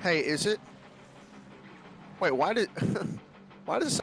Hey, is it? Wait, why did? Why does?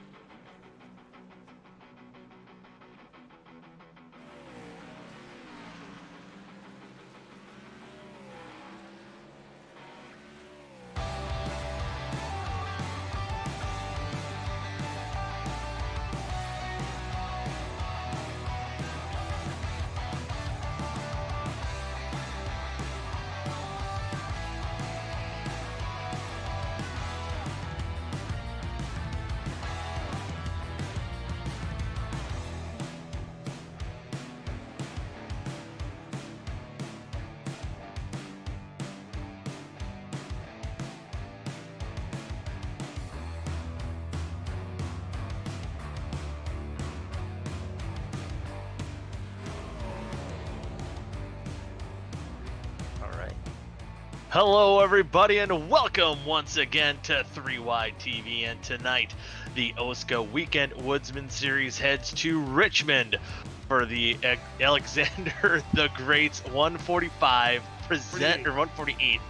Hello everybody and welcome once again to 3Y TV, and tonight the OSCA Weekend Woodsman Series heads to Richmond for the Alexander the Great's 145 148.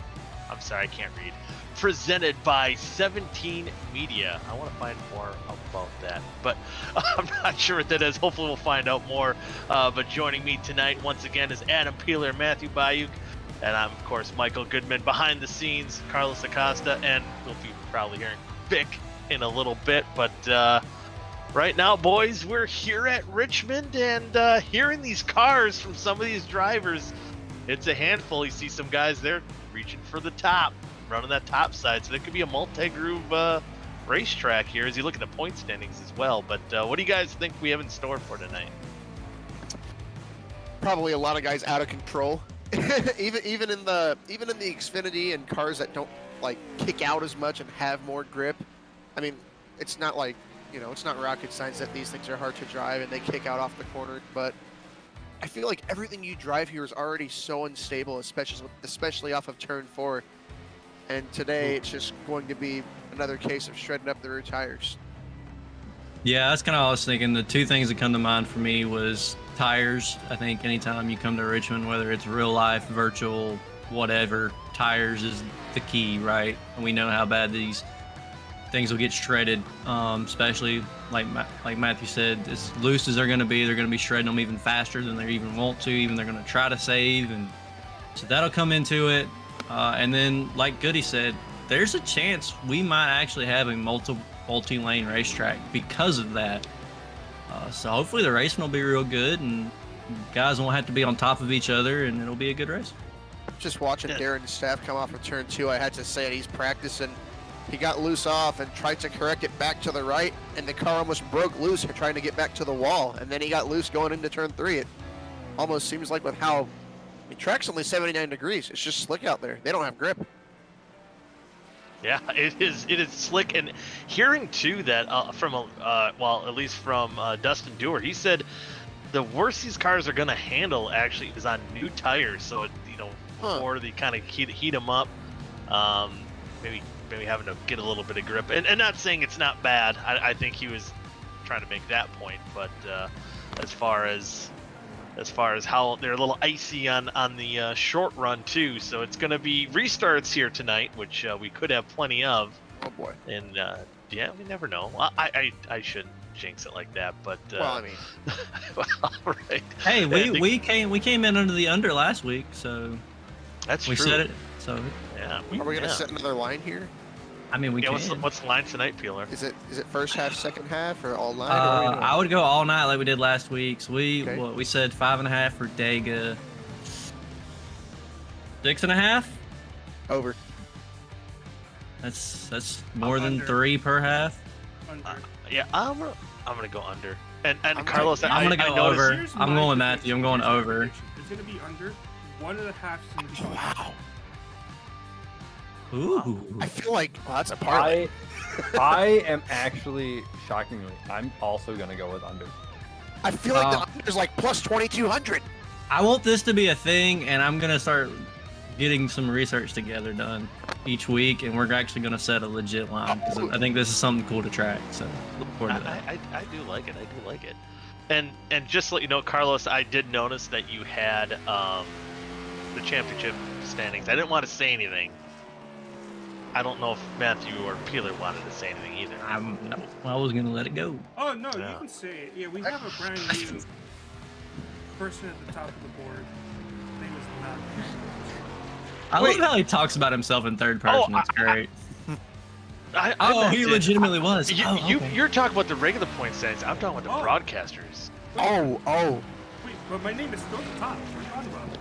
I'm sorry, I can't read. Presented by 17Media. I want to find more about that, but I'm not sure what that is. Hopefully we'll find out more. But joining me tonight once again is Adam Peeler, Matthew Bayuk, and I'm, of course, Michael Goodman. Behind the scenes, Carlos Acosta, and we'll be probably hearing Vic in a little bit. But right now, boys, we're here at Richmond, and hearing these cars from some of these drivers, it's a handful. You see some guys there reaching for the top, running that top side. So there could be a multi-groove racetrack here as you look at the point standings as well. But what do you guys think we have in store for tonight? Probably a lot of guys out of control. even in the Xfinity and cars that don't like kick out as much and have more grip. I mean, it's not like, it's not rocket science that these things are hard to drive and they kick out off the corner, but I feel like everything you drive here is already so unstable, especially off of turn 4. And today it's just going to be another case of shredding up the rear tires. Yeah, that's kind of what I was thinking. The two things that come to mind for me was tires. I think anytime you come to Richmond, whether it's real life, virtual, whatever, tires is the key, right? And we know how bad these things will get shredded, especially like Matthew said, as loose as they're going to be shredding them even faster than they even want to, even they're going to try to save. And so that'll come into it. And then, like Goody said, there's a chance we might actually have a multi-lane racetrack because of that. So hopefully the racing will be real good and guys won't have to be on top of each other, and it'll be a good race. Just watching Darren's staff come off of turn 2, I had to say it. He's practicing. He got loose off and tried to correct it back to the right, and the car almost broke loose trying to get back to the wall, and then he got loose going into turn 3. It almost seems like with how the track's only 79 degrees. It's just slick out there. They don't have grip. Yeah, it is slick. And hearing too that from at least from Dustin Dewar, he said the worst these cars are going to handle actually is on new tires. So before they kind of heat them up, maybe having to get a little bit of grip. And not saying it's not bad. I think he was trying to make that point. But as far as how they're a little icy on the short run too, so it's going to be restarts here tonight, which we could have plenty of. Oh boy! And yeah, we never know. I shouldn't jinx it like that, but well, I mean, well, right. Hey, we came in under the under last week, so that's we true. said it. So yeah, are we going to set another line here? I mean, we can. What's the line tonight, Peeler? Is it first half, second half, or all night? I would go all night like we did last week. So we said 5.5 for Dega. 6.5. Over. That's more than 3 per half. Yeah, I'm gonna go under. And Carlos, I'm gonna go over. I'm going with Matthew. I'm going over. It's gonna be under 1.5 seconds. Wow. Ooh. I feel like that's a parlay. I am actually, shockingly, I'm also going to go with under. I feel like the under's like plus 2,200. I want this to be a thing, and I'm going to start getting some research together done each week, and we're actually going to set a legit line, because I think this is something cool to track. So look forward to that. I do like it. I do like it. And just to let you know, Carlos, I did notice that you had the championship standings. I didn't want to say anything, I don't know if Matthew or Peeler wanted to say anything either. No, I was gonna let it go. Oh no, Yeah. you can say it. Yeah, we have a brand new person at the top of the board. His name is not. I love how he talks about himself in third person. It's great. I Oh, he meant it. legitimately was. You're talking about the regular point standings. I'm talking about the broadcasters. Oh. Wait, but my name is still at the top. What are you talking about?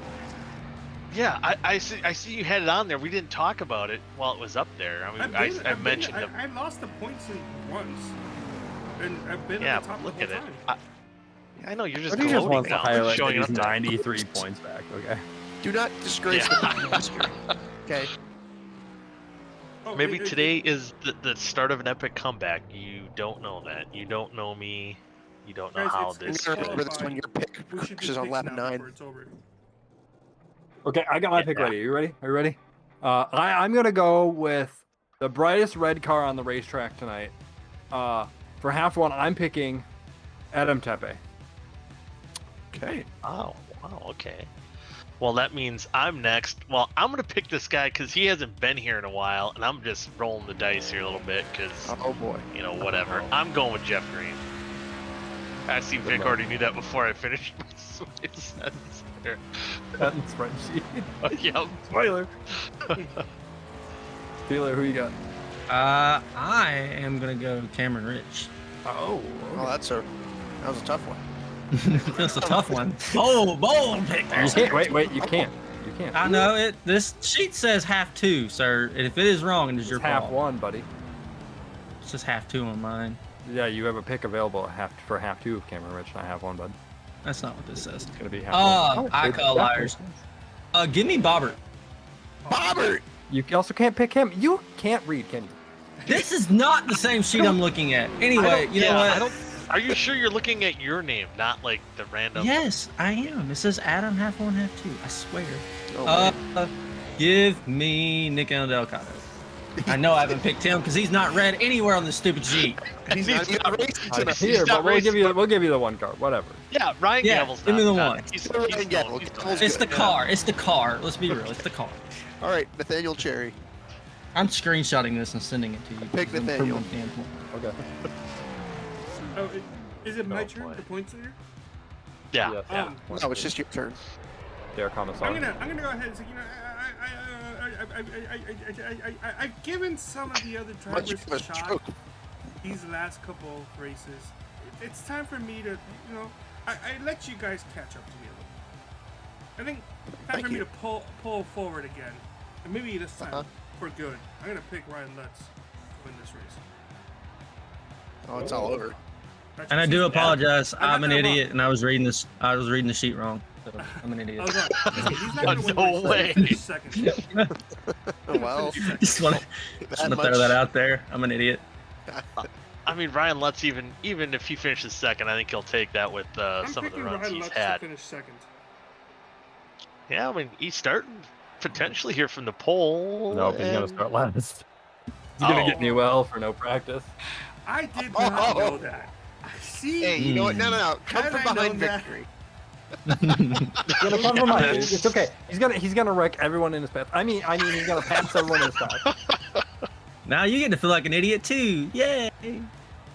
Yeah, I see you had it on there. We didn't talk about it while it was up there. I mean, I mentioned them. I lost the points in once, and I've been Yeah, at the top look the at whole it. time. I know you're just But he just gloating wants to now, highlight that showing he's up there. 93 points back. Okay. Do not disgrace the master. Okay. Oh, Maybe today is the start of an epic comeback. You don't know that. You don't know me. You don't know Guys, how it's- this. I'm gonna remember goes. this when your pick we should do crashes on picks lap now 9. before it's over. Okay, I got my pick ready. Are you ready? Are you ready? I'm gonna go with the brightest red car on the racetrack tonight. For half one, I'm picking Adam Tepe. Okay. Oh, wow, okay. Well, that means I'm next. Well, I'm going to pick this guy because he hasn't been here in a while, and I'm just rolling the dice here a little bit because, Oh boy. you know, whatever. I'm going with Jeff Green. I see Vic luck. already knew that before I finished my sentence there. That's spreadsheet. Yep. Spoiler. Taylor, who you got? I am gonna go Cameron Rich. Oh. Well, that was a tough one. That's a tough one. Bold pick there. You can't. Wait. You can't. You can't. I know it. This sheet says half two, sir. And if it is wrong, it is your It's half fault. one, buddy. It's just half two on mine. Yeah, you have a pick available for half two of Cameron Rich, not half one, bud. That's not what this says. It's gonna be half one. I call liars. Give me Bobbert. Bobbert! You also can't pick him. You can't read, can you? This is not the same sheet I'm looking at. Anyway, you know what? Are you sure you're looking at your name, not like the random? Yes, I am. It says Adam half one, half two. I swear. Oh, Give me Nick Delgado. I know I haven't picked him because he's not read anywhere on this stupid sheet. He's not even racing tonight. Here, not but we'll give racing. you the one card. Whatever. Yeah, Ryan Yeah, Gavel's give me not. the not- one. He's Ryan still- Gavel. he's Gavel's still- It's the good. car. It's the car. Let's be real. It's the car. All right, Nathaniel Cherry. I'm screenshotting this and sending it to you. Pick from Nathaniel. my standpoint. Okay. Oh, is it my Oh, turn? boy. The points leader? Yeah. Yes. Yeah. No, it's just your turn. Derek I'm Commissar. gonna go ahead and say, you know, I've given some of the other Why don't you drivers give a us a shot joke? these last couple of races. It's time for me to, you know, I let you guys catch up to me a little. I think time Thank for me you. to pull forward again, and maybe this time Uh-huh. for good. I'm gonna pick Ryan Lutz to win this race. Oh, it's all over. That's And I just- do apologize. I'm I'm an not that idiot, and I was reading this. I was reading the sheet wrong. So I'm an I idiot. was wrong. Listen, he's not gonna win No the race. way. Finish second. Well, Just want to throw that out there. I'm an idiot. I mean, Ryan Lutz, even if he finishes second, I think he'll take that with I'm some of the picking runs Ryan he's Lutz had. to finish second. Yeah, I mean, he's starting potentially here from the pole. Nope, he's gonna and- start last. He's gonna Oh. get Newell for no practice. I did not know that. See, hey, you know what? No. Come Had from I behind known that- victory. He's gonna come from behind. that's- It's okay. He's gonna wreck everyone in his path. I mean, he's gonna pass everyone in his path. Now you get to feel like an idiot too. Yay!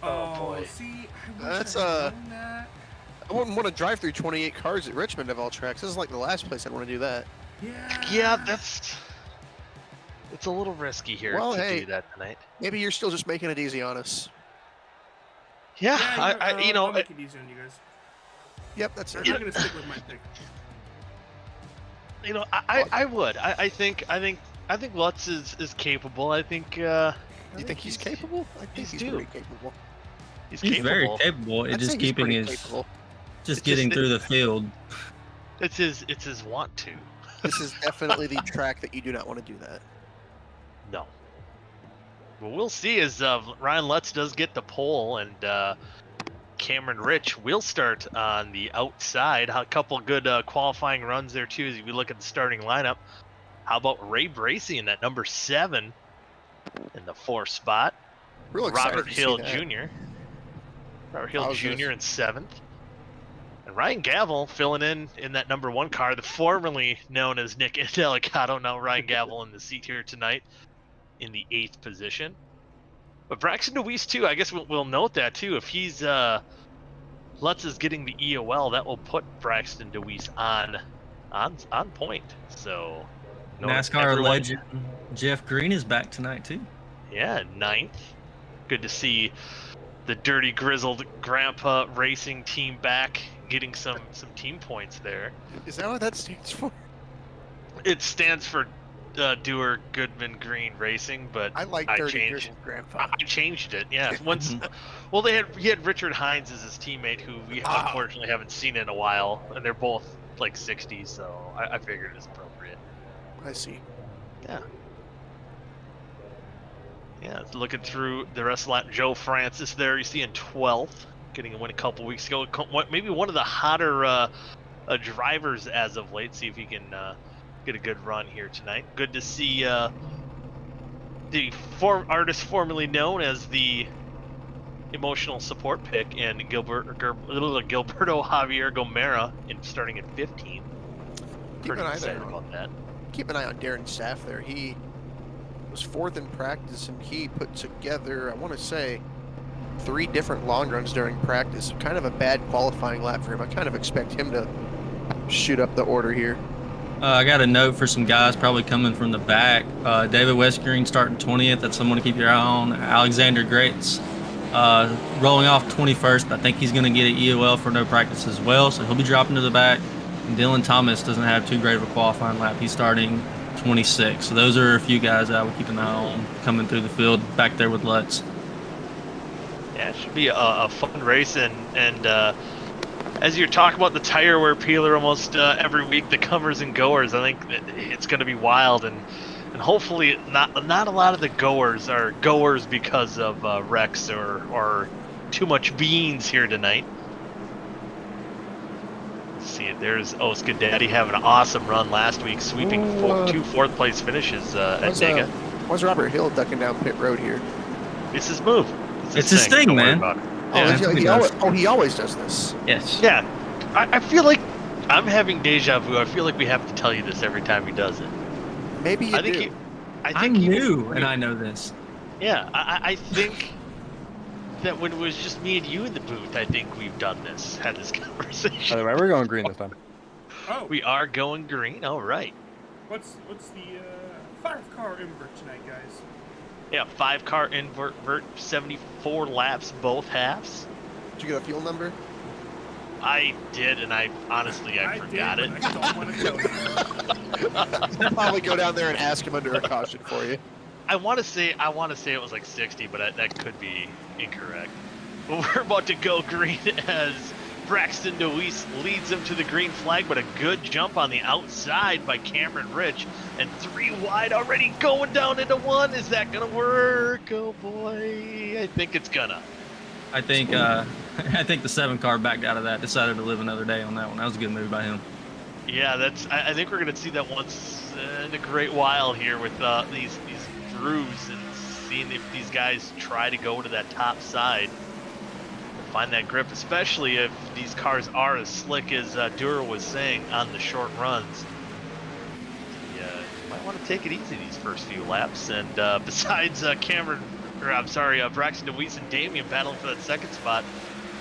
oh, boy. see, I wish That's, I had known that. I wouldn't want to drive through 28 cars at Richmond of all tracks. This is like the last place I'd want to do that. Yeah, it's a little risky here Well, to hey. do that tonight. Maybe you're still just making it easy on us. Yeah, I'll make it easier on you guys. Yep, that's I'm it. not gonna stick with my pick. I would. I think Lutz is capable. I think You think he's capable? I think he's due. pretty capable. he's He's capable. very capable. I'd It's just say he's keeping pretty his, capable. just It's getting just- through the field. It's his want to. This is definitely the track that you do not want to do that. No. Well, we'll see as Ryan Lutz does get the pole and Cameron Rich will start on the outside. A couple good qualifying runs there too as we look at the starting lineup. How about Ray Bracey in that number 7 in the 4th spot? Real excited Robert to see Hill that. Jr. Robert I Hill was Jr. gonna- in 7th. And Ryan Gavel filling in that number 1 car, the formerly known as Nick Delicado, now Ryan Gavel in the seat here tonight. in the 8th position. But Braxton DeWeese too, I guess we'll note that too. If he's Lutz is getting the EOL, that will put Braxton DeWeese on point. So NASCAR legend Jeff Green is back tonight too. Yeah, 9th. Good to see the dirty grizzled grandpa racing team back, getting some team points there. Is that what that stands for? It stands for Dewar Goodman Green Racing, but I like dirty grizzled grandpa. I changed it. Yeah, once. Well, he had Richard Hines as his teammate, who we unfortunately haven't seen in a while, and they're both like 60s, so I figured it was appropriate. I see. Yeah. Yeah, looking through the rest of the lap, Joe Francis there, you see in 12th, getting a win a couple weeks ago. Maybe one of the hotter drivers as of late. See if he can get a good run here tonight. Good to see the artist formerly known as the emotional support pick and Gilberto Javier Gomera starting at 15. Pretty excited about that. Keep an eye on Darren Staff there. He was 4th in practice, and he put together, I want to say, 3 different long runs during practice. Kind of a bad qualifying lap for him. I kind of expect him to shoot up the order here. I got a note for some guys probably coming from the back. David Westgreen starting 20th. That's someone to keep your eye on. Alexander Graetz rolling off 21st. I think he's going to get an EOL for no practice as well, so he'll be dropping to the back. And Dylan Thomas doesn't have too great of a qualifying lap. He's starting 26. So those are a few guys I would keep an eye on coming through the field back there with Lutz. Yeah, it should be a fun race, and as you're talking about the tire wear peeler almost every week, the comers and goers, I think it's going to be wild, and hopefully not a lot of the goers are goers because of wrecks or too much beans here tonight. See it, there's OSCA Daddy having an awesome run last week, sweeping 2 4th-place finishes at Dega. Why's Robert Hill ducking down pit road here? It's his move. It's his thing, man. He always does this. Yes. Yeah, I feel like I'm having deja vu. I feel like we have to tell you this every time he does it. Maybe you do. I'm new, and I know this. Yeah, I think that when it was just me and you in the booth, I think we've done this, had this conversation. By the way, we're going green this time. Oh, We are going green. All right. what's the 5-car invert tonight, guys? Yeah, 5-car invert, 74 laps both halves. Did you get a fuel number? I did, and I forgot it. I don't want to tell you. I'll probably go down there and ask him under a caution for you. I want to say it was like 60, but that could be incorrect. But we're about to go green as Braxton DeWeese leads him to the green flag, but a good jump on the outside by Cameron Rich, and 3 wide already going down into 1. Is that gonna work? Oh boy, I think it's gonna. I think the 7-car backed out of that, decided to live another day on that one. That was a good move by him. Yeah, I think we're gonna see that once in a great while here with these grooves, and seeing if these guys try to go to that top side, find that grip, especially if these cars are as slick as Dura was saying on the short runs. You might want to take it easy these first few laps. And besides Braxton DeWeese and Damian battling for that 2nd spot,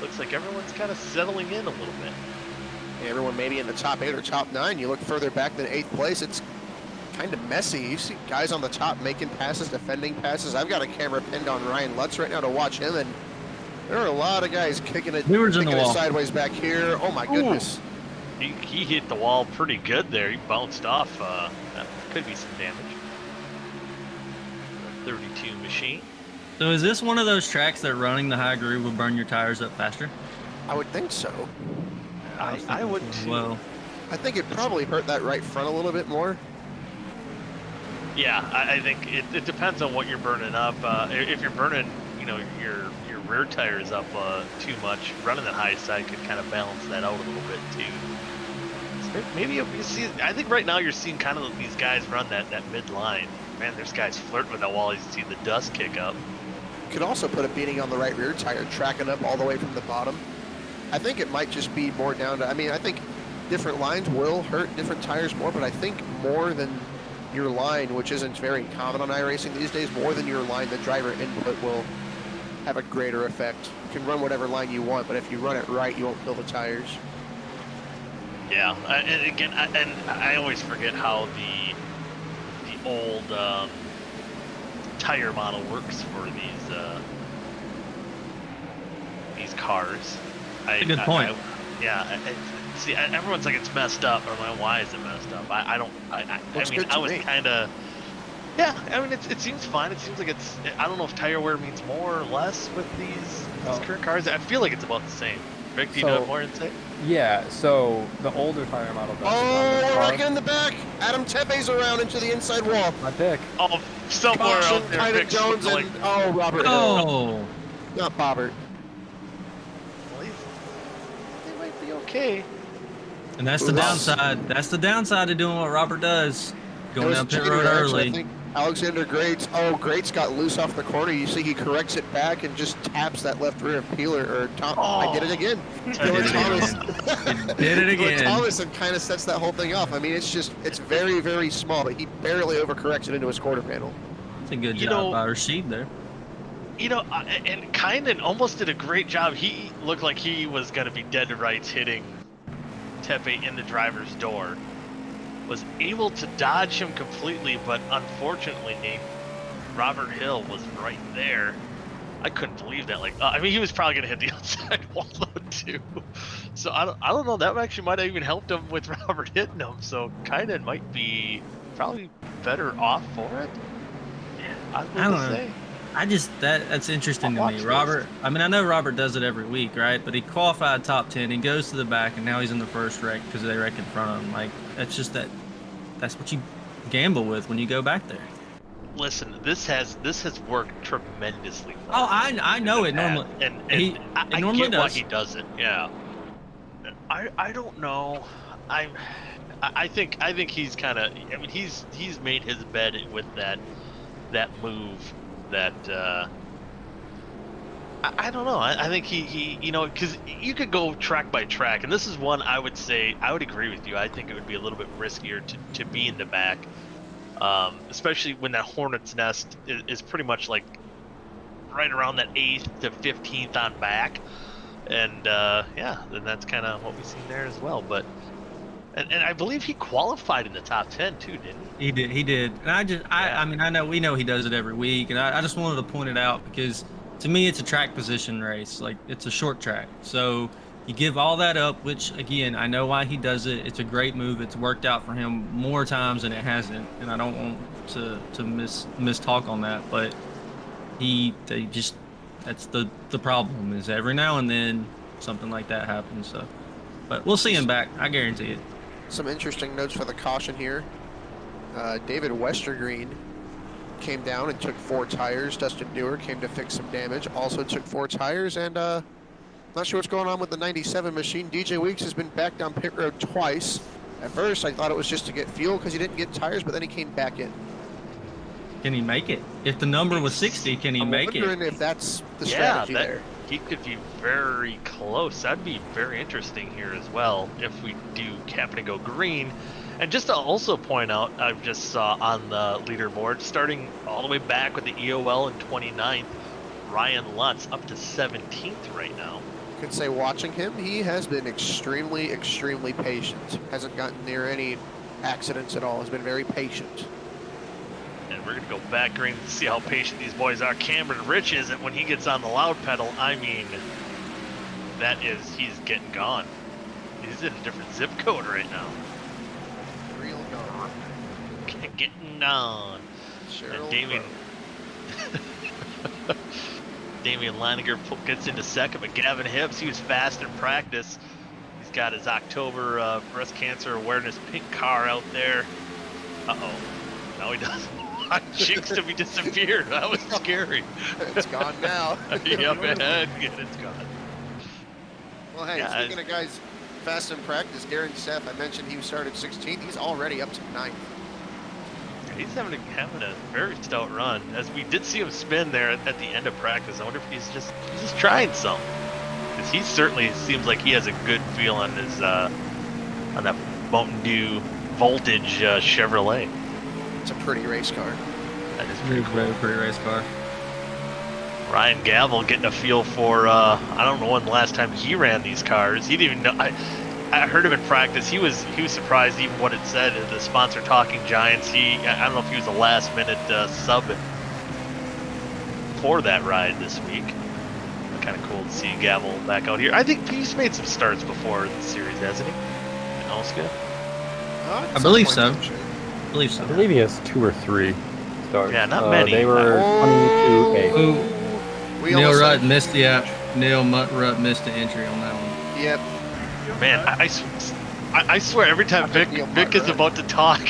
looks like everyone's kind of settling in a little bit. Everyone maybe in the top 8 or top 9. You look further back than 8th place, it's kind of messy. You see guys on the top making passes, defending passes. I've got a camera pinned on Ryan Lutz right now to watch him, and there are a lot of guys kicking it sideways back here. Oh my goodness. He hit the wall pretty good there. He bounced off. That could be some damage. 32 machine. So is this one of those tracks that running the high groove will burn your tires up faster? I would think so. I would too. Well, I think it probably hurt that right front a little bit more. Yeah, I think it depends on what you're burning up. If you're burning, your rear tires up too much, running the high side could kind of balance that out a little bit too. So maybe if you see, I think right now you're seeing kind of these guys run that mid line. Man, there's guys flirting with that wall. You see the dust kick up. Could also put a beating on the right rear tire, tracking up all the way from the bottom. I think it might just be more down to, I think different lines will hurt different tires more, but I think more than your line, which isn't very common on iRacing these days, more than your line, the driver input will have a greater effect. You can run whatever line you want, but if you run it right, you won't fill the tires. Yeah, and again, I always forget how the old tire model works for these cars. Good point. See, everyone's like it's messed up. I'm like, why is it messed up? I mean, I was kind of. Yeah, I mean, it seems fine. It seems like it's. I don't know if tire wear means more or less with these current cars. I feel like it's about the same. Rick, do you know more insight? Yeah, so the older tire model does. Oh, right in the back. Adam Tepe's around into the inside wall. My pick. Oh, somewhere Caution, out there. Tyler Jones like, and Robert. Oh, Not Bobbert. Well, they might be okay. and that's the downside. That's the downside of doing what Robert does, going down pit road early. I think Alexander Graetz. Oh, Graetz got loose off the corner. You see, he corrects it back and just taps that left rear peeler. Or I did it again. Did it again. Thomas and kind of sets that whole thing off. I mean, it's very, very small, but he barely overcorrects it into his quarter panel. It's a good job by Rashid there. You know, and Kynan almost did a great job. He looked like he was going to be dead to rights hitting Tepe in the driver's door. Was able to dodge him completely, but unfortunately, Robert Hill was right there. I couldn't believe that. Like, I mean, he was probably going to hit the outside wall too. So I don't know. That actually might have even helped him with Robert hitting him. So Kynan might be probably better off for it. I don't know. That's interesting to me. Robert, I mean, I know Robert does it every week, right? But he qualified top 10, he goes to the back, and now he's in the first wreck because they wreck in front of him. Like, that's what you gamble with when you go back there. Listen, this has worked tremendously for him. I know it normally, and I normally get does. why he does it. Yeah, I don't know. I think he's kind of. I mean, he's made his bed with that move. That I don't know. I think he you know, because you could go track by track, and this is one I would say I would agree with you. I think it would be a little bit riskier to be in the back, especially when that hornet's nest is pretty much like right around that 8th to 15th on back, and yeah, then that's kind of what we've seen there as well. But and I believe he qualified in the top 10 too, didn't he? He did. And I mean, we know he does it every week, and I just wanted to point it out because to me it's a track position race. Like, it's a short track, so you give all that up, which again, I know why he does it. It's a great move. It's worked out for him more times than it hasn't, and I don't want to miss talk on that, but that's the problem, is every now and then something like that happens. So, but we'll see him back, I guarantee it. Some interesting notes for the caution here. David Westergreen came down and took 4 tires. Dustin Dewar came to fix some damage, also took 4 tires, and not sure what's going on with the 97 machine. DJ Weeks has been back down pit road twice. At first, I thought it was just to get fuel because he didn't get tires, but then he came back in. Can he make it? If the number was 60, can he make it? I'm wondering if that's the strategy there. He could be very close. That'd be very interesting here as well if we do happen to go green. And just to also point out, I just saw on the leaderboard, starting all the way back with the EOL in 29th, Ryan Lutz up to 17th right now. I could say, watching him, he has been extremely, extremely patient. Hasn't gotten near any accidents at all. Has been very patient. And we're going to go back green to see how patient these boys are. Cameron Rich isn't when he gets on the loud pedal. I mean, he's getting gone. He's in a different zip code right now. Real gone. Getting on. And Damian Leininger gets into second, but Gavin Hibbs, he was fast in practice. He's got his October breast cancer awareness pink car out there. Uh-oh. No, he doesn't. I jinxed him, he disappeared. That was scary. It's gone now. Yep, ahead. It's gone. Well, hey, speaking of guys fast in practice, Darren Seth, I mentioned he started 16th. He's already up to 9th. He's having a very stout run, as we did see him spin there at the end of practice. I wonder if he's just trying some, because he certainly seems like he has a good feel on his on that Mountain Dew Voltage Chevrolet. It's a pretty race car. That is pretty cool. Pretty race car. Ryan Gavel getting a feel for, I don't know when the last time he ran these cars. He didn't even know. I heard him in practice. He was surprised even what it said. The sponsor Talking Giants. I don't know if he was a last minute sub for that ride this week. Kind of cool to see Gavel back out here. I think he's made some starts before in the series, hasn't he? In OSCA? I believe so. I believe he has 2 or 3 starts. Yeah, not many. They were 22K. Ooh, We Neil almost Rutt had- missed Neil Rutt missed the entry on that one. Yep. Man, I swear every time Vic is Rutt. about to talk,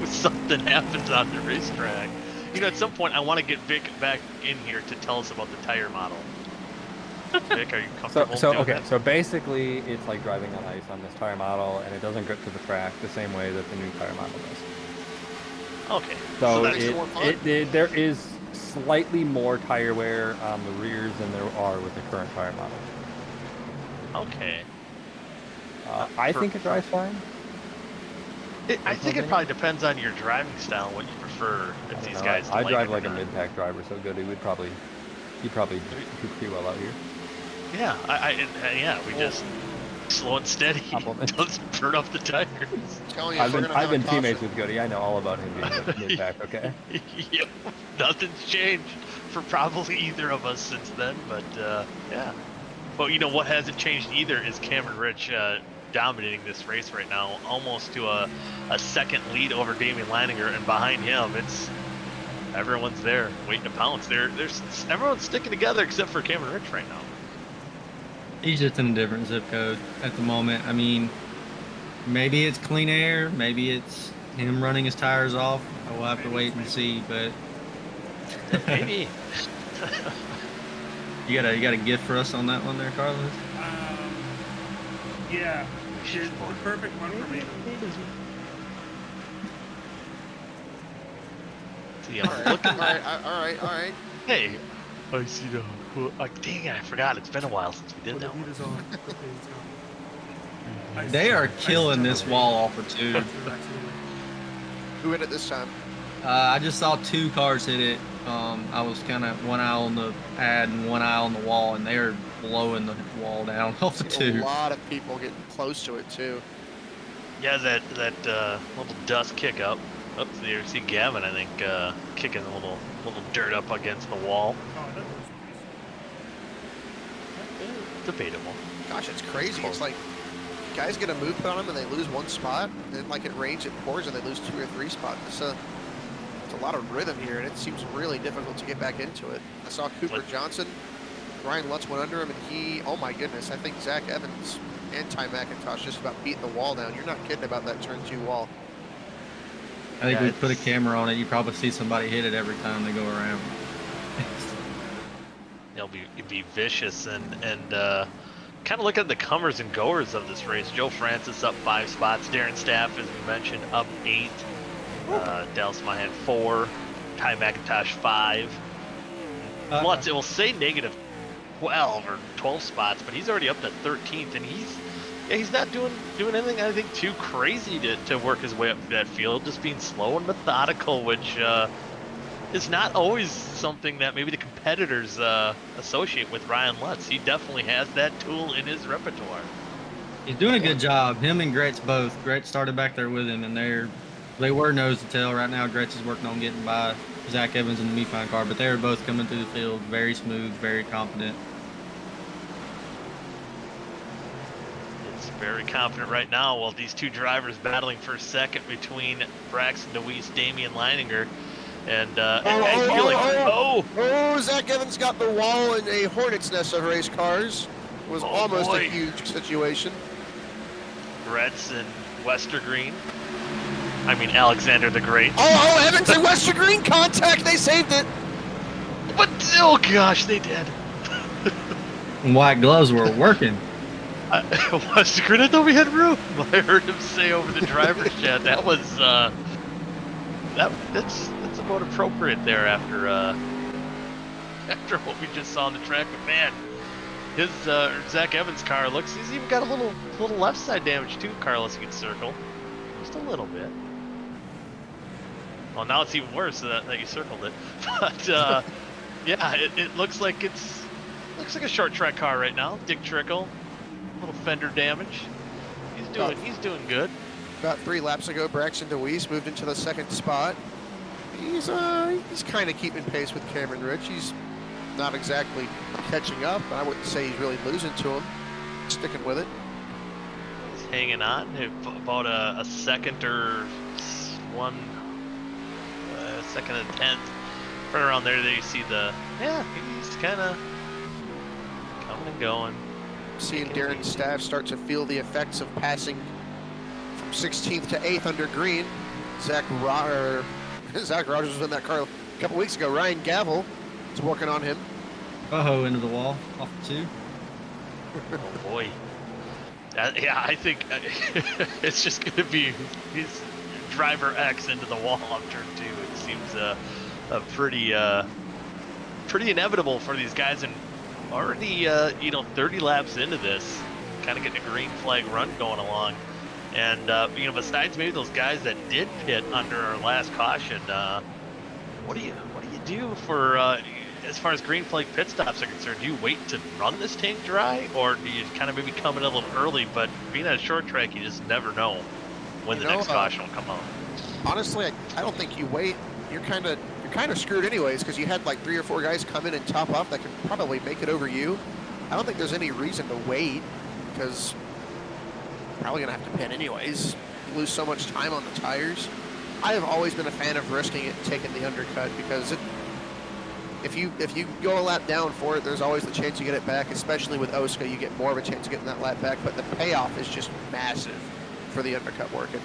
something happens on the racetrack. You know, at some point I want to get Vic back in here to tell us about the tire model. Vic, are you comfortable? So doing okay, that? so basically it's like driving on ice on this tire model, and it doesn't grip to the track the same way that the new tire model does. Okay. So that makes it more fun. there is slightly more tire wear on the rears than there are with the current tire model. Okay. I think it drives fine. I think it probably depends on your driving style and what you prefer. I If don't these know, guys I like drive it or like a not. mid-pack driver, so good he'd probably do pretty well out here. Yeah, yeah, we just slow and steady. Compliment. Doesn't burn up the tires. Telling you, if I've we're been gonna have a teammates caution- with Goody. I know all about him being mid-pack. Okay. Yep, nothing's changed for probably either of us since then, but yeah. But you know what hasn't changed either is Cameron Rich dominating this race right now, almost to a second lead over Damian Leininger, and behind him, it's everyone's there waiting to pounce. Everyone's sticking together except for Cameron Rich right now. He's just in a different zip code at the moment. I mean, maybe it's clean air, maybe it's him running his tires off. We'll have to wait and see. But Maybe. you got a gift for us on that one there, Carlos? Yeah, here's the perfect one for me. See, I'm looking. all right. Hey, I see the. Dang it, I forgot. It's been a while since we did Well, that the one. heat is on. Okay, it's on. They are killing this wall offer too. Who hit it this time? I just saw 2 cars hit it. I was kind of one eye on the pad and one eye on the wall, and they are blowing the wall down off the A 2. lot of people getting close to it too. Yeah, that little dust kick up. Up there, see Gavin, I think, kicking a little dirt up against the wall. Oh, that was Debatable. Gosh, it's crazy. It's like guys get a move put on them and they lose 1 spot, and then like it rains, it pours, and they lose 2 or 3 spots. It's a lot of rhythm here, and it seems really difficult to get back into it. I saw Cooper Johnson, Ryan Lutz went under him, and he, oh my goodness, I think Zach Evans and Ty McIntosh just about beat the wall down. You're not kidding about that turn 2 wall. I think Yeah, we put a camera on it. You probably see somebody hit it every time they go around. It'll be vicious and kind of look at the comers and goers of this race. Joe Francis up 5 spots. Darren Staff, as we mentioned, up 8. Dallas Mahan 4. Ty McIntosh 5. Lutz, it will say negative 12 or 12 spots, but he's already up to 13th, and he's not doing anything I think too crazy to work his way up that field. Just being slow and methodical, which is not always something that maybe the competitors associate with Ryan Lutz. He definitely has that tool in his repertoire. He's doing a good job. Him and Graetz both. Graetz started back there with him, and they were nose to tail. Right now, Graetz is working on getting by Zach Evans in the Mefine car, but they were both coming through the field very smooth, very confident. It's very confident right now while these 2 drivers battling for second between Braxton DeWeese, Damian Leininger, and I feel like Zach Evans got the wall in a hornet's nest of race cars. It was almost boy. a huge situation. Graetz and Westergreen. I mean Alexander the Great. Oh, Evans and Westergreen contact. They saved it. But oh gosh, they did. And white gloves were working. Westergreen, I thought we had room. I heard him say over the driver's chat that was that's about appropriate there after after what we just saw on the track. But man, his Zach Evans car he's even got a little left side damage too. Carlos, you can circle just a little bit. Well, now it's even worse that you circled it. But yeah, it looks like looks like a short track car right now. Dick Trickle, little fender damage. He's doing good. About 3 laps ago, Braxton DeWeese moved into the 2nd spot. He's kind of keeping pace with Cameron Rich. He's not exactly catching up, but I wouldn't say he's really losing to him. Sticking with it. He's hanging on. About a second or second and 10th. Right around there, you see he's kind of coming and going. Seeing Darren Staff start to feel the effects of passing from 16th to 8th under green. Zach Rogers was in that car a couple weeks ago. Ryan Gavel is working on him. Into the wall, off the 2. Oh boy. Yeah, I think it's just going to be his driver X into the wall on turn 2. It seems a pretty inevitable for these guys, and already 30 laps into this, kind of getting a green flag run going along. And besides maybe those guys that did pit under our last caution, what do you do for as far as green flag pit stops are concerned? Do you wait to run this tank dry, or do you kind of maybe come in a little early? But being at a short track, you just never know when the next caution will come out. Honestly, I don't think you wait. You're kind of screwed anyways, because you had like 3 or 4 guys come in and top off that can probably make it over you. I don't think there's any reason to wait, because you're probably gonna have to pit anyways. You lose so much time on the tires. I have always been a fan of risking it and taking the undercut, because if you go a lap down for it, there's always the chance you get it back. Especially with OSCA, you get more of a chance of getting that lap back. But the payoff is just massive for the undercut working.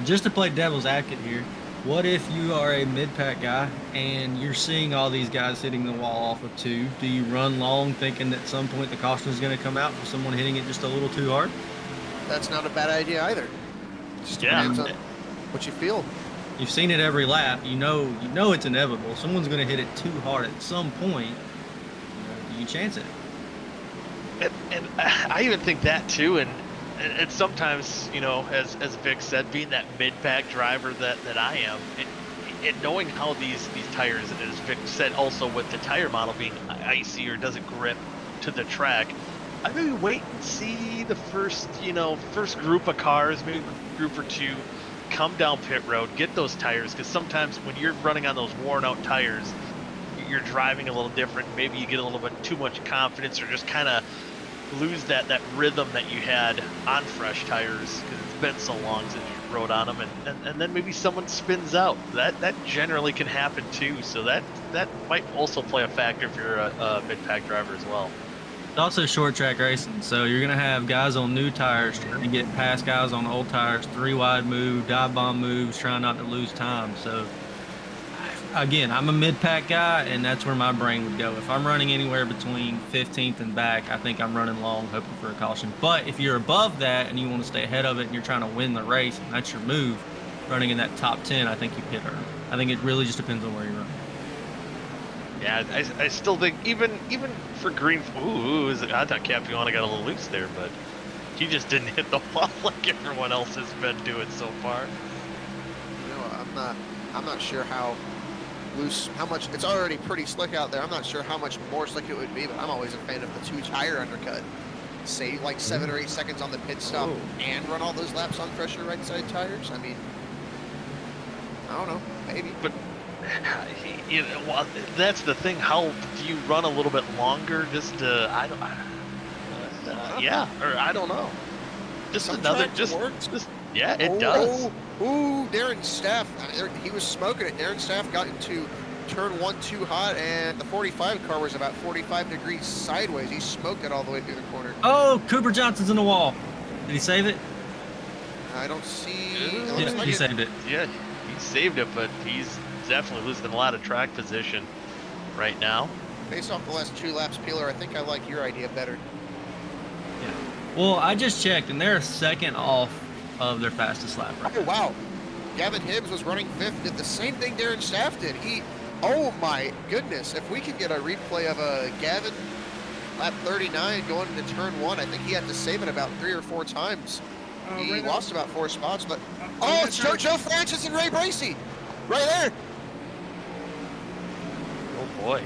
Just to play devil's advocate here, what if you are a mid-pack guy and you're seeing all these guys hitting the wall off of 2? Do you run long thinking that at some point the caution is going to come out for someone hitting it just a little too hard? That's not a bad idea either. Just depends on what you feel. You've seen it every lap. You know it's inevitable. Someone's going to hit it too hard at some point. You chance it. And I even think that too. And sometimes, as Vic said, being that mid-pack driver that I am, and knowing how these tires, as Vic said, also with the tire model being icy or doesn't grip to the track, I maybe wait and see the first group of cars, maybe a group or 2, come down pit road, get those tires, because sometimes when you're running on those worn out tires, you're driving a little different. Maybe you get a little bit too much confidence, or just kind of lose that rhythm that you had on fresh tires, because it's been so long since you rode on them, and then maybe someone spins out. That generally can happen too, so that might also play a factor if you're a mid-pack driver as well. It's also short track racing, so you're going to have guys on new tires trying to get past guys on old tires, 3 wide move, dive bomb moves, trying not to lose time. So again, I'm a mid-pack guy, and that's where my brain would go. If I'm running anywhere between 15th and back, I think I'm running long, hoping for a caution. But if you're above that and you want to stay ahead of it and you're trying to win the race, and that's your move, running in that top 10, I think you pit early. I think it really just depends on where you're running. Yeah, I still think even for green. I thought Capione got a little loose there, but he just didn't hit the wall like everyone else has been doing so far. I'm not sure how much. It's already pretty slick out there. I'm not sure how much more slick it would be, but I'm always a fan of the 2-tire undercut. Save like 7 or 8 seconds on the pit stop and run all those laps on fresher right side tires. I mean, I don't know, maybe. But well, that's the thing. How do you run a little bit longer? Just I don't know. Just Some another, tracks just works. Yeah, it does. Darren Staff, he was smoking it. Darren Staff got into turn 1 too hot, and the 45 car was about 45 degrees sideways. He smoked it all the way through the corner. Oh, Cooper Johnson's in the wall. Did he save it? I don't see. Yeah, he saved it. Yeah, he saved it, but he's definitely losing a lot of track position right now. Based off the last 2 laps, Peeler, I think I like your idea better. Yeah. Well, I just checked, and they're a second off of their fastest lap right Oh, now. wow. Gavin Hibbs was running 5th, did the same thing Darren Staff did. Oh my goodness, if we could get a replay of Gavin lap 39 going into turn 1, I think he had to save it about 3 or 4 times. He lost about 4 spots, but... it's Joe Francis and Ray Bracey. Right there. Oh boy.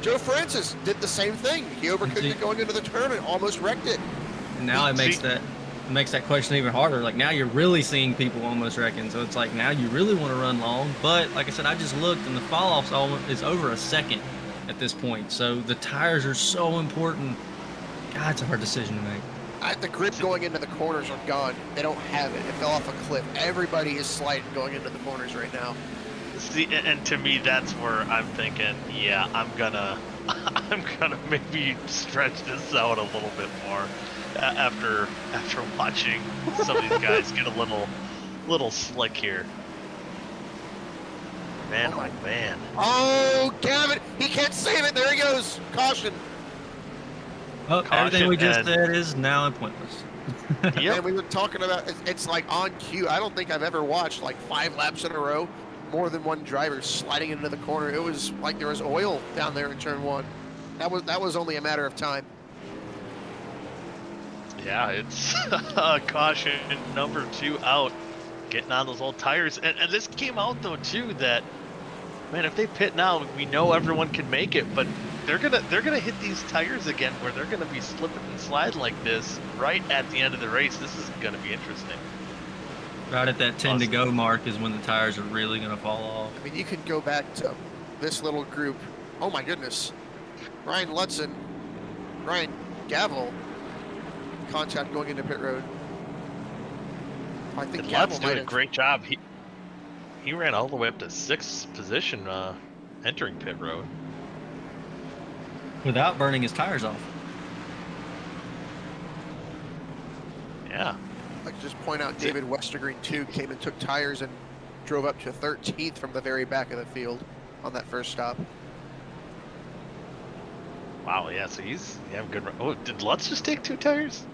Joe Francis did the same thing. He overcooked it going into the turn and almost wrecked it. And now it makes that question even harder. Like now you're really seeing people almost wrecking. So it's like now you really want to run long. But like I said, I just looked and the fall off's is over a second at this point. So the tires are so important. God, it's a hard decision to make. The grip going into the corners are gone. They don't have it. It fell off a cliff. Everybody is sliding going into the corners right now. See, and to me, that's where I'm thinking, yeah, I'm gonna maybe stretch this out a little bit more after watching some of these guys get a little slick here. Man, oh man. Oh, Gavin, he can't save it. There he goes. Caution. Oh, everything we just said is now pointless. Yep. And we were talking about it's like on cue. I don't think I've ever watched like 5 laps in a row, more than one driver sliding into the corner. It was like there was oil down there in turn 1. That was only a matter of time. Yeah, it's caution number 2 out, getting on those old tires. And this came out though too that, man, if they pit now, we know everyone can make it, but they're gonna hit these tires again where they're gonna be slipping and sliding like this right at the end of the race. This is gonna be interesting. Right at that 10 to go mark is when the tires are really going to fall off. I mean, you can go back to this little group. Oh my goodness. Ryan Lutzen, Ryan Gavel, contact going into pit road. I think Gavel Lutz did a great job. He ran all the way up to 6th position entering pit road. Without burning his tires off. Yeah. I'd like to just point out David Westergreen too came and took tires and drove up to 13th from the very back of the field on that first stop. Wow, yeah, so he's good. Oh, did Lutz just take 2 tires?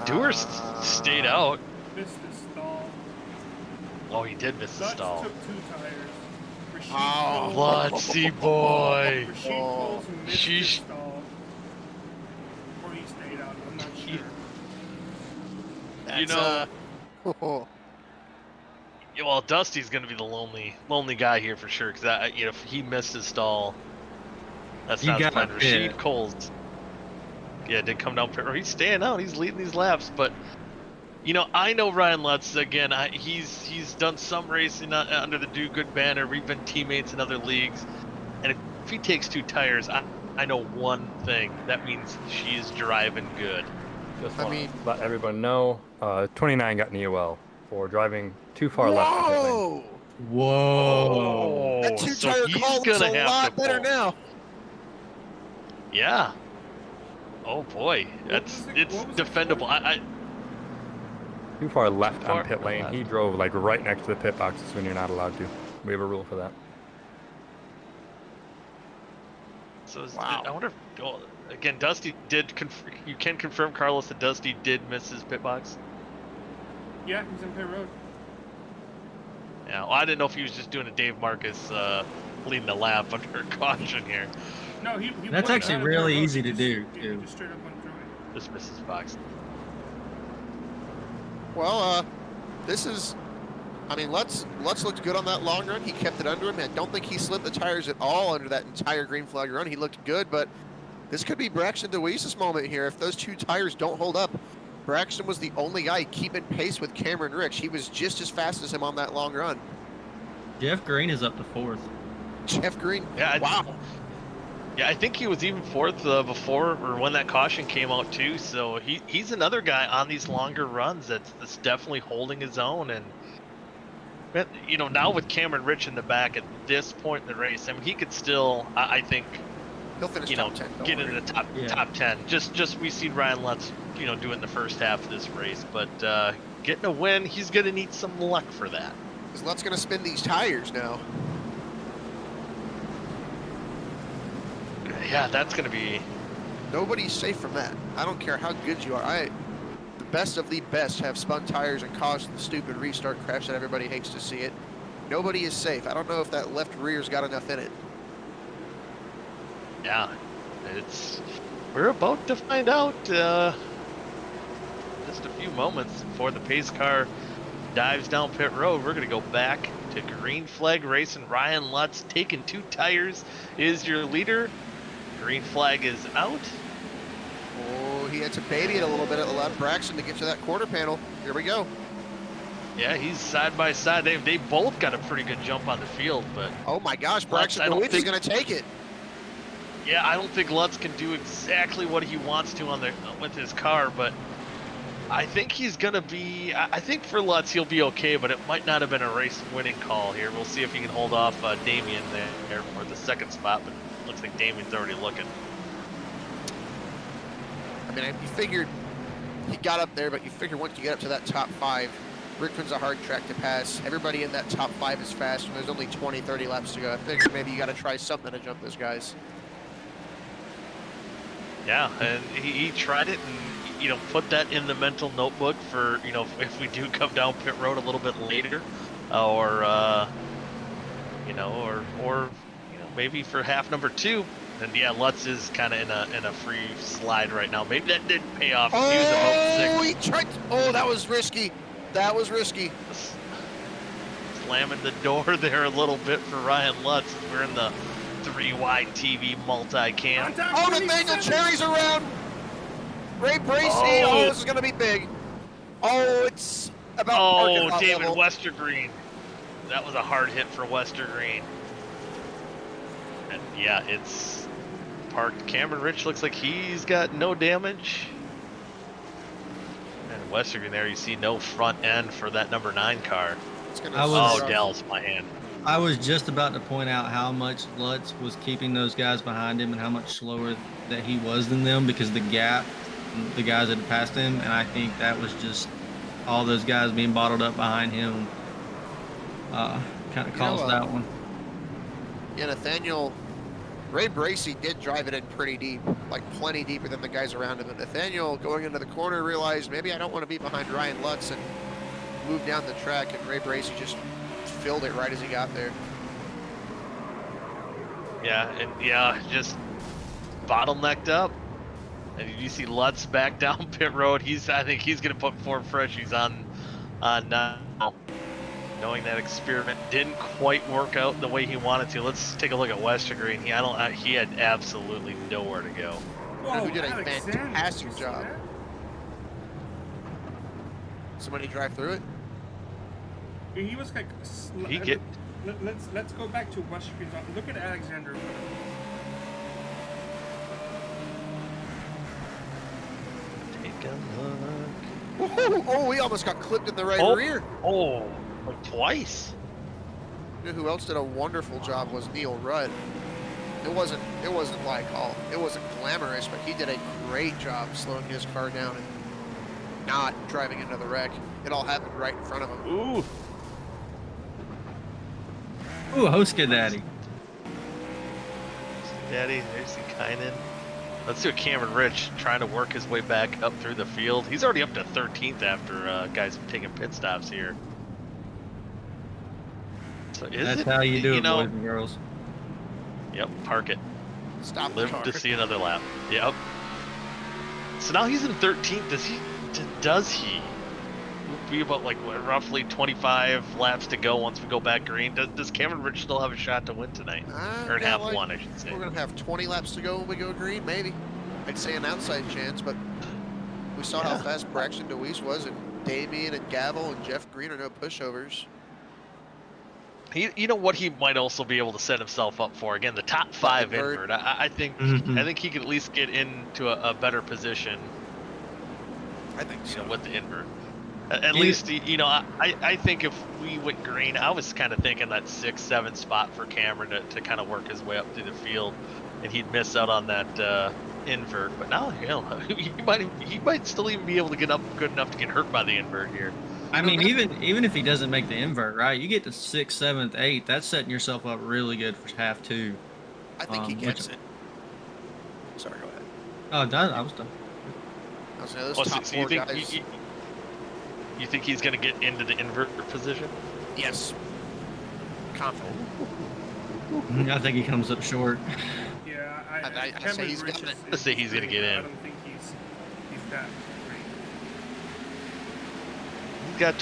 Dewar stayed out. missed the stall. Oh, he did miss the stall. Took 2 tires. Oh, Lutzy boy. Rashid Coles missed the Sheesh. stall. Or he stayed out, I'm not sure. You know, oh, yeah, well, Dusty's going to be the lonely guy here for sure, because if he missed his stall, that's not his plan. Rashid Coles, did come down pit road. He's staying out. He's leading these laps, but I know Ryan Lutz again. He's done some racing under the Do Good banner. We've been teammates in other leagues, and if he takes 2 tires, I know one thing. That means she's driving good. Just want to let everyone know, 29 got an EOL for driving too far left. whoa! Whoa. That So 2-tire he's call looks gonna a have lot to better pull. now. Yeah. Oh boy, it's defendable. Too far left Far on pit lane. left. He drove like right next to the pit boxes when you're not allowed to. We have a rule for that. So Wow. I wonder if, again, Dusty did. You can confirm, Carlos, that Dusty did miss his pit box. Yeah, he's in pit road. Yeah, well, I didn't know if he was just doing a Dave Marcus leading the lap under caution here. No, he That's went actually out of really pit road. easy to He do, just- too. He just straight up went through it. Just missed his box. Well, Lutz looked good on that long run. He kept it under him. I don't think he slipped the tires at all under that entire green flag run. He looked good, but this could be Braxton DeWeese's moment here. If those 2 tires don't hold up, Braxton was the only guy keeping pace with Cameron Rich. He was just as fast as him on that long run. Jeff Green is up to 4th. Jeff Green, Yeah, wow. Yeah, I think he was even 4th before or when that caution came out too. So he's another guy on these longer runs that's definitely holding his own. And now with Cameron Rich in the back at this point in the race, I mean, he could still, I think, He'll finish top 10. don't get worry. into the top 10. Just we see Ryan Lutz, doing the first half of this race, but getting a win, he's gonna need some luck for that. Because Lutz going to spin these tires now. Yeah, that's gonna be. Nobody's safe from that. I don't care how good you are. The best of the best have spun tires and caused the stupid restart crash that everybody hates to see it. Nobody is safe. I don't know if that left rear's got enough in it. Yeah, we're about to find out. Just a few moments before the pace car dives down pit road. We're gonna go back to green flag racing. Ryan Lutz taking 2 tires is your leader. Green flag is out. Oh, he had to baby it a little bit. It allowed Braxton to get to that quarter panel. Here we go. Yeah, he's side by side. They both got a pretty good jump on the field, but Oh my gosh, Lutz, Braxton I don't DeWitt is think- going to take it. yeah, I don't think Lutz can do exactly what he wants to on the with his car, but I think he's gonna be. I think for Lutz he'll be okay, but it might not have been a race-winning call here. We'll see if he can hold off Damien there for the second spot, but it looks like Damien's already looking. I mean, you figured he got up there, but you figure once you get up to that top 5, Richmond's a hard track to pass. Everybody in that top 5 is fast, and there's only 20, 30 laps to go. I figured maybe you got to try something to jump those guys. Yeah, and he tried it, and put that in the mental notebook for if we do come down pit road a little bit later, or maybe for half number 2. And yeah, Lutz is kind of in a free slide right now. Maybe that didn't pay off. He was about 6. He tried. Oh, that was risky. That was risky. Slamming the door there a little bit for Ryan Lutz. We're in the 3-wide TV multi-cam. Oh, Nathaniel Cherry's around. Ray Bracey. Oh, this is going to be big. Oh, it's about parking lot David level. Westergreen. That was a hard hit for Westergreen. And yeah, it's parked. Cameron Rich looks like he's got no damage. And Westergreen there, you see no front end for that number 9 car. It's gonna Dell's my hand. I was just about to point out how much Lutz was keeping those guys behind him and how much slower that he was than them because the gap, the guys that had passed him, and I think that was just all those guys being bottled up behind him kind of caused that one. Yeah, Nathaniel, Ray Bracey did drive it in pretty deep, like plenty deeper than the guys around him. But Nathaniel, going into the corner, realized maybe I don't want to be behind Ryan Lutz and moved down the track, and Ray Bracey just filled it right as he got there. Yeah, and yeah, just bottlenecked up. And you see Lutz back down pit road. I think he's gonna put 4 freshies on now. Knowing that experiment didn't quite work out the way he wanted to. Let's take a look at Westergreen. He had absolutely nowhere to go. Whoa, Who did a Alexander, fantastic did you see job. that? Somebody drive through it? He was like. Let's go back to Westergreen. Look at Alexander. Take a look. Woohoo! Oh, he almost got clipped in the right rear. Oh, like twice. You know who else did a wonderful job was Neil Rudd. It wasn't like it wasn't glamorous, but he did a great job slowing his car down and not driving into the wreck. It all happened right in front of him. Ooh. Ooh, OSCA Daddy. Daddy, there's Kainen. Let's do a Cameron Rich trying to work his way back up through the field. He's already up to 13th after guys taking pit stops here. So That's how you do it, boys and girls. Yep, park it. Stop the Live car. to see another lap. Yep. So now he's in 13th. Does he? We'll be about like roughly 25 laps to go once we go back green. Does Cameron Rich still have a shot to win tonight? Or have one, I should say. We're gonna have 20 laps to go when we go green, maybe. I'd say an outside chance, but we saw how fast Braxton DeWeese was, and Damien and Gavel and Jeff Green are no pushovers. You know what he might also be able to set himself up for? Again, the top 5 invert. I think he could at least get into a better position. I think so. With the invert. At least, I think if we went green, I was kind of thinking that 6, 7 spot for Cameron to kind of work his way up through the field, and he'd miss out on that invert. But now, he might still even be able to get up good enough to get hurt by the invert here. I mean, even if he doesn't make the invert, right? You get to 6th, 7th, 8th. That's setting yourself up really good for half 2. I think he gets it. Sorry, go ahead. Oh, done. I was done. I was saying, those top 4 guys. You think he's going to get into the invert position? Yes. Confident. I think he comes up short. Yeah, I say he's got it. Let's say he's going to get in. I don't think he's that great. He's got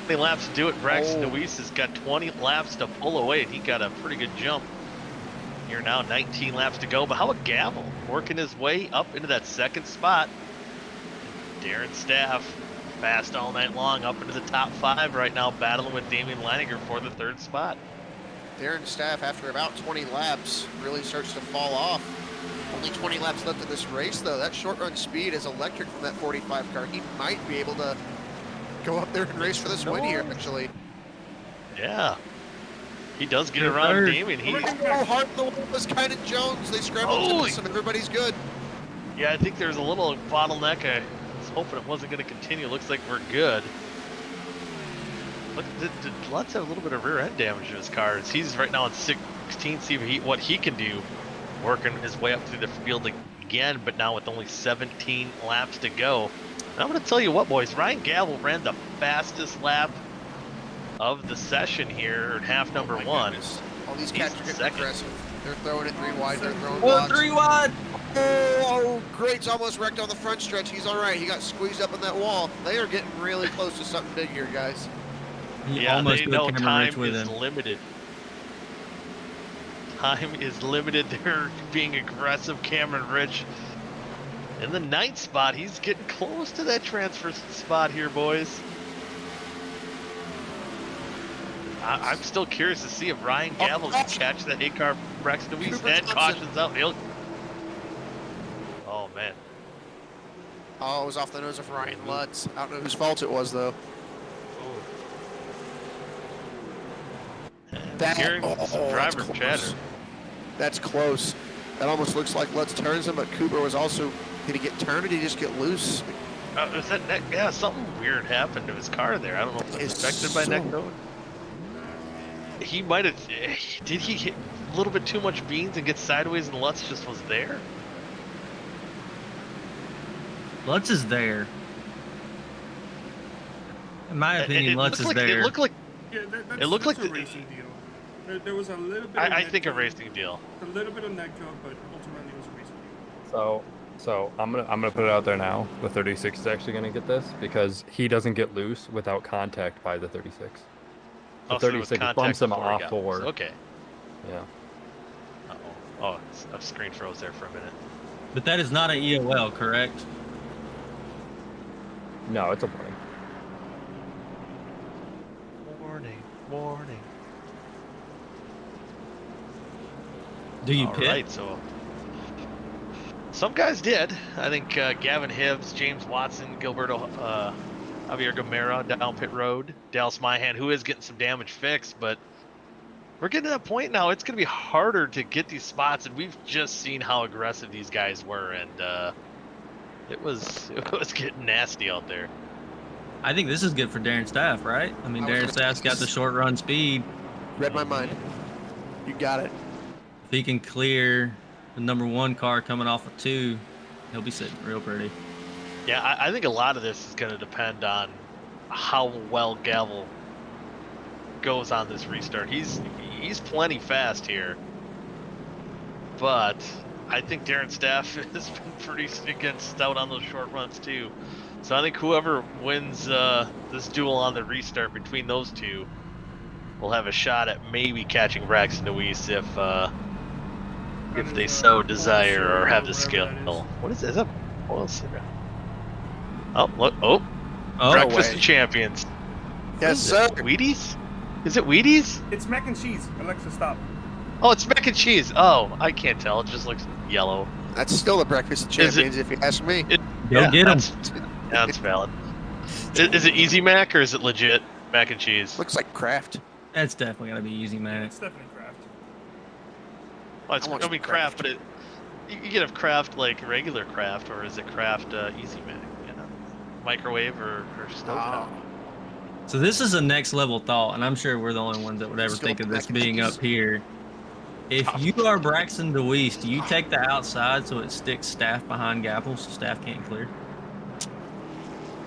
20 laps to do it. Braxton Oh. Deweese has got 20 laps to pull away, and he got a pretty good jump. Here now, 19 laps to go. But how about Gavel working his way up into that second spot? Darren Staff fast all night long, up into the top 5 right now, battling with Damian Leininger for the 3rd spot. Darren Staff, after about 20 laps, really starts to fall off. Only 20 laps left in this race, though. That short run speed is electric from that 45 car. He might be able to go up there and race for this win here, actually. Yeah. He does get Good around third. Damian. He, Oh, hard the wall was kind of Jones. They scrambled Holy. to some. Everybody's good. yeah, I think there's a little bottleneck. I was hoping it wasn't going to continue. Looks like we're good. Look, did Lutz have a little bit of rear end damage to his cars? He's right now in 16th. See what he can do, working his way up through the field again, but now with only 17 laps to go. And I'm going to tell you what, boys. Ryan Gavel ran the fastest lap of the session here, half number My 1. goodness. All these He's cats are getting second. aggressive. They're throwing it 3 wide. They're throwing Oh, blocks. 3 wide. Oh, Graetz almost wrecked on the front stretch. He's all right. He got squeezed up in that wall. They are getting really close to something big here, guys. He Yeah, almost they put know Cameron time Rich with is him. limited. Time is limited. They're being aggressive. Cameron Rich in the 9th spot. He's getting close to that transfer spot here, boys. I'm still curious to see if Ryan Gavel can catch that 8-car Braxton Deweese Cooper and Thompson. cautions out. Oh, man. Oh, it was off the nose of Ryan Lutz. I don't know whose fault it was, though. That, Hearing oh, some that's driver close. chatter. That's close. That almost looks like Lutz turns him, but Cooper was also, did he get turned or did he just get loose? Is that yeah, something weird happened to his car there. I don't know if it's It's affected by so- neck code. He might have. Did he hit a little bit too much beans and get sideways, and Lutz just was there? Lutz is there. In my opinion, Lutz is It there. looked like. Yeah, that's, It looked that's like a the- racing deal. There was a little bit. Of I net think a code, racing deal. A little bit of net code, but ultimately it was a racing deal. So I'm gonna put it out there now. The 36 is actually gonna get this because he doesn't get loose without contact by the 36. The Oh, so there was 36 contact bumps him before he off got forward. loose. Okay. Yeah. Oh, a screen froze there for a minute. But that is not an EOL, correct? No, it's a warning. Warning, warning. Do you All pit? right, so some guys did. I think Gavin Hibbs, James Watson, Gilberto, Javier Gamera down pit road. Dallas Myhan, who is getting some damage fixed, but we're getting to that point now. It's going to be harder to get these spots, and we've just seen how aggressive these guys were, and it was getting nasty out there. I think this is good for Darren Staff, right? I mean, I was Darren gonna- Staff's got the short run speed. Read my mind. You got it. If he can clear the number 1 car coming off of 2, he'll be sitting real pretty. Yeah, I think a lot of this is going to depend on how well Gavel goes on this restart. He's plenty fast here, but I think Darren Staff has been pretty stout on those short runs too. So I think whoever wins this duel on the restart between those two will have a shot at maybe catching Braxton Deweese if they so desire or have the skill. What is that? What else? Oh, look! Oh, Oh, Breakfast way. of Champions. Yes, sir. Wheaties? Is it Wheaties? It's mac and cheese. Alexa, stop. Oh, it's mac and cheese. Oh, I can't tell. It just looks yellow. That's still the breakfast of Is it- champions, if you ask me. Go get him. That's valid. Is it Easy Mac or is it legit mac and cheese? Looks like Kraft. That's definitely going to be easy, man. It's definitely Kraft. Well, it's, I want I some mean Kraft, but you get a Kraft like regular Kraft, or is it Kraft Easy Mac? You know, microwave or stovetop. Oh, So this is a next level thought, and I'm sure we're the only ones that would ever Still think of this mac and being cheese. up here. If you are Braxton Deweese, do you take the outside so it sticks Staff behind Gavel so Staff can't clear?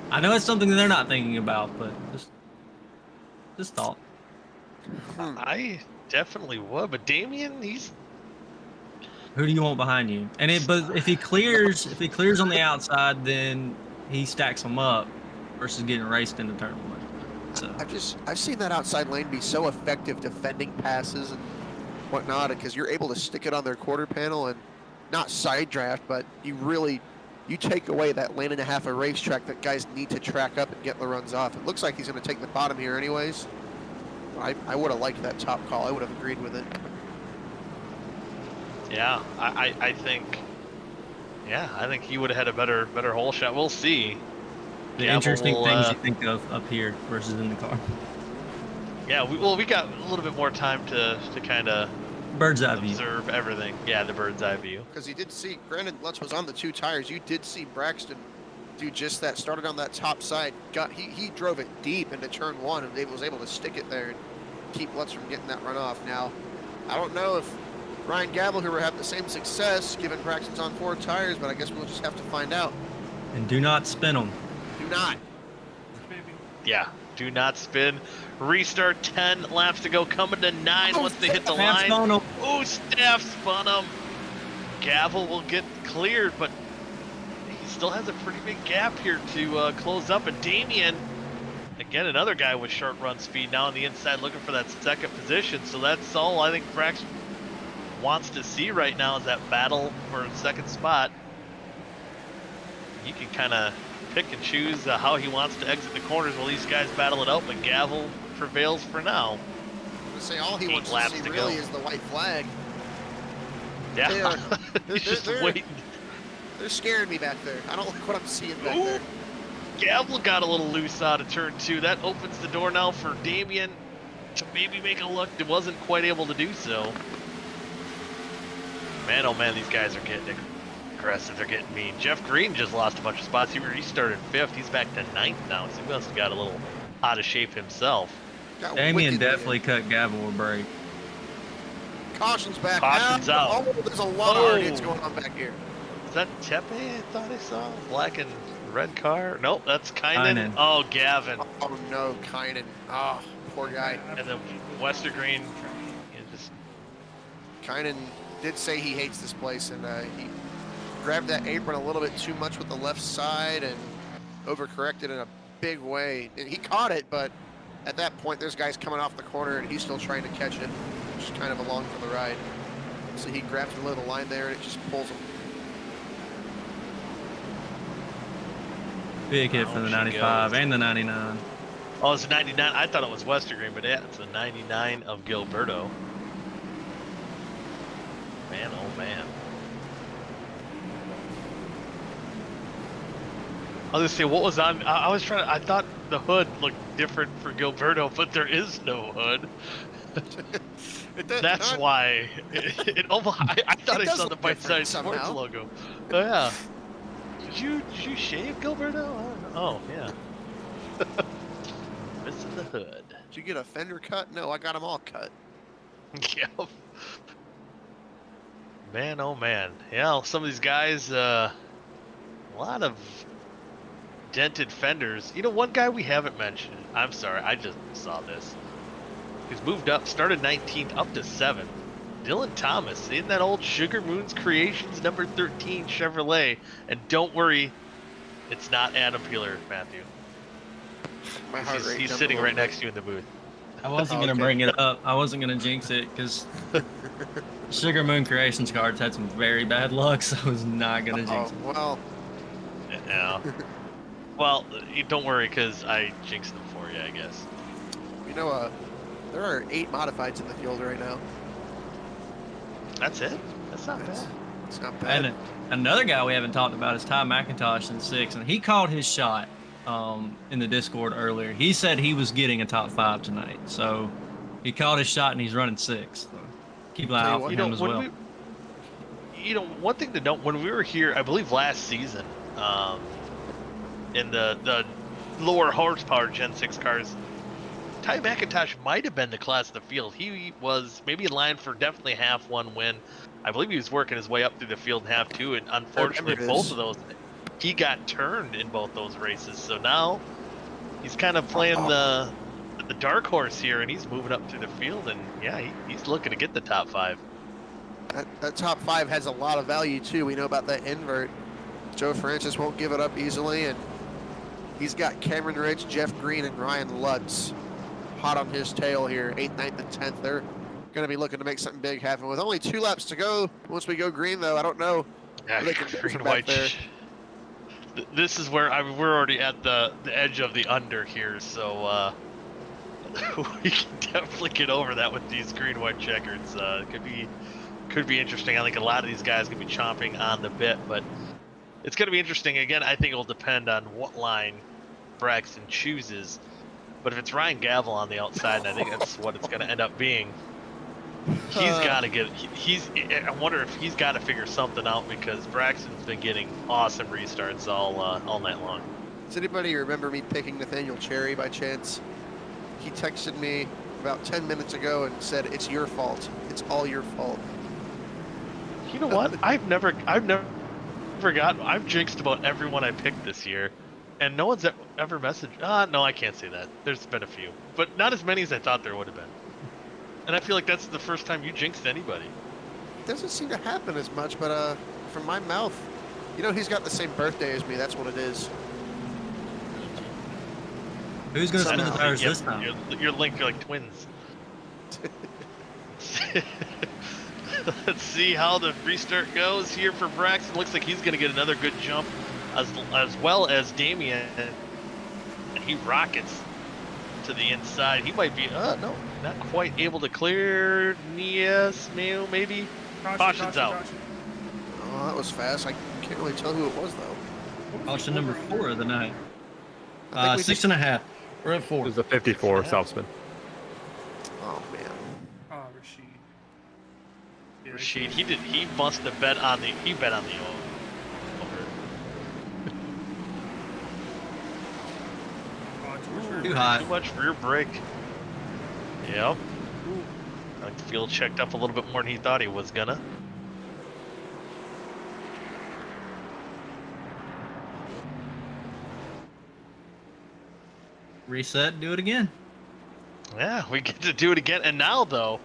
I know it's something that they're not thinking about, but just thought. I definitely would, but Damian, he's Who do you want behind you? And but if he clears on the outside, then he stacks them up versus getting raced into turn 1. So I've seen that outside lane be so effective defending passes and whatnot, because you're able to stick it on their quarter panel and not side draft, but you take away that lane and a half of racetrack that guys need to track up and get the runs off. It looks like he's going to take the bottom here anyways. I would have liked that top call. I would have agreed with it. Yeah, I think. Yeah, I think he would have had a better hole shot. We'll see. the Yeah, interesting we'll, things you think of up here versus in the car. Yeah, we got a little bit more time to kind of Bird's eye view. observe everything. Yeah, the bird's eye view. Because you did see, granted Lutz was on the 2 tires, you did see Braxton do just that. Started on that top side, he drove it deep into turn 1 and was able to stick it there and keep Lutz from getting that run off. Now, I don't know if Ryan Gavel will have the same success given Braxton's on 4 tires, but I guess we'll just have to find out. And do not spin them. Do not. Yeah, do not spin. Restart, 10 laps to go, coming to 9 once they hit the line. Oh, Staff spun him. Gavel will get cleared, but he still has a pretty big gap here to close up. And Damien, again, another guy with short run speed now on the inside looking for that second position. So that's all I think Braxton wants to see right now is that battle for a second spot. He can kind of pick and choose how he wants to exit the corners while these guys battle it out, but Gavel prevails for now. I'm gonna say all he 8 wants laps to see to really go. is the white flag. Yeah, They're- he's just they're- waiting. They're scaring me back there. I don't like what I'm seeing back Ooh. there. Gavel got a little loose out of turn 2. That opens the door now for Damien to maybe make a look. It wasn't quite able to do so. Man, oh man, these guys are getting aggressive. They're getting mean. Jeff Green just lost a bunch of spots. He started 5th. He's back to 9th now. So he must have got a little out of shape himself. Got Damien wickedly definitely in. cut Gavel a break. Caution's back. Caution's now. out. Oh, there's a lot of hard hits Oh. going on back here. Is that Tepe I thought I saw? Black and red car? Nope, that's Kynan. Kynan. Oh, Gavin. Oh no, Kynan. Oh, poor guy. And then Westergreen. Just Kynan did say he hates this place, and he grabbed that apron a little bit too much with the left side and overcorrected in a big way. And he caught it, but at that point, there's guys coming off the corner, and he's still trying to catch it, just kind of along for the ride. So he grabs below the line there, and it just pulls him. Big hit for the Down she 95 goes. and the 99. Oh, it's a 99. I thought it was Westergreen, but yeah, it's the 99 of Gilberto. Man, oh man. I was gonna say, what was on? I was trying to. I thought the hood looked different for Gilberto, but there is no hood. That's why. It almost. I thought I does saw the look Bite different Size Sports somehow. logo. Oh yeah. Did you shave Gilberto? Oh yeah. Missing the hood. Did you get a fender cut? No, I got them all cut. Yep. Man, oh man. Yeah, some of these guys, a lot of dented fenders. You know, one guy we haven't mentioned, I'm sorry, I just saw this. He's moved up, started 19th, up to 7th. Dylan Thomas in that old Sugar Moons Creations number 13 Chevrolet. And don't worry, it's not Adam Peeler, Matthew. My heart rate He's jumped sitting a right little next to you in the booth. I wasn't going to Okay. bring it up. I wasn't going to jinx it because Sugar Moon Creations cards had some very bad luck, so I was not going to bit. jinx Oh, it. well, Yeah. Well, don't worry, because I jinxed them for you, I guess. you know, there are 8 modifieds in the field right now. That's it? That's not That's- bad. It's not bad. And another guy we haven't talked about is Ty McIntosh in 6, and he called his shot in the Discord earlier. He said he was getting a top 5 tonight, so he called his shot and he's running 6. So keep an eye Tell you out what, for You know, him as when well. one thing to note, when we were here, I believe last season, in the lower horsepower Gen 6 cars, Ty McIntosh might have been the class of the field. He was maybe in line for definitely half one win. I believe he was working his way up through the field in half 2, and unfortunately it both is. of those, he got turned in both those races. So now he's kind of playing the dark horse here, and he's moving up through the field, and yeah, he's looking to get the top 5. That top 5 has a lot of value too. We know about that invert. Joe Francis won't give it up easily, and He's got Cameron Ridge, Jeff Green, and Ryan Lutz hot on his tail here. 8th, 9th, and 10th. They're going to be looking to make something big happen. With only 2 laps to go, once we go green, though, I don't know. Yeah, They can do green from white. back there. This is where we're already at the edge of the under here, so we can definitely get over that with these green white checkers. Could be interesting. I think a lot of these guys gonna be chomping on the bit, but it's gonna be interesting. Again, I think it'll depend on what line Braxton chooses. But if it's Ryan Gavel on the outside, and I think that's what it's gonna end up being, he's got to get. I wonder if he's got to figure something out, because Braxton's been getting awesome restarts all night long. Does anybody remember me picking Nathaniel Cherry by chance? He texted me about 10 minutes ago and said, "It's your fault. It's all your fault." You know what? I've never forgotten. I've jinxed about everyone I picked this year, and no one's ever messaged. No, I can't say that. There's been a few, but not as many as I thought there would have been. And I feel like that's the first time you jinxed anybody. It doesn't seem to happen as much, but from my mouth, he's got the same birthday as me. That's what it is. Who's going to spin the Somehow. tires this time? You're linked. You're like twins. Let's see how the restart goes here for Braxton. Looks like he's going to get another good jump, as well as Damien. And he rockets to the inside. He might be, no, not quite able to clear. Yes, maybe. Caution's out. Oh, that was fast. I can't really tell who it was, though. Caution number 4 of the night. I think we 6.5. We're at 4. It was a 54 South spin. Oh, man. Oh, Rashid. Yeah, Rashid, he must have bet on the over. Too high. Too much rear brake. Yep. I feel checked up a little bit more than he thought he was gonna. Reset, do it again. Yeah, we get to do it again. And now, though,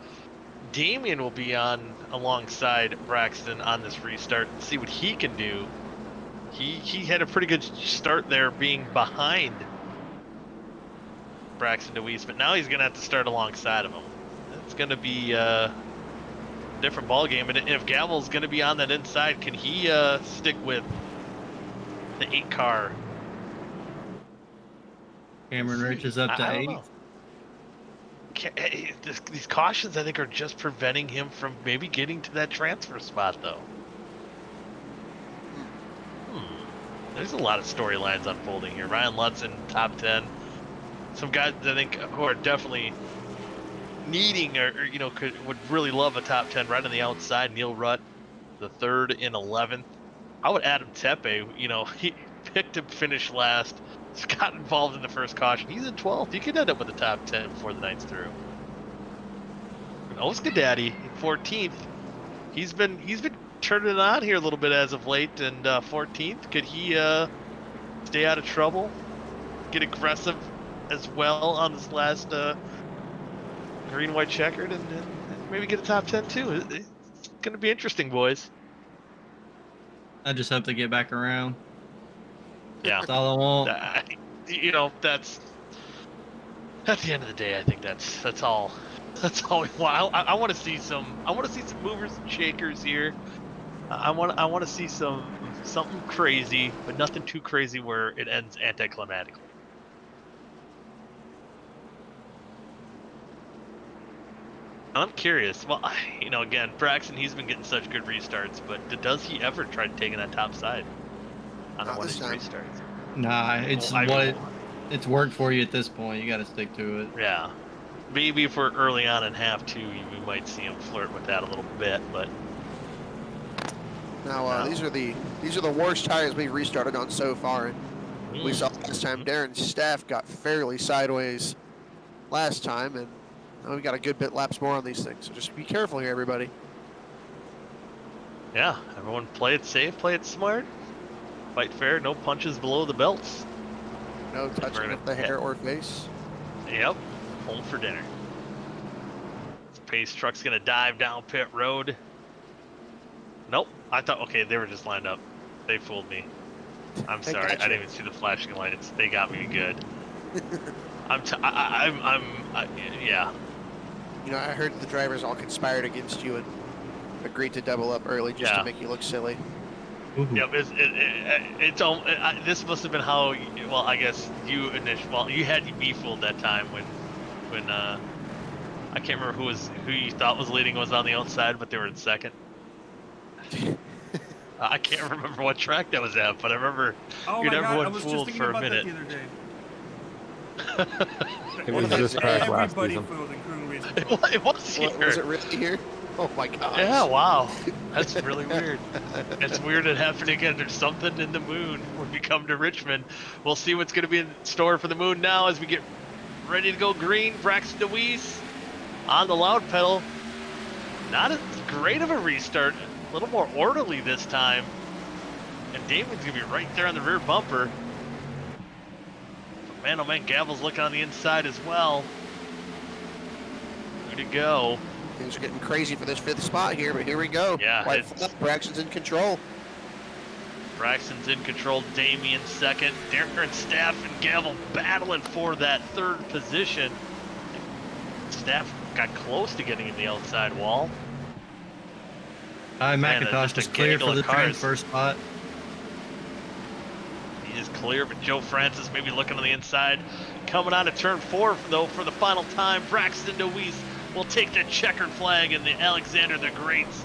Damien will be on alongside Braxton on this restart and see what he can do. He had a pretty good start there, being behind Braxton DeWeese, but now he's going to have to start alongside of him. It's going to be a different ball game. And if Gavel's going to be on that inside, can he stick with the 8-car? Cameron Rich is up to I 8. don't know. These cautions, I think, are just preventing him from maybe getting to that transfer spot, though. There's a lot of storylines unfolding here. Ryan Lutz in top 10. Some guys, I think, who are definitely needing or would really love a top 10 right on the outside. Neil Rutt, the 3rd and 11th. I would Adam Tepe. He picked to finish last. He's got involved in the first caution. He's in 12th. He could end up with the top 10 before the night's through. And OSCA Daddy in 14th. He's been turning it on here a little bit as of late. And 14th, could he stay out of trouble? Get aggressive as well on this last green-white checkered, and maybe get a top 10 too. It's going to be interesting, boys. I just hope they get back around. Yeah. That's all I want. That's at the end of the day, I think that's all. That's all we want. I want to see some. I want to see some movers and shakers here. I want to see something crazy, but nothing too crazy where it ends anticlimactically. I'm curious. Well, again, Braxton, he's been getting such good restarts, but does he ever try taking that top side on Not one of this these time. restarts? Nah, it's worked for you at this point. You got to stick to it. Yeah. Maybe if we're early on in half 2, we might see him flirt with that a little bit, but Now, these are the worst tires we restarted on so far. And we saw this time Darren's staff got fairly sideways last time, and we got a good bit laps more on these things. So just be careful here, everybody. yeah, everyone play it safe, play it smart, fight fair, no punches below the belts. No touching gonna of the hair or face. Yep, home for dinner. This pace truck's gonna dive down pit road. Nope, I thought, okay, they were just lined up. They fooled me. I'm They sorry, I gotcha. didn't even see the flashing lights. They got me good. Yeah. You know, I heard the drivers all conspired against you and agreed to double up early just Yeah. to make you look silly. Ooh. Yep, this must have been how. Well, I guess you you had me fooled that time when I can't remember who you thought was leading was on the outside, but they were in second. I can't remember what track that was at, but I remember Oh you'd my god, I everyone was just fooled thinking for a about that minute. the other day. It What was are this they track saying? last Everybody season. fooled, including Race It Control. was here. Was it really here? Oh my gosh. Yeah, wow. That's really weird. It's weird it happened again. There's something in the moon when we come to Richmond. We'll see what's going to be in store for the moon now as we get ready to go green. Braxton DeWeese on the loud pedal. Not as great of a restart. A little more orderly this time. And Damon's going to be right there on the rear bumper. But man, oh man, Gavel's looking on the inside as well. Good to go. Things are getting crazy for this 5th spot here, but here we go. Yeah, White it's- flag, Braxton's in control. Braxton's in control, Damien second, Darren Staff and Gavel battling for that 3rd position. Staff got close to getting in the outside wall. Hi, Man, McIntosh just a is clear gaggle for of the cars. transfer spot. He is clear, but Joe Francis maybe looking on the inside. Coming out of turn 4, though, for the final time, Braxton DeWeese will take the checkered flag in the Alexander the Great's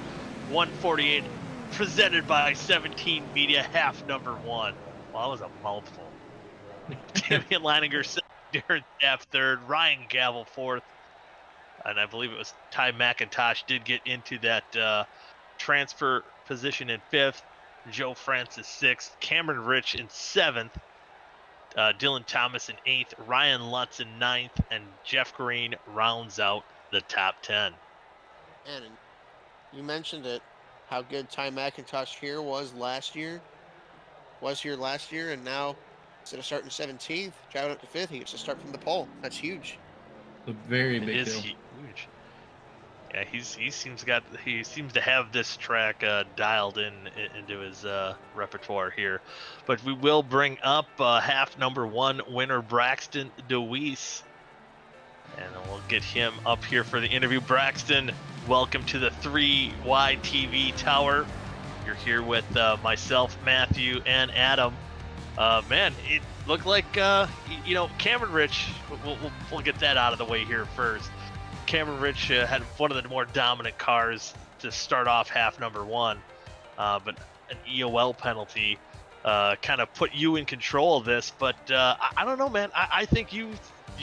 148, presented by 17Media, half number 1. Well, that was a mouthful. Damian Leininger second, Darren Staff third, Ryan Gavel fourth, and I believe it was Ty McIntosh did get into that transfer position in 5th. Joe Francis 6th, Cameron Rich in 7th, Dylan Thomas in 8th, Ryan Lutz in 9th, and Jeff Green rounds out the top 10. And you mentioned it, how good Ty McIntosh here was here last year, and now instead of starting 17th, driving up to 5th, he gets to start from the pole. That's huge. A very It big is deal. huge. Yeah, he seems to have this track dialed into his repertoire here. But we will bring up half number 1 winner Braxton DeWeese, and we'll get him up here for the interview. Braxton, welcome to the 3Y TV Tower. You're here with myself, Matthew, and Adam. Man, it looked like Cameron Rich. We'll get that out of the way here first. Cameron Rich had one of the more dominant cars to start off half number 1, but an EOL penalty kind of put you in control of this. But I don't know, man. I think you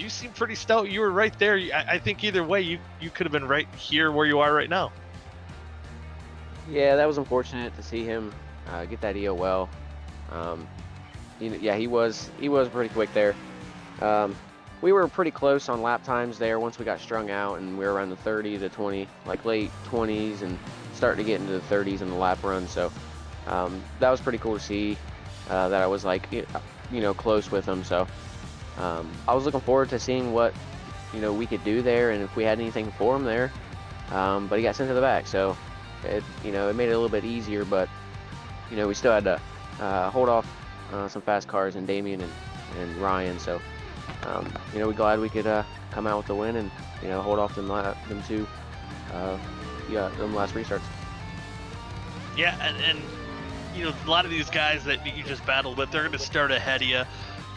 seem pretty stout. You were right there. I think either way, you could have been right here where you are right now. Yeah, that was unfortunate to see him get that EOL. Yeah, he was pretty quick there. We were pretty close on lap times there once we got strung out, and we were around the 30 to 20, like late 20s, and starting to get into the 30s in the lap run. So that was pretty cool to see that I was like, close with him. So I was looking forward to seeing what we could do there, and if we had anything for him there. But he got sent to the back, so it made it a little bit easier. But we still had to hold off some fast cars and Damien and Ryan. So we're glad we could come out with the win and hold off them two them last restarts. Yeah, and a lot of these guys that you just battled with, they're going to start ahead of you.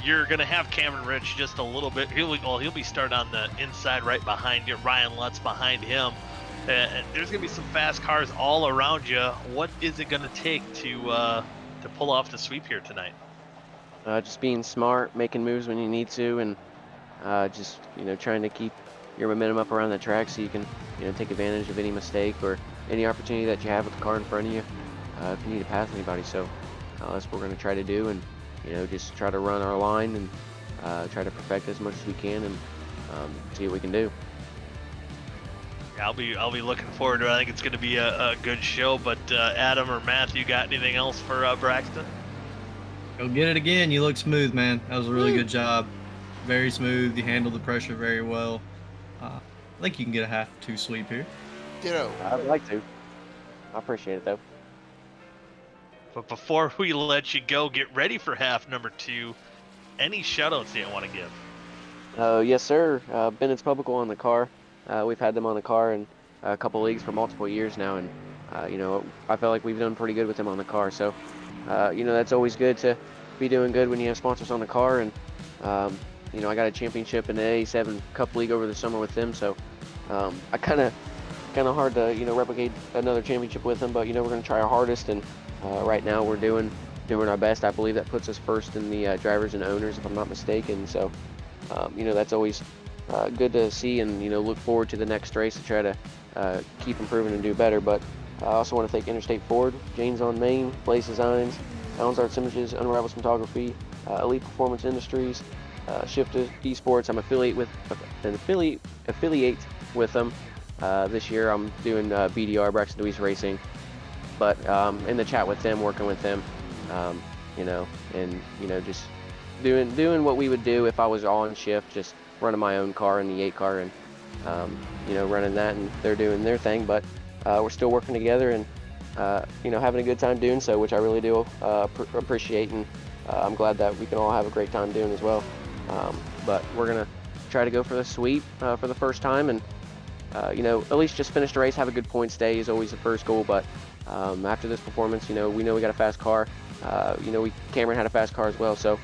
You're going to have Cameron Rich just a little bit. He'll be starting on the inside right behind you. Ryan Lutz behind him. There's going to be some fast cars all around you. What is it going to take to pull off the sweep here tonight? Just being smart, making moves when you need to, and just trying to keep your momentum up around the track so you can take advantage of any mistake or any opportunity that you have with the car in front of you if you need to pass anybody. So that's what we're going to try to do, and just try to run our line and try to perfect as much as we can and see what we can do. I'll be looking forward to it. I think it's going to be a good show. But Adam or Matthew, got anything else for Braxton? Go get it again. You look smooth, man. That was a really good job. Very smooth. You handled the pressure very well. I think you can get a half 2 sweep here. I'd like to. I appreciate it though. But before we let you go, get ready for half number 2. Any shoutouts you want to give? Yes, sir. Bennett's Publical on the car. We've had them on the car in a couple leagues for multiple years now, and I feel like we've done pretty good with them on the car. So, that's always good to be doing good when you have sponsors on the car. And I got a championship in the A7 Cup League over the summer with them. So, I kind of hard to replicate another championship with them, but we're going to try our hardest. And right now we're doing our best. I believe that puts us first in the drivers and owners, if I'm not mistaken. So. That's always good to see, and look forward to the next race to try to keep improving and do better. But I also want to thank Interstate Ford, Jane's on Main, Blaze Designs, Allen's Arts Images, Unraveled Photography, Elite Performance Industries, Shift Esports. I'm affiliate with them. This year I'm doing BDR, Braxton Deweese Racing, but in the chat with them, working with them, just doing what we would do if I was on shift, just running my own car in the 8 car and running that, and they're doing their thing, but we're still working together and having a good time doing so, which I really do appreciate, and I'm glad that we can all have a great time doing as well. But we're gonna try to go for the sweep for the first time, and at least just finish the race, have a good points day is always the first goal. But after this performance, we know we got a fast car. Cameron had a fast car as well, so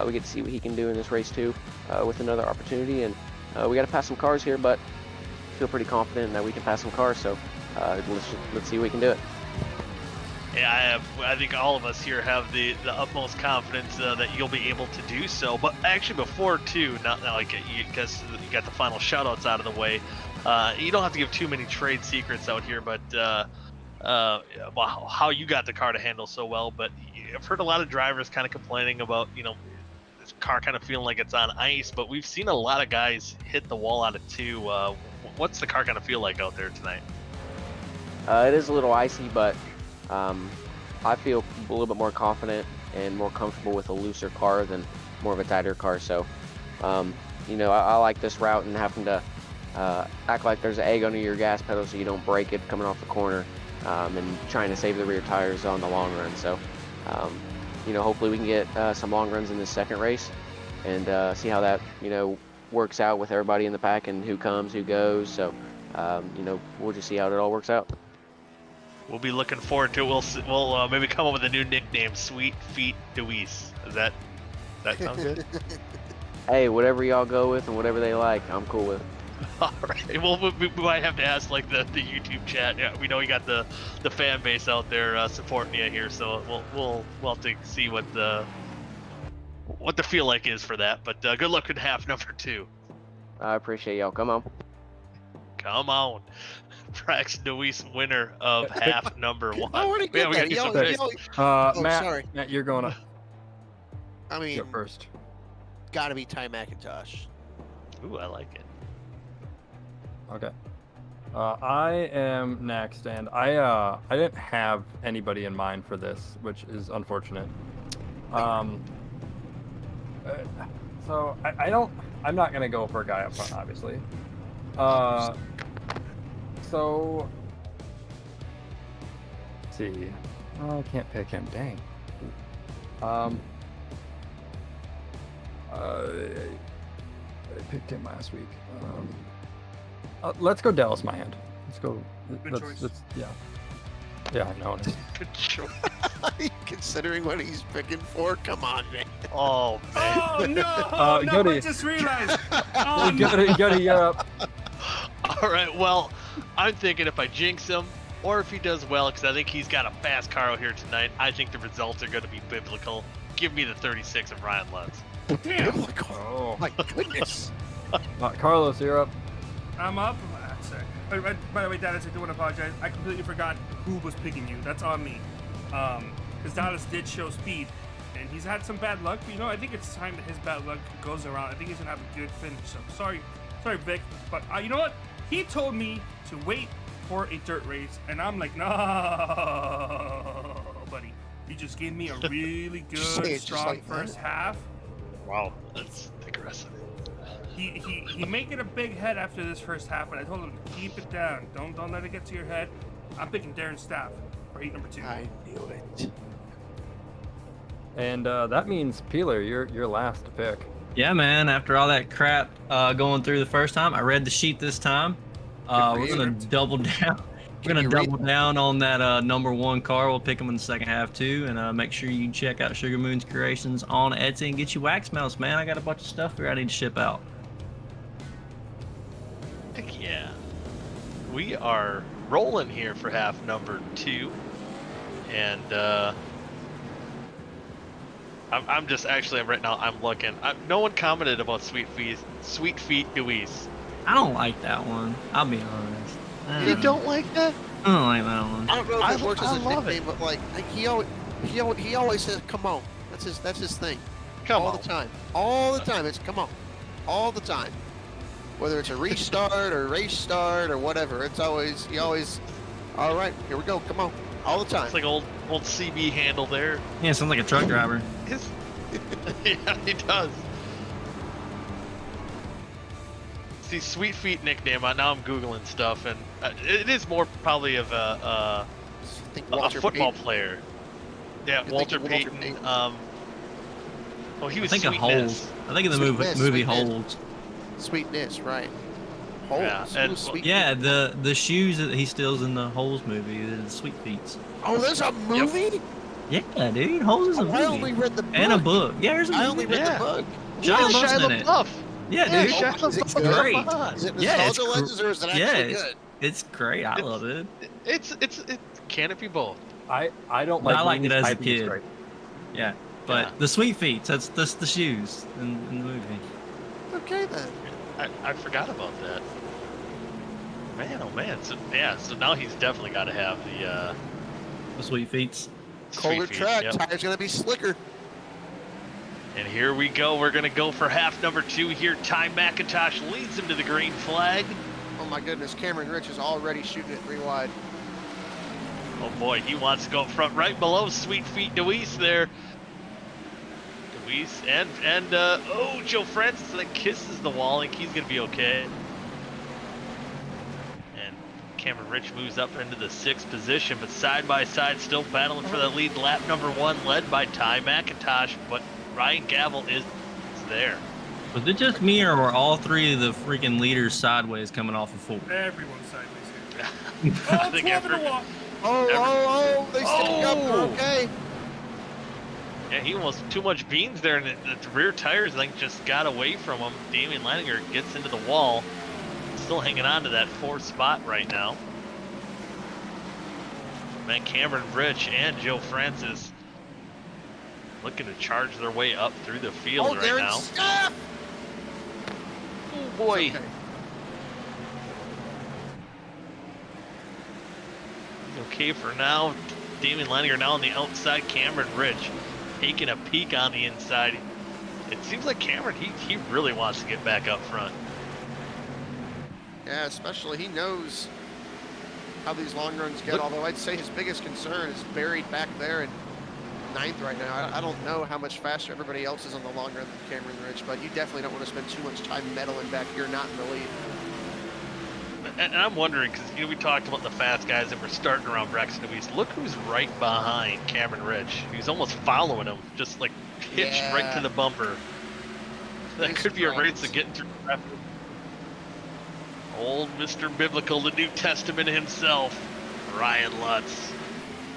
we get to see what he can do in this race too, with another opportunity. And we got to pass some cars here, but feel pretty confident that we can pass some cars. So let's see if we can do it. Yeah, I think all of us here have the utmost confidence that you'll be able to do so. But actually, before too, not like because you got the final shoutouts out of the way, you don't have to give too many trade secrets out here. But how you got the car to handle so well. But I've heard a lot of drivers kind of complaining about this car kind of feeling like it's on ice. But we've seen a lot of guys hit the wall out of 2. What's the car going to feel like out there tonight? It is a little icy, but I feel a little bit more confident and more comfortable with a looser car than more of a tighter car. So, I like this route and having to act like there's an egg under your gas pedal so you don't break it coming off the corner, and trying to save the rear tires on the long run. So, hopefully we can get some long runs in this second race and see how that, works out with everybody in the pack and who comes, who goes. So, we'll just see how it all works out. We'll be looking forward to it. We'll maybe come up with a new nickname, Sweet Feet Deweese. Does that sound good? Hey, whatever y'all go with and whatever they like, I'm cool with. All right. Well, we might have to ask like the YouTube chat. Yeah, we know you got the fan base out there supporting you here, so we'll have to see what the feel like is for that. But good luck in half number 2. I appreciate y'all. Come on. Come on. Braxton Deweese, winner of half number 1. I already got that. Matt, Sorry. Matt, you're going up. I mean, Go first. gotta be Ty McIntosh. Ooh, I like it. Okay. I am next, and I didn't have anybody in mind for this, which is unfortunate. So I'm not gonna go for a guy up front, obviously. So let's see. Oh, I can't pick him. Dang. I picked him last week. Let's go Dallas Mahand. Let's go. Good choice. Yeah, I know. Good choice. Considering what he's picking for, come on, man. Oh, man. Oh no! No, Goody. I just realized. Oh, no. Goody, you're up. All right, well, I'm thinking if I jinx him, or if he does well, because I think he's got a fast car out here tonight, I think the results are going to be biblical. Give me the 36 of Ryan Lutz. Damn. Oh, My goodness. Carlos, you're up. I'm up. Sorry. By the way, Dallas, I do want to apologize. I completely forgot who was picking you. That's on me. Because Dallas did show speed, and he's had some bad luck. But, I think it's time that his bad luck goes around. I think he's gonna have a good finish. So sorry, Vic. But you know what? He told me to wait for a dirt race, and I'm like, no, buddy. You just gave me a really good, strong first half. Wow, that's aggressive. He making a big head after this first half, but I told him to keep it down. Don't let it get to your head. I'm picking Darren Staff for heat number 2. I knew it. And that means Peeler, you're last to pick. Yeah, man. After all that crap going through the first time, I read the sheet this time. Good for We're you. gonna double down. We're Can gonna you read double down on that #1 car. We'll pick them in the second half too, and make sure you check out Sugar Moon's Creations on Etsy and get you wax melts, man. I got a bunch of stuff here I need to ship out. Heck yeah. We are rolling here for half #2. And I'm just actually right now I'm looking. No one commented about Sweet Feet Louise. I don't like that one. I'll be honest. You don't like that? I don't like that one. I don't know if it works as a love nickname, but like he always says, "Come on." That's his thing. Come all on. the time. All the time. It's come on. All the time. Whether it's a restart or race start or whatever, he always. All right, here we go. Come on. All the time. It's like old CB handle there. Yeah, sounds like a truck driver. Yeah, he does. See, Sweet Feet nickname. Now I'm googling stuff, and it is more probably of a football player. Yeah, Walter Payton. Oh, he I was think of Sweetness. Holes. I think of the movie Sweetness. Holes. Sweetness, right? Holes. Yeah, Who's and- Sweet Yeah, the shoes that he steals in the Holes movie, the Sweet Feets. Oh, there's a movie? Yeah, dude, Holes is a movie. I only read the book. And a book. Yeah, there's a movie. I only read Yeah. the book. Shia LaBeouf's in it. LaBeouf. Yeah, Yeah, dude. Shia It's LaBeouf. great. Is it Yeah, it's nostalgia legends or is it actually yeah, good? it's great. I love it. It's can it be both? I don't But like. I liked it movies as a typing kid. straight. Yeah, but Yeah. the Sweet Feet, that's the shoes in the movie. Okay then. I forgot about that. Man, oh man. So now he's definitely got to have the The Sweet Feets. Colder Sweet Feet, track. yep. Tire's gonna be slicker. And here we go. We're going to go for half #2 here. Ty McIntosh leads him to the green flag. Oh my goodness, Cameron Rich is already shooting it 3 wide. Oh boy, he wants to go up front right below Sweet Feet Deweese there. Deweese and Joe Francis that kisses the wall. I think he's going to be okay. And Cameron Rich moves up into the 6th position, but side by side still battling for the lead. Lap #1 led by Ty McIntosh, but Ryan Gavel is there. Was it just me, or were all 3 of the freaking leaders sideways coming off of 4? Everyone's sideways here. I Oh, think 12 in a every- walk. They stick up. They're okay. Yeah, he almost too much beans there, and the rear tires, I think, just got away from him. Damian Leininger gets into the wall. Still hanging on to that 4th spot right now. Man, Cameron Rich and Joe Francis looking to charge their way up through the field right Darren now. Staff. Oh boy. Okay. Okay for now. Damian Leininger now on the outside. Cameron Rich taking a peek on the inside. It seems like Cameron, he really wants to get back up front. Yeah, especially he knows how these long runs get. Look- Although I'd say his biggest concern is buried back there in 9th right now. I don't know how much faster everybody else is on the long run than Cameron Rich, but you definitely don't want to spend too much time meddling back here, not in the lead. And I'm wondering, because we talked about the fast guys that were starting around Braxton Deweese. Look who's right behind Cameron Rich. He's almost following him, just like hitched right to Yeah. the bumper. That Nice could be a runs. race of getting through traffic. Old Mr. Biblical, the New Testament himself, Ryan Lutz.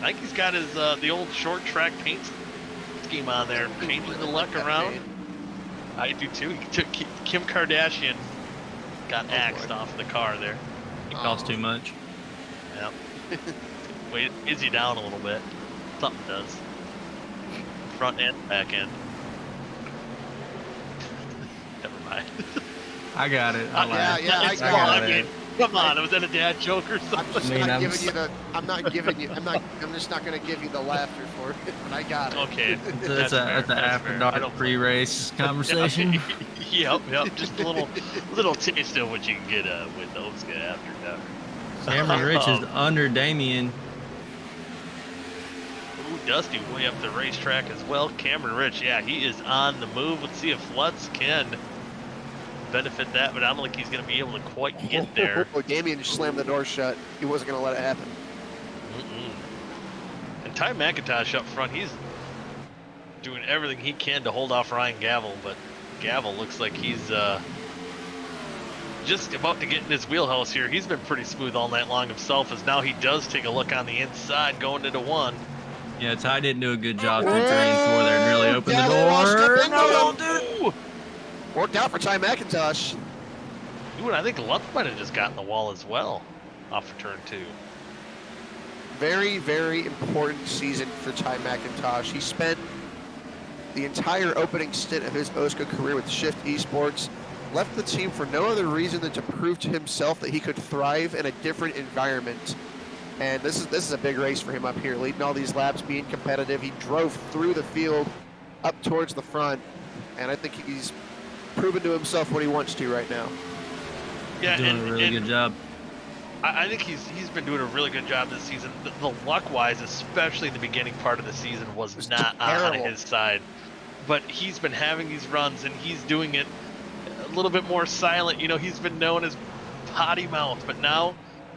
I think he's got his the old short track paint scheme on there, changing the luck around. I do too. He took Kim Kardashian, got axed boy. off the car there. It costs too much. Yep. Wait, Izzy down a little bit. Something does. Front and back end. Never mind. I got it. I Yeah, laughed. yeah, I It's got fine. it. I mean, come on, was that a dad joke or I'm something? just I mean, not I'm giving s- you the. I'm not giving you. I'm just not gonna give you the laughter for it. But I got it. Okay. That's an after dark pre-race conversation. Yep. Just a little taste of what you can get with OSCA after dark. Cameron Rich is under Damien. Ooh, Dusty way up the racetrack as well. Cameron Rich, yeah, he is on the move. Let's see if Lutz can benefit that, but I don't think he's going to be able to quite get there. Oh, Damien just slammed the door shut. He wasn't gonna let it happen. And Ty McIntosh up front, he's doing everything he can to hold off Ryan Gavel, but Gavel looks like he's just about to get in his wheelhouse here. He's been pretty smooth all night long himself, as now he does take a look on the inside going into 1. Yeah, Ty didn't do a good job through 3 and 4 there and really open the Gavel washed up door. into No, him. don't do it. Worked out for Ty McIntosh. Ooh, and I think Luck might have just gotten the wall as well off of turn 2. Very, very important season for Ty McIntosh. He spent the entire opening stint of his OSCA career with Shift Esports, left the team for no other reason than to prove to himself that he could thrive in a different environment. And this is a big race for him up here, leading all these laps, being competitive. He drove through the field up towards the front, and I think he's proven to himself what he wants to right now. Yeah, Doing a really good job. I think he's been doing a really good job this season. The luck-wise, especially the beginning part of the season, was not on terrible. his side. But he's been having these runs, and he's doing it a little bit more silent. You know, he's been known as potty mouth, but now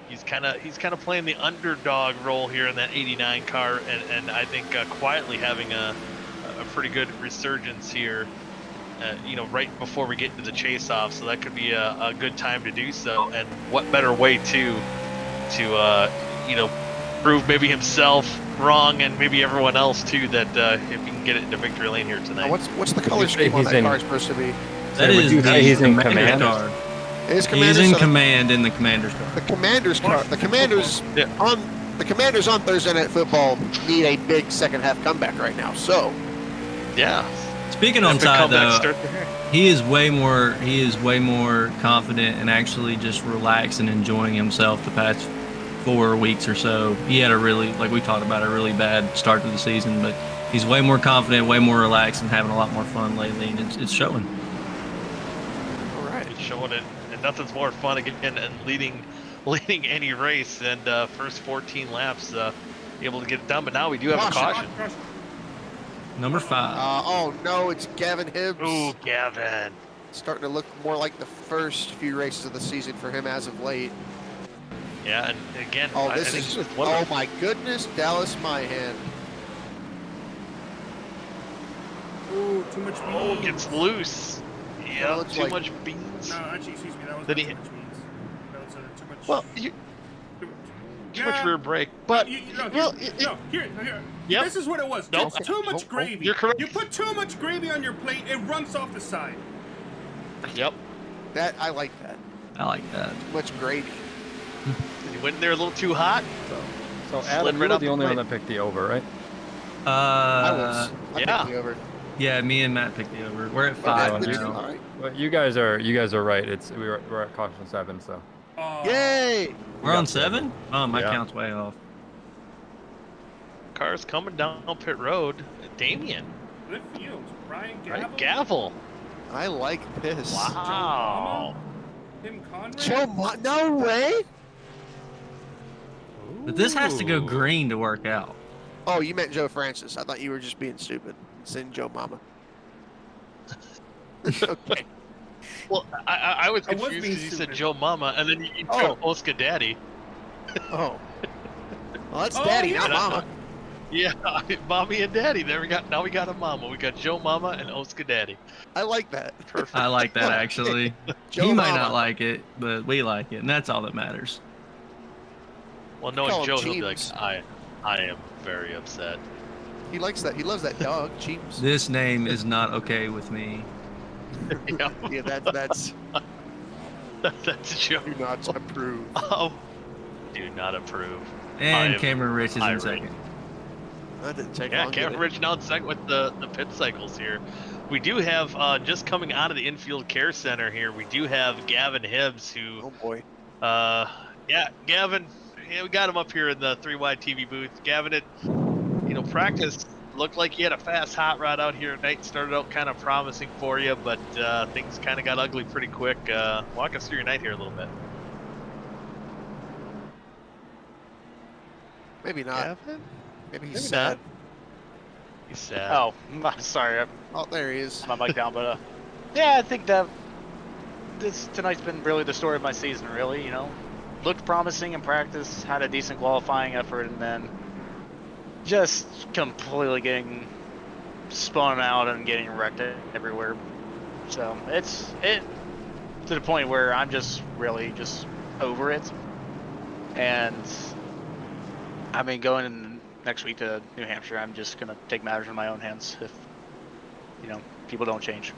he's kind of playing the underdog role here in that 89 car, and I think quietly having a pretty good resurgence here. You know, right before we get into the chase off, so that could be a good time to do so. And what better way to you know, prove maybe himself wrong and maybe everyone else too, that if he can get it into victory lane here tonight. Now, what's the color scheme on that car supposed to be? That would is you say he's in command? car. It is He's Commander's in so command in the commander's car. the Commander's car. The Commanders on Thursday Night Football need a big second half comeback right now. So Yeah. Speaking on Epic Ty comeback though, start there. he is way more confident and actually just relaxed and enjoying himself the past 4 weeks or so. He had a really, like we talked about, a really bad start to the season, but he's way more confident, way more relaxed, and having a lot more fun lately, and it's showing. all right. It's showing it, and nothing's more fun again and leading any race and first 14 laps able to get it done. But now we do have a caution. Number 5. Oh no, it's Gavin Hibbs. Ooh, Gavin. Starting to look more like the first few races of the season for him as of late. Yeah, and again, Oh, I this think is. this one Oh of the- my goodness, Dallas Myhan. Ooh, too much beans. Oh, gets loose. Yeah, looks too like- much beans. No, actually, excuse me. That was Did not he- too much beans. That was too much. Well, too much rear brake, but Here. Yep. This is what it was. Nope. It's too much gravy. You're correct. You put too much gravy on your plate, it runs off the side. Yep. That I like that. I like that. Too much gravy. He went in there a little too hot. So Slid Adam, right you're off the the only one plate. that picked the over, right? I yeah. picked the over. Yeah, me and Matt picked the over. We're at Okay, 5 good. now. All right. Well, you guys are right. We're at caution 7, so. Oh. Yay! We're on 7? Oh, my Yeah. count's way off. Cars coming down pit road. Damien. Good field. Ryan Gavel. Right, Gavel. I like this. Wow. Tim Conrad. No way! But this has to go Ooh. green to work out. Oh, you meant Joe Francis. I thought you were just being stupid. Saying Joe Mama. Okay. Well, I was I was confused being because you said stupid. Joe Mama, and then you Oh. took OSCA Daddy. Oh. Well, that's Oh, Daddy, yeah. not Mama. Yeah, Mommy and Daddy. Now we got a Mama. We got Joe Mama and OSCA Daddy. I like that. Perfect. I like that actually. Joe He might Mama. not like it, but we like it, and that's all that matters. Well, Call knowing him Joe, he'll be like, Jeeves. I am very upset. He likes that. He loves that dog, Cheems. This name is not okay with me. Yeah, Yeah, that's that's Joe. do not approve. Oh, do not approve. And I'm Cameron Rich is in irate. second. That didn't take Yeah, long. did Cameron it? Rich now in second with the pit cycles here. We do have, just coming out of the infield care center here, we do have Gavin Hibbs who, Oh boy. yeah, Gavin, yeah, we got him up here in the 3Y TV booth. Gavin, it, practice looked like you had a fast hot rod out here tonight. Started out kind of promising for you, but things kind of got ugly pretty quick. Walk us through your night here a little bit. Maybe not. Gavin? Maybe he's Maybe sad. not. He's sad. Oh, sorry, I'm Oh, there he is. my mic down, but yeah, I think that tonight's been really the story of my season. Really, looked promising in practice, had a decent qualifying effort, and then just completely getting spun out and getting wrecked everywhere. So it's to the point where I'm just really just over it. And I mean, going in next week to New Hampshire, I'm just gonna take matters in my own hands if people don't change.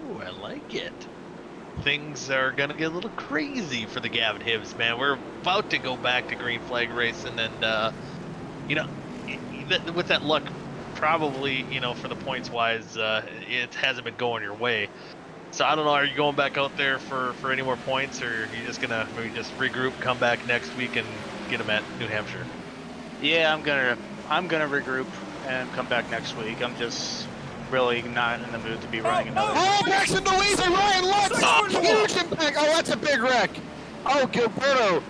Ooh, I like it. Things are gonna get a little crazy for the Gavin Hibbs, man. We're about to go back to green flag racing, and with that luck, probably for the points wise, it hasn't been going your way. So I don't know. Are you going back out there for any more points, or are you just gonna maybe just regroup, come back next week, and get them at New Hampshire? Yeah, I'm gonna regroup and come back next week. I'm just really not in the mood to be running another. Oh, Braxton Louise and Ryan Lutz! Huge impact! Oh, that's a big wreck! Oh, Gilberto!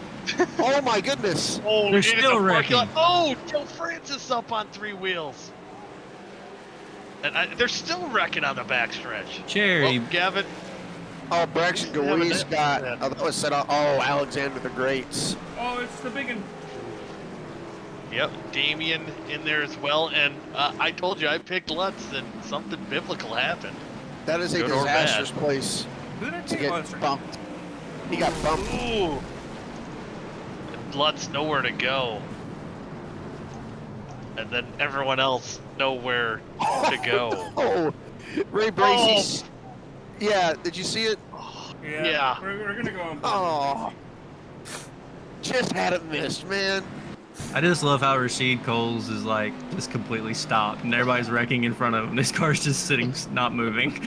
Oh my goodness! Oh, They're still wrecking. Oh, Joe Francis up on 3 wheels. And they're still wrecking on the backstretch. Cherry. Well, Gavin. Oh, Braxton Yeah, but Louise got. that- Oh, that was set up. Oh, Alexander the Graetz. Oh, it's the big one. Yep, Damien in there as well. And I told you I picked Lutz, and something biblical happened. That is a Good or bad. disastrous place Who did I to take? Oh, that's get right. bumped. He got bumped. Ooh. Lutz nowhere to go. And then everyone else nowhere to go. Oh, Ray Bracey. Yeah, did you see it? Yeah. We're gonna go on. Oh, just had it missed, man. I just love how Rashid Coles is like just completely stopped and everybody's wrecking in front of him. This car's just sitting, not moving.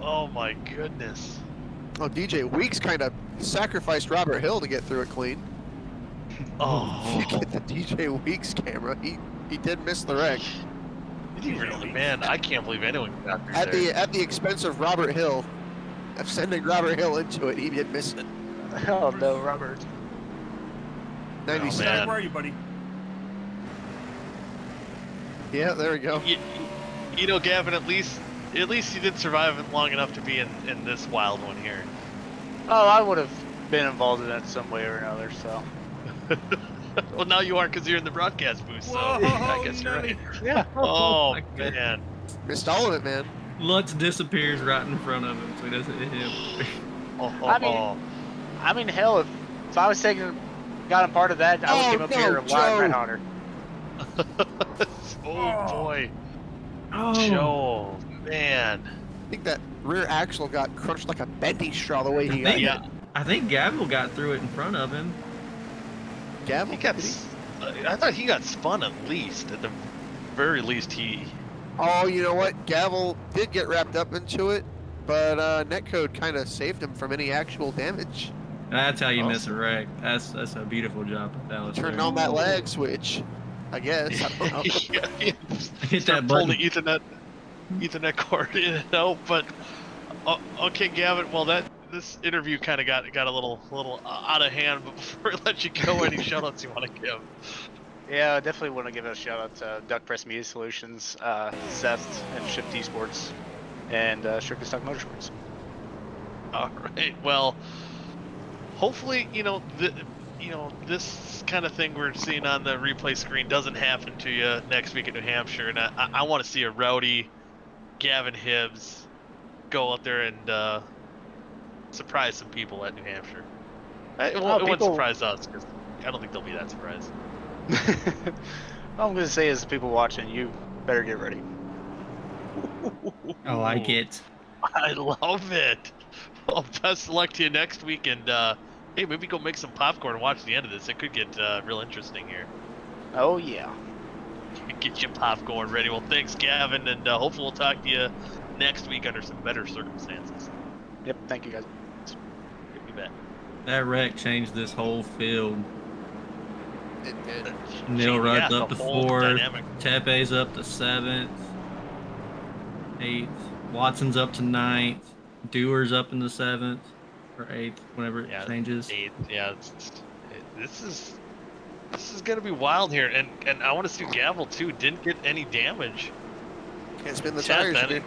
Oh my goodness. Oh, DJ Weeks kind of sacrificed Robert Hill to get through it clean. Oh. If you get the DJ Weeks camera, he did miss the wreck. Did he really? Man, I can't believe anyone got through At there. the expense of Robert Hill, of sending Robert Hill into it, he did miss it. Oh no, Robert. 96. man. Where are you, buddy? Yeah, there we go. Gavin, at least you did survive it long enough to be in this wild one here. Oh, I would have been involved in it some way or another. So Well, now you aren't because you're in the broadcast booth, so Whoa, I guess you're right. yeah. Oh, my God. man. Missed all of it, man. Lutz disappears right in front of him, so he doesn't hit him. I mean, hell, if I was got a part of that, I would Oh, came up no, here and Joe. live red hunter. Oh, boy. Oh, Joe, man. I think that rear axle got crushed like a bendy straw the way he got Yeah. it. I think Gabriel got through it in front of him. Gavel? He got. Did he? I thought he got spun at least. At the very least, he. Oh, you know what? Gavel did get wrapped up into it, but Netcode kind of saved him from any actual damage. That's how you miss Awesome. a wreck. That's a beautiful job. That was Turned there. on that lag switch, I guess. I don't know. Hit that Pull the button. Ethernet cord in and out. But okay, Gavin. Well, this interview kind of got a little out of hand. But before I let you go, any shoutouts you want to give? Yeah, I definitely want to give a shout out to Duck Press Media Solutions, Seth and Shift Esports, and Strictly Stock Motorsports. All right. Well, hopefully, this kind of thing we're seeing on the replay screen doesn't happen to you next week in New Hampshire. And I want to see a rowdy Gavin Hibbs go out there and surprise some people at New Hampshire. It wouldn't surprise us because I don't think they'll be that surprised. All I'm going to say is, people watching, you better get ready. I like it. I love it. Well, best of luck to you next week, and hey, maybe go make some popcorn and watch the end of this. It could get real interesting here. Oh, yeah. Get your popcorn ready. Well, thanks, Gavin, and hopefully we'll talk to you next week under some better circumstances. Yep, thank you guys. You bet. That wreck changed this whole field. It did. Neil Rudd's Yeah, up the to whole 4th. dynamic. Tepe's up to 7th. 8th. Watson's up to 9th. Dewar's up in the 7th or 8th, whenever it Yeah, changes. 8th. Yeah, this is gonna be wild here, and I want to see Gavel too. Didn't get any damage. Can't spin the Seth, tires, I dude.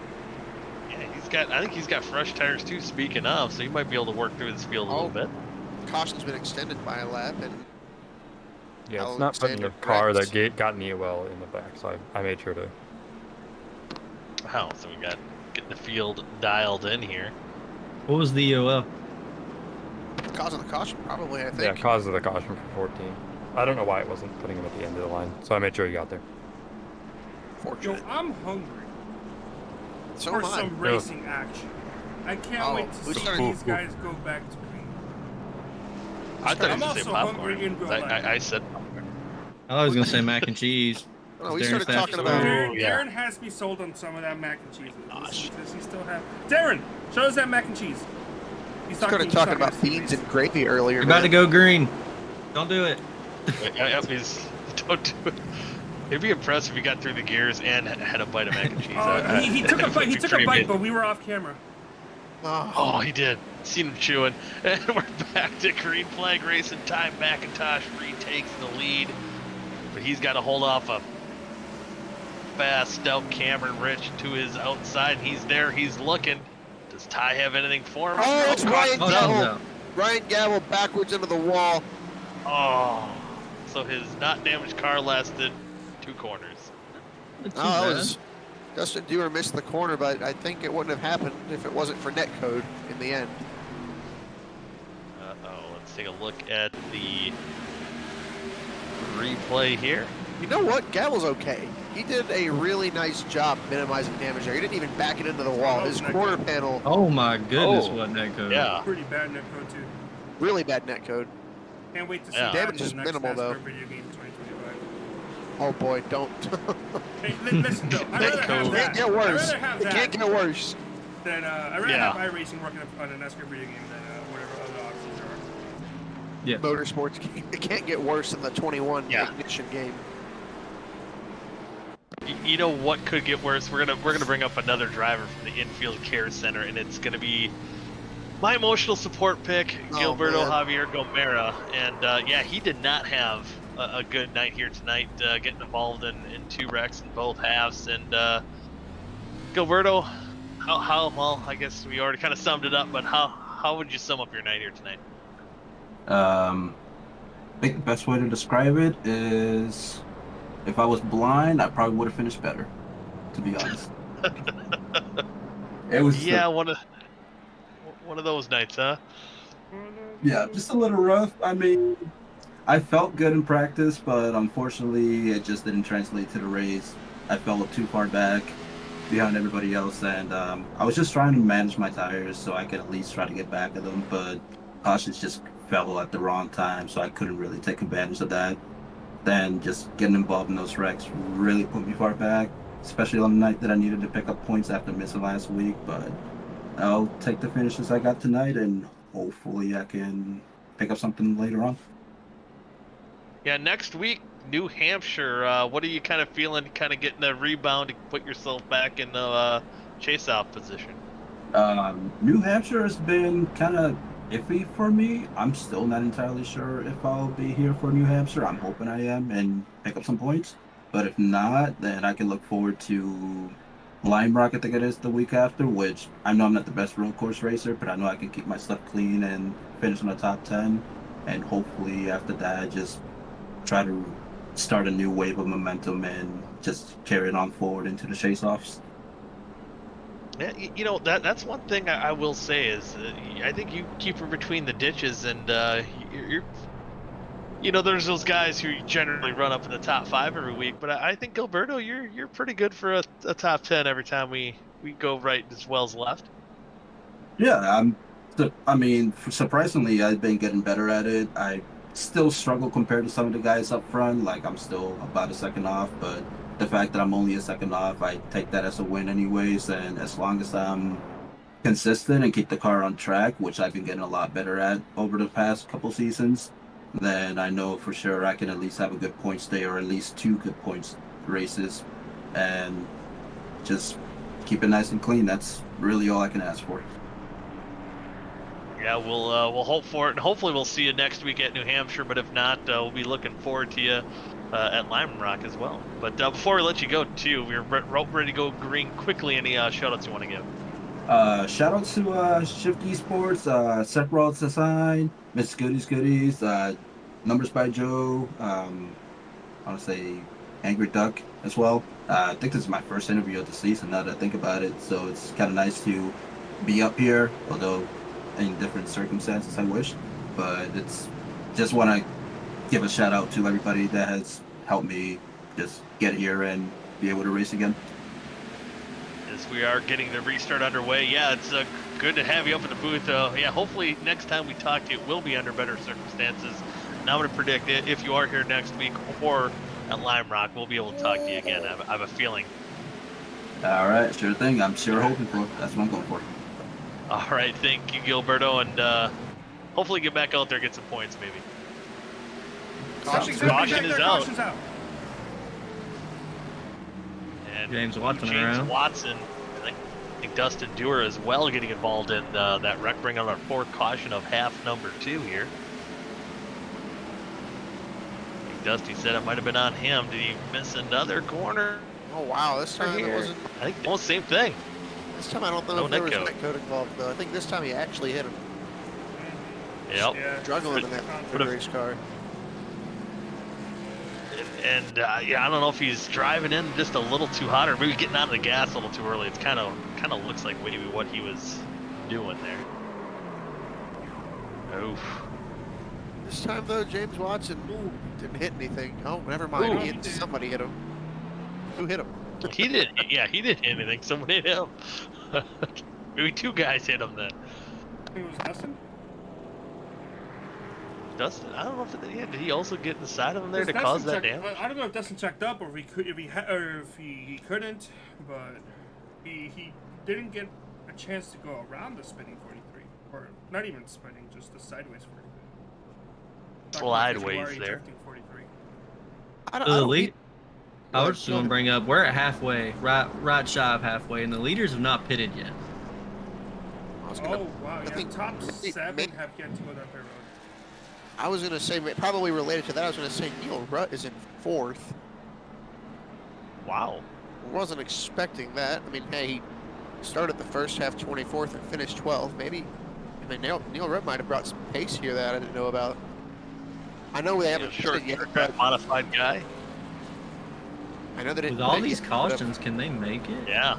I think he's got fresh tires too. Speaking of, so he might be able to work through this field a little bit. Caution's been extended by a lap, and Yeah, it's not putting the Alexander car that Graetz. got Neo in the back, so I made sure to. Oh, so we got getting the field dialed in here. What was the EOL? Causing the caution, probably, I think. Yeah, cause of the caution for 14. I don't know why it wasn't putting him at the end of the line, so I made sure he got there. Yo, Fortunate. I'm hungry So for am I. some racing action. I can't wait to we see started- these guys go back to green. I thought I'm he was going to say also hungry in popcorn. real life. I said popcorn. I was gonna say mac and cheese. Oh, we Darren started Stafford's talking about. Ooh, yeah. Darren has me sold on some of that mac and cheese. Gosh. Does he still have? Darren, show us that mac and cheese. He's Started talking about beans and gravy earlier. You're about to man. go green. Don't do it. Don't do it. It'd be impressive if he got through the gears and had a bite of mac and cheese. He took a bite. He took a bite, but we were off camera. Oh, he did. Seen him chewing. And we're back to green flag racing time. McIntosh retakes the lead. But he's got to hold off a fast, stout Cameron Rich to his outside. He's there. He's looking. Does Ty have anything for him? Oh, it's Ryan Oh, Gavel. no. Ryan Gavel backwards into the wall. Oh. So his not damaged car lasted 2 corners. Not too Oh, that bad. was Dustin Dewar missed the corner, but I think it wouldn't have happened if it wasn't for netcode in the end. Uh-oh. Let's take a look at the replay here. You know what? Gavel's okay. He did a really nice job minimizing damage there. He didn't even back it into the wall. His corner panel, Oh my goodness, Oh. what that code. Yeah. Pretty bad netcode too. really bad netcode. Can't wait to see Yeah. that Damage in is the next minimal, though. NASCAR video game 2025. Oh boy, don't. Hey, listen though, I'd rather It have can't that. get worse. I'd rather have It that can't get worse. than I'd rather Yeah. have iRacing working on a NASCAR video game than whatever other options are. Yeah. Motorsports game. It can't get worse than the 21 Yeah. ignition game. You know what could get worse? We're gonna bring up another driver from the infield care center, and it's gonna be my emotional support pick, Oh, Gilberto man. Javier Gomera. And yeah, he did not have a good night here tonight, getting involved in 2 wrecks in both halves. And Gilberto, how well? I guess we already kind of summed it up, but how would you sum up your night here tonight? I think the best way to describe it is, if I was blind, I probably would have finished better, to be honest. It was Yeah, one of those nights, huh? yeah, just a little rough. I mean, I felt good in practice, but unfortunately, it just didn't translate to the race. I fell too far back behind everybody else, and I was just trying to manage my tires so I could at least try to get back at them, but cautions just fell at the wrong time, so I couldn't really take advantage of that. Then just getting involved in those wrecks really put me far back, especially on the night that I needed to pick up points after missing last week. But I'll take the finishes I got tonight, and hopefully I can pick up something later on. Yeah, next week, New Hampshire. What are you kind of feeling, kind of getting a rebound to put yourself back in the chase-out position? New Hampshire has been kind of iffy for me. I'm still not entirely sure if I'll be here for New Hampshire. I'm hoping I am and pick up some points. But if not, then I can look forward to Lime Rock, I think it is, the week after, which I know I'm not the best road course racer, but I know I can keep my stuff clean and finish in the top 10. And hopefully after that, just try to start a new wave of momentum and just carry it on forward into the chase-offs. Yeah, you know, that's one thing I will say is I think you keep her between the ditches, and you're you know, there's those guys who generally run up in the top 5 every week, but I think Gilberto, you're pretty good for a top 10 every time we go right as well as left. Yeah, I mean, surprisingly, I've been getting better at it. I still struggle compared to some of the guys up front. Like, I'm still about a second off, but the fact that I'm only a second off, I take that as a win anyways. And as long as I'm consistent and keep the car on track, which I've been getting a lot better at over the past couple seasons, then I know for sure I can at least have a good points day, or at least 2 good points races, and just keep it nice and clean. That's really all I can ask for. Yeah, we'll hope for it, and hopefully we'll see you next week at New Hampshire. But if not, we'll be looking forward to you at Lime Rock as well. But before we let you go, too, we're ready to go green quickly. Any shout-outs you want to give? Shout out to Shift Esports, Seth Roll's Design, Miss Goodies, Numbers by Joe. I want to say Angry Duck as well. I think this is my first interview of the season now that I think about it, so it's kind of nice to be up here, although in different circumstances I wish. But it's just want to give a shout out to everybody that has helped me just get here and be able to race again. As we are getting the restart underway, yeah, it's good to have you up in the booth. Yeah, hopefully next time we talk to you, it will be under better circumstances. And I'm going to predict it, if you are here next week or at Lime Rock, we'll be able to talk to you again. I have a feeling. All right, sure thing. I'm sure hoping for. That's what I'm going for. All right, thank you, Gilberto, and hopefully get back out there, get some points, maybe. Caution is out. Caution's out. And James Watson James around. Watson, I think Dustin Dewar as well getting involved in that wreck, bringing on our fourth caution of half number 2 here. I think Dusty said it might have been on him. Did he miss another corner? Oh wow, this time it wasn't. I think almost same thing. This time I don't know if there was a netcode involved though. I think this time he actually hit him. Yep. Yeah. Struggling in that race car. And yeah, I don't know if he's driving in just a little too hot or maybe getting out of the gas a little too early. It's kind of looks like maybe what he was doing there. Oof. This time though, James Watson didn't hit anything. Oh, never mind. Somebody hit him. Who hit him? He didn't. Yeah, he didn't hit anything. Someone hit him. Maybe 2 guys hit him then. I think it was Dustin. Dustin, I don't know if did he also get inside of him there to Dustin cause that checked- damage? I don't know if Dustin checked up or if he could, if he couldn't, but he didn't get a chance to go around the spinning 43, or not even spinning, just the sideways 43. Slideways there. Drifting 43. I The lead. I was Go just going to ahead. bring up, we're at halfway, right shy of halfway, and the leaders have not pitted yet. I was gonna, Oh wow! Yeah, think top maybe- 7 maybe- have yet to go that road. I was gonna say probably related to that. I was gonna say Neil Rutt is in 4th. Wow. Wasn't expecting that. I mean, hey, he started the first half 24th and finished 12th. Maybe. I mean, Neil Rutt might have brought some pace here that I didn't know about. I know they haven't Short pitted yet, track but modified guy. I know they didn't. With all pit these yet, but cautions, can they make it? Yeah.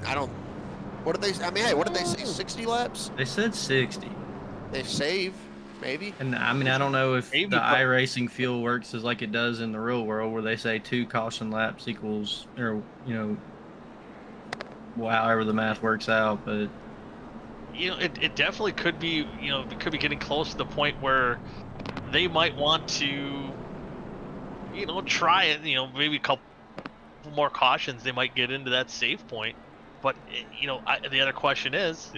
I don't. What did they? I mean, hey, what did they say? 60 laps? They said 60. They save, maybe. And I mean, I don't know if Maybe, the but- iRacing fuel works as like it does in the real world, where they say 2 caution laps equals, or however the math works out. But It definitely could be, it could be getting close to the point where they might want to, try it, maybe a couple more cautions, they might get into that save point. But, the other question is,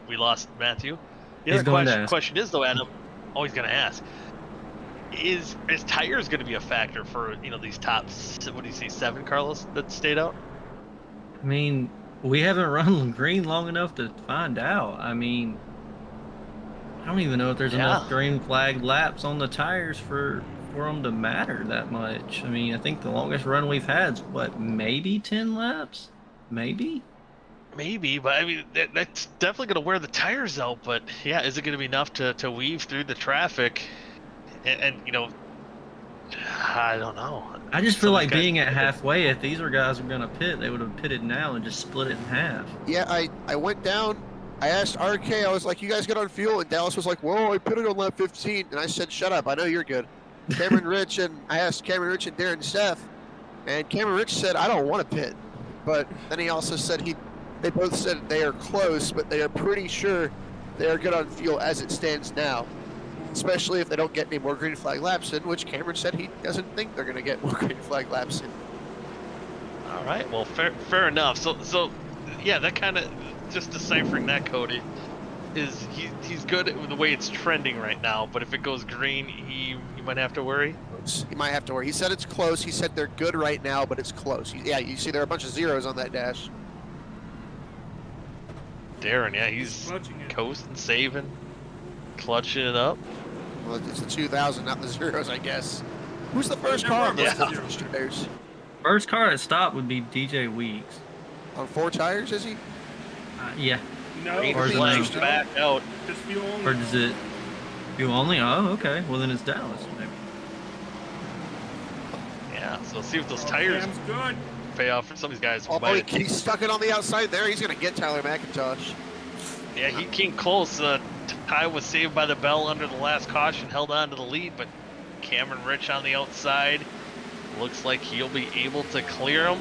we lost Matthew. The He's other going to ask. question is, though, Adam, he's going to ask, is tires going to be a factor for, these top, what do you say, 7, Carlos, that stayed out? I mean, we haven't run green long enough to find out. I mean, I don't even know if there's enough green flag laps on the tires for them to matter that much. I mean, I think the longest run we've had is, what, maybe 10 laps? Maybe? Maybe, but I mean, that's definitely going to wear the tires out. But yeah, is it going to be enough to weave through the traffic? And I don't know. I just feel Some like guys- being at halfway, if these guys were going to pit, they would have pitted now and just split it in half. Yeah, I went down. I asked RK. I was like, "You guys get on fuel?" And Dallas was like, "Whoa, I pitted on lap 15." And I said, "Shut up! I know you're good." Cameron Rich and I asked Cameron Rich and Darren Steph, and Cameron Rich said, "I don't want to pit," but then he also said They both said they are close, but they are pretty sure they are good on fuel as it stands now. Especially if they don't get any more green flag laps in, which Cameron said he doesn't think they're going to get more green flag laps in. All right, well, fair enough. So yeah, that kind of just deciphering that, Cody, is he's good with the way it's trending right now. But if it goes green, he might have to worry. He might have to worry. He said it's close. He said they're good right now, but it's close. Yeah, you see there are a bunch of zeros on that dash. Darren, yeah, he's Clutching it. coasting, saving, clutching it up. Well, it's the 2000, not the zeros, I guess. Who's the first car on those Yeah. tires? First car at stop would be DJ Weeks. On 4 tires, is he? Yeah. No, Green Or is it flags no? back out. just fuel only. Or does it? Fuel only? Oh, okay. Well, then it's Dallas, maybe. Yeah, so let's see if those tires Cam's good. pay off for some of these guys. Oh, Might- he stuck it on the outside there. He's going to get Tyler McIntosh. Yeah, he came close. Ty was saved by the bell under the last caution, held on to the lead, but Cameron Rich on the outside. Looks like he'll be able to clear him.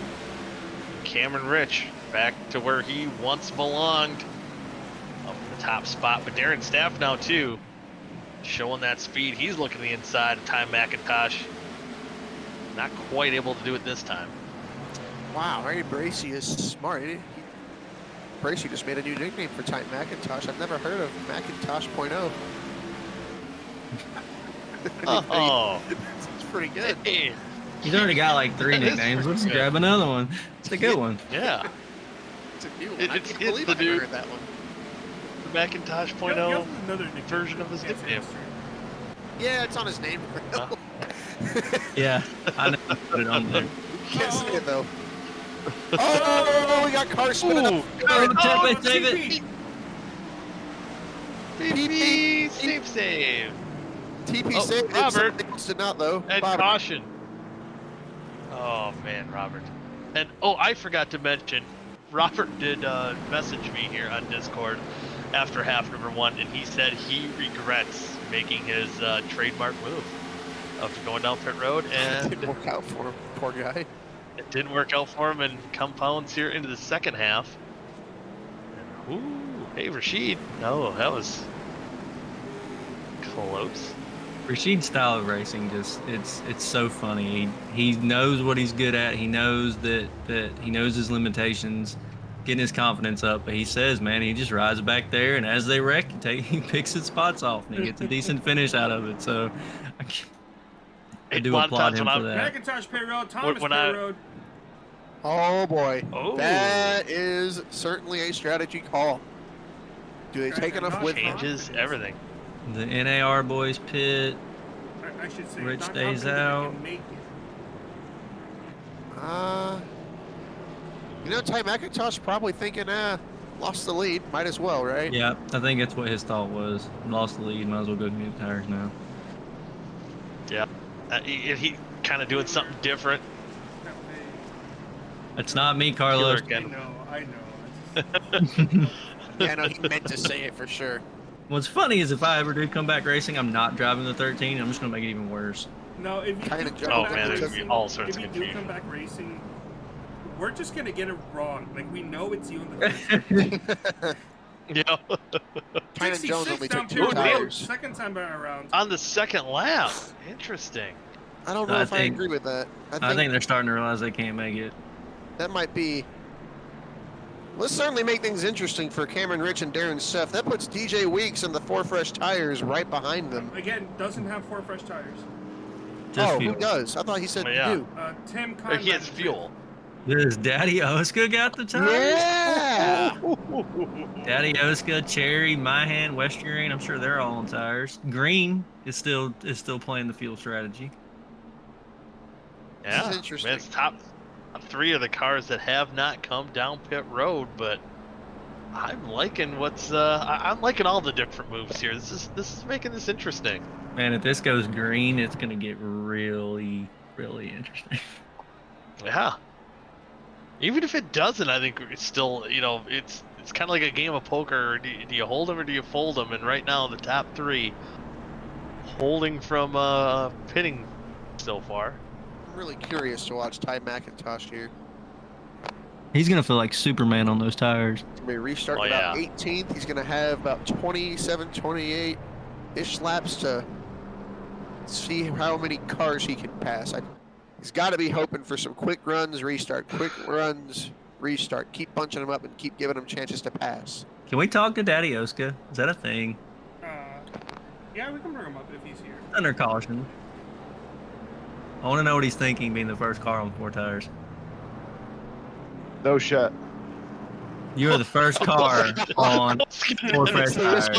Cameron Rich back to where he once belonged, up in the top spot. But Darren Staff now too, showing that speed. He's looking the inside of Ty McIntosh. Not quite able to do it this time. Wow, Ray Bracey is smart. Bracey just made a new nickname for Ty McIntosh. I've never heard of Macintosh.0. Oh, It's pretty good. hey, He's already got like 3 That is nicknames. Let's pretty grab another one. It's a good one. yeah, It's a new one. It- I it's- can't it's believe the I never new- heard that one. Macintosh He also 0.0. has another nickname. version of his Can't say nickname. history. Yeah, it's on his name. Huh? Yeah, I know. Put it on there. Can't say it though. Oh, we got cars spinning up. Oh, Oh, save it. TP. TP, save. TP Oh, saved it. Robert. Somebody else did not though. And Bobby. caution. Oh man, Robert. And oh, I forgot to mention, Robert did message me here on Discord after half number 1, and he said he regrets making his trademark move of going down pit road, It and didn't work out for him, poor guy. it didn't work out for him, and compounds here into the second half. And, ooh, hey Rashid. No, that was close. Rashid's style of racing it's so funny. He knows what he's good at. He knows that he knows his limitations, getting his confidence up. But he says, man, he just rides back there, and as they wreck, he picks his spots off, and he gets a decent finish out of it. So I do A lot of applaud times him when for that. Macintosh Pit Road, Thomas when Pit I- Road. Oh boy. Oh. That is certainly a strategy call. Do they Guys take are enough not with them? Changes everything. The NAR boys pit. I should say. Rich not stays confident they out. can make it. Ty McIntosh probably thinking, lost the lead, might as well, right? Yeah, I think that's what his thought was. Lost the lead, might as well go get the tires now. Yeah. He kind of doing something different. That way. It's not me, Carlos. Killer I again. know. It's just- Yeah, no, he meant to say it for sure. What's funny is if I ever do come back racing, I'm not driving the 13. I'm just gonna make it even worse. No, if you Kinda do joke. come Oh, back man, there's racing, all sorts if of you do confusion. come back racing, we're just gonna get it wrong. Like we know it's you in the Yeah. Tynan Jones 66 only down took Pit 2 Road, tires. second time around. On the second lap. Interesting. I don't know I if I think- agree with that. I think they're starting to realize they can't make it. that might be. Let's certainly make things interesting for Cameron Rich and Darren Seff. That puts DJ Weeks and the 4 fresh tires right behind them. Again, doesn't have 4 fresh tires. Just Oh, fuel. who does? I thought he said Oh, yeah. you. Tim Or Conrad. he has fuel. Does Daddy Oscar got the tires? Yeah! Daddy Oscar, Cherry, Myhan, Western Green. I'm sure they're all on tires. Green is still playing the fuel strategy. This Yeah. is interesting. Man, it's top 3 of the cars that have not come down pit road, but I'm liking what's I'm liking all the different moves here. This is making this interesting. Man, if this goes green, it's gonna get really, really interesting. Yeah. Even if it doesn't, I think it's still, it's kind of like a game of poker. Do you hold them or do you fold them? And right now, the top 3 holding from pitting so far. I'm really curious to watch Ty McIntosh here. He's gonna feel like Superman on those tires. He's going to be restarting Oh, about yeah. 18th. He's going to have about 27, 28-ish laps to see how many cars he can pass. He's got to be hoping for some quick runs, restart, quick runs, restart. Keep bunching them up and keep giving them chances to pass. Can we talk to Daddy Oscar? Is that a thing? Yeah, we can bring him up if he's here. Under caution. I want to know what he's thinking being the first car on 4 tires. No shit. You are the first car on 4 fresh tires.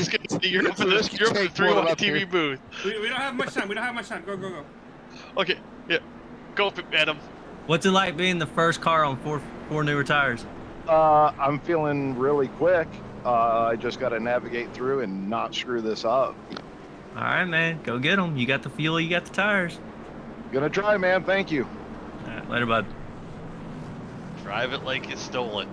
You're up in the Take 3 one on the up here. TV booth. We don't have much time. We don't have much time. Go, go, go. Okay, yeah. Go, Adam. What's it like being the first car on four newer tires? I'm feeling really quick. I just got to navigate through and not screw this up. All right, man. Go get them. You got the fuel. You got the tires. Gonna try, man. Thank you. All right, later, bud. Drive it like you stole it.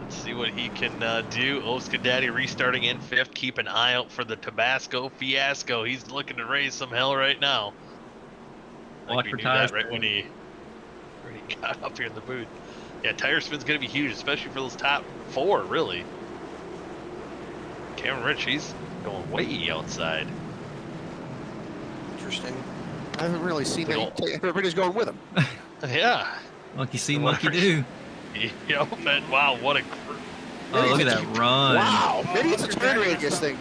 Let's see what he can do. OSCA Daddy restarting in 5th. Keep an eye out for the Tabasco Fiasco. He's looking to raise some hell right now. Watch we for knew tires. that right when he got up here in the booth. Yeah, tire spin's going to be huge, especially for those top 4, really. Cameron Rich, he's going way outside. Interesting. I haven't really seen any. Everybody's going with him. Yeah. Monkey see, monkey do. Yep, man. Wow, what a... Oh, look at that run. Wow. Maybe it's a Oscar turn Daddy, radius thing.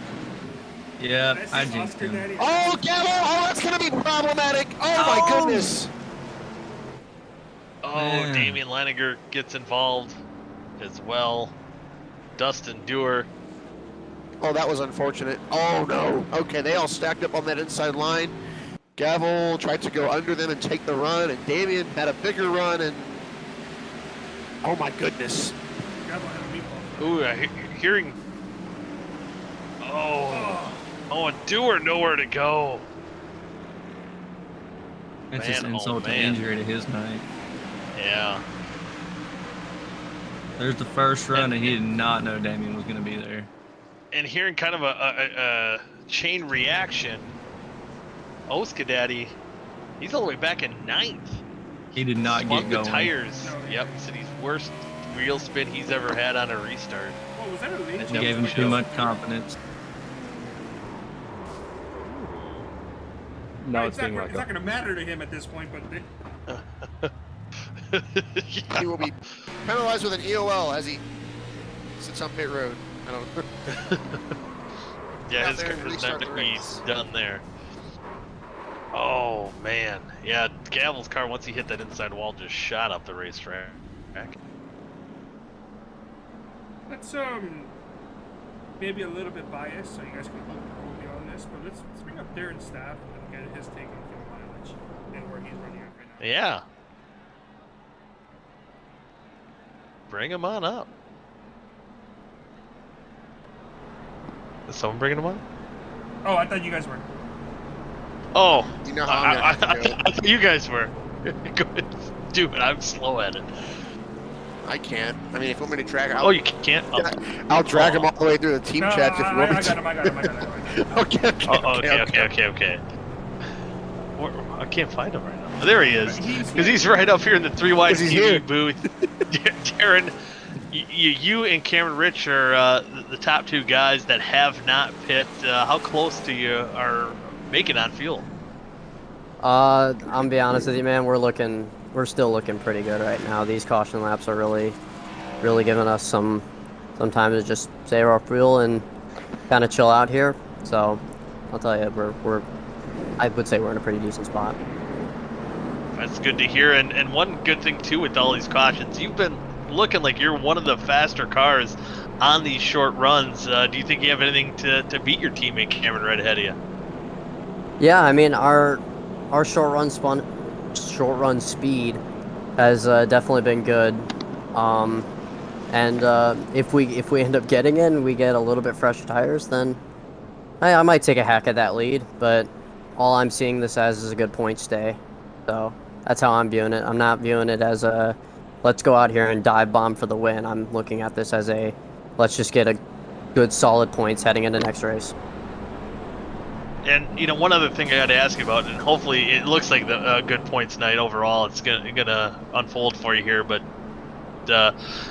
Yeah, This I is jinxed Oscar him. Daddy. Oh, Gallo! Oh, that's going to be problematic. Oh, my goodness. Oh, Man. Damian Leinemann gets involved as well. Dustin Dewar. Oh, that was unfortunate. Oh, no. Okay, they all stacked up on that inside line. Gavel tried to go under them and take the run, and Damian had a bigger run, and... Oh, my goodness. Gavel had a meatball. Ooh, hearing... Oh, and Dewar nowhere to go. That's just Man, oh, insult to man. injury to his night. Yeah. There's the first run, and he did not know Damien was going to be there. And hearing kind of a chain reaction, OSCA Daddy, he's all the way back in 9th. He did not Spun get the going. tires. No, Yep, said he's worst wheel spin he's ever had on a restart. Oh, was that a lead? He gave him too much confidence. No, It's it's being not let going go. to matter to him at this point, but He will be penalized with an EOL as he sits on pit road. I don't know. Yeah, Out his there and car's restart not the be race. done there. Oh man, yeah, Gavel's car once he hit that inside wall just shot up the racetrack. let's maybe a little bit biased, so you guys can hold me on this. But let's bring up Darren's staff and get his take on fuel mileage and where he's running at right now. Yeah. Bring him on up. Is someone bringing him on? Oh, I thought you guys were. Oh, You know how I'm gonna have to do it. I thought you guys were. Go ahead, do it. I'm slow at it. I can't. I mean, if you want me to drag, Oh, you can't. Oh, I'll drag him all the way through the team No, chats if you want me I to. got him. I got him. okay. I can't find him right now. Oh, there he is. He's Because he's right up here in the 3Y 'Cause he's TV here. booth. Darren, you and Cameron Rich are the top 2 guys that have not pit. How close to you are making on fuel? I'm gonna be honest with you, man. We're still looking pretty good right now. These caution laps are really giving us some time to just save our fuel and kind of chill out here. So I'll tell you, I would say we're in a pretty decent spot. That's good to hear. And one good thing too with all these cautions, you've been looking like you're one of the faster cars on these short runs. Do you think you have anything to beat your teammate Cameron right ahead of you? Yeah, I mean our short run speed has definitely been good. And if we end up getting in, we get a little bit fresher tires, then I might take a hack at that lead. But all I'm seeing this as is a good points day, so that's how I'm viewing it. I'm not viewing it as a let's go out here and dive bomb for the win. I'm looking at this as a let's just get a good solid points heading into next race. And one other thing I got to ask you about, and hopefully it looks like the good points night overall. It's gonna unfold for you here, but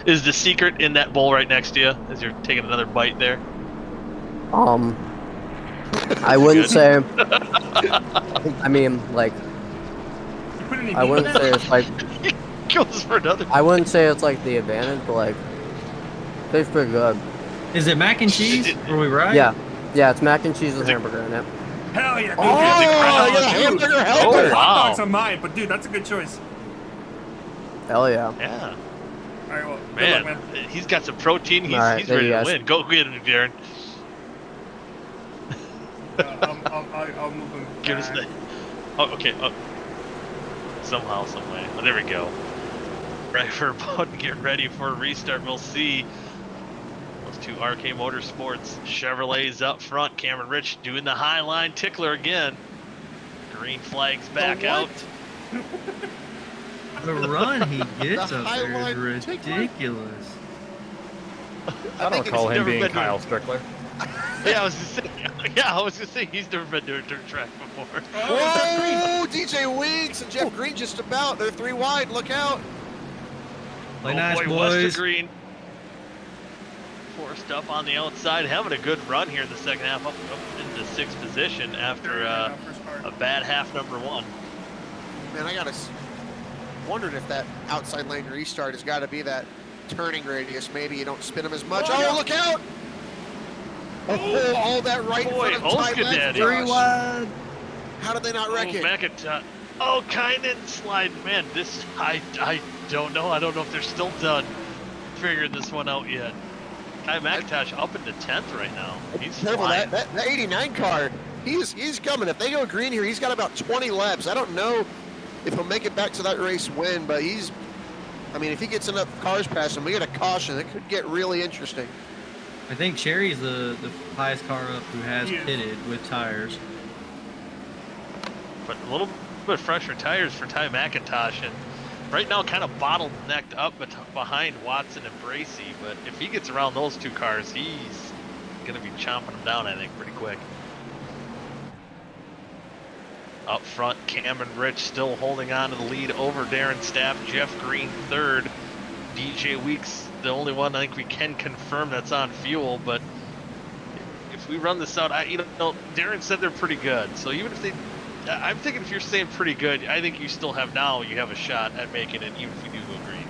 is the secret in that bowl right next to you as you're taking another bite there? I wouldn't Good. say. I mean, like, You put any I wouldn't meat in say that? it's like. Goes for another. I wouldn't say it's like the advantage, but like, tastes pretty good. Is it mac and cheese? Were we right? Yeah, it's mac and cheese with hamburger in it. Hell yeah. Oh, yeah, hamburger Oh, helper. wow. Hot dogs on mine, but dude, that's a good choice. Hell yeah. Yeah, All right, well, good man, luck, man. he's got some protein. He's, All right, he's there ready you to guys. win. Go get him, Darren. I'll move him. Give us back. the. Oh, okay. Oh. Somehow, some way. Oh, there we go. Right, we're about to get ready for a restart. We'll see goes to RK Motorsports. Chevrolet's up front. Cameron Rich doing the high line tickler again. Green flags back out. The run he gets The up there highline is tickler? ridiculous. I don't recall him never being been to Kyle a- Strickler. Yeah, I was gonna say he's never been to a dirt track before. Whoa! DJ Weeks and Jeff Green just about. They're 3 wide. Look out. Play Oh nice, boy, boys. Wester Green forced up on the outside, having a good run here in the second half, up into 6th position after a bad half number 1. Man, I gotta wondering if that outside lane restart has got to be that turning radius. Maybe you don't spin them as much. Oh, look out! Oh, all that right in Boy, front of Ty OSCA daddy. McIntosh. 3 wide. How did they not wreck it? McIntosh. Oh, Kynan sliding. Man, this, I don't know. I don't know if they're still done figuring this one out yet. Ty McIntosh up into 10th right now. He's Careful, flying. that 89 car, he's coming. If they go green here, he's got about 20 laps. I don't know if he'll make it back to that race win, but I mean, if he gets enough cars past him, we get a caution. It could get really interesting. I think Cherry's the highest car up who has He is. pitted with tires. But a little bit fresher tires for Ty McIntosh, and right now kind of bottlenecked up behind Watson and Bracy. But if he gets around those 2 cars, he's going to be chomping them down, I think, pretty quick. Up front, Cameron Rich still holding on to the lead over Darren Staff. Jeff Green 3rd. DJ Weeks, the only one I think we can confirm that's on fuel. But if we run this out, Darren said they're pretty good. So even if they, I'm thinking if you're saying pretty good, I think you still have you have a shot at making it, even if you do go green.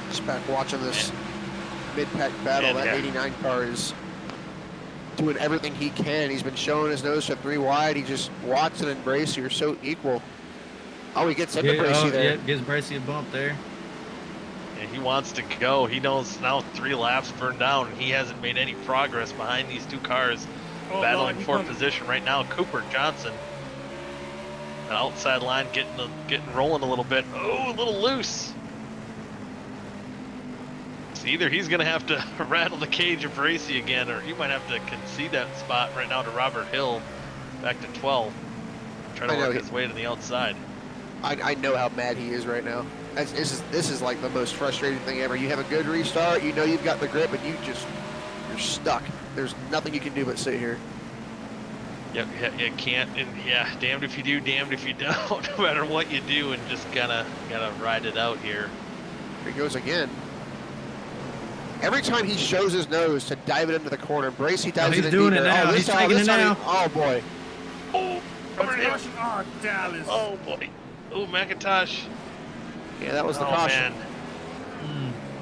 Just back watching this mid-pack battle. Yeah, That 89 car is doing everything he can. He's been showing his nose to 3 wide. He just, Watson and Bracy are so equal. Oh, he gets into Bracy there. Yeah, gives Bracy a bump there. Yeah, he wants to go. He knows now 3 laps burned down, and he hasn't made any progress behind these 2 cars battling for position right now. Cooper Johnson, the outside line, getting rolling a little bit. Oh, a little loose. So either he's going to have to rattle the cage of Bracy again, or he might have to concede that spot right now to Robert Hill, back to 12, trying to work his way to the outside. I know how mad he is right now. This is like the most frustrating thing ever. You have a good restart, you know you've got the grip, and you're stuck. There's nothing you can do but sit here. Yep, you can't, and yeah, damned if you do, damned if you don't, no matter what you do, and just gotta ride it out here. Here he goes again. Every time he shows his nose to dive it into the corner, Bracy dives he's it in doing deeper. it now. Oh, He's this time, taking this it time now. oh boy. Oh, Oh, Dallas. oh boy. Oh, McIntosh. Yeah, that was the Oh, caution.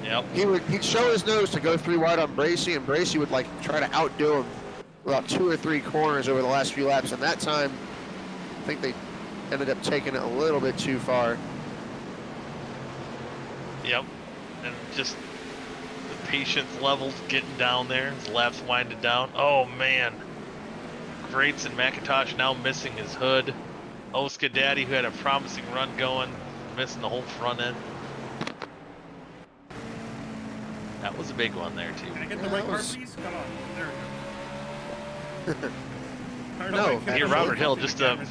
man. Yep. He'd show his nose to go 3 wide on Bracy, and Bracy would like try to outdo him about 2 or 3 corners over the last few laps. And that time, I think they ended up taking it a little bit too far. Yep. And just the patience levels getting down there. His laps winded down. Oh, man. Graetz and McIntosh now missing his hood. OSCA Daddy, who had a promising run going, missing the whole front end. That was a big one there, too. Can I get the white card, please? Come on. There we go. No, Here, Robert Hill, just a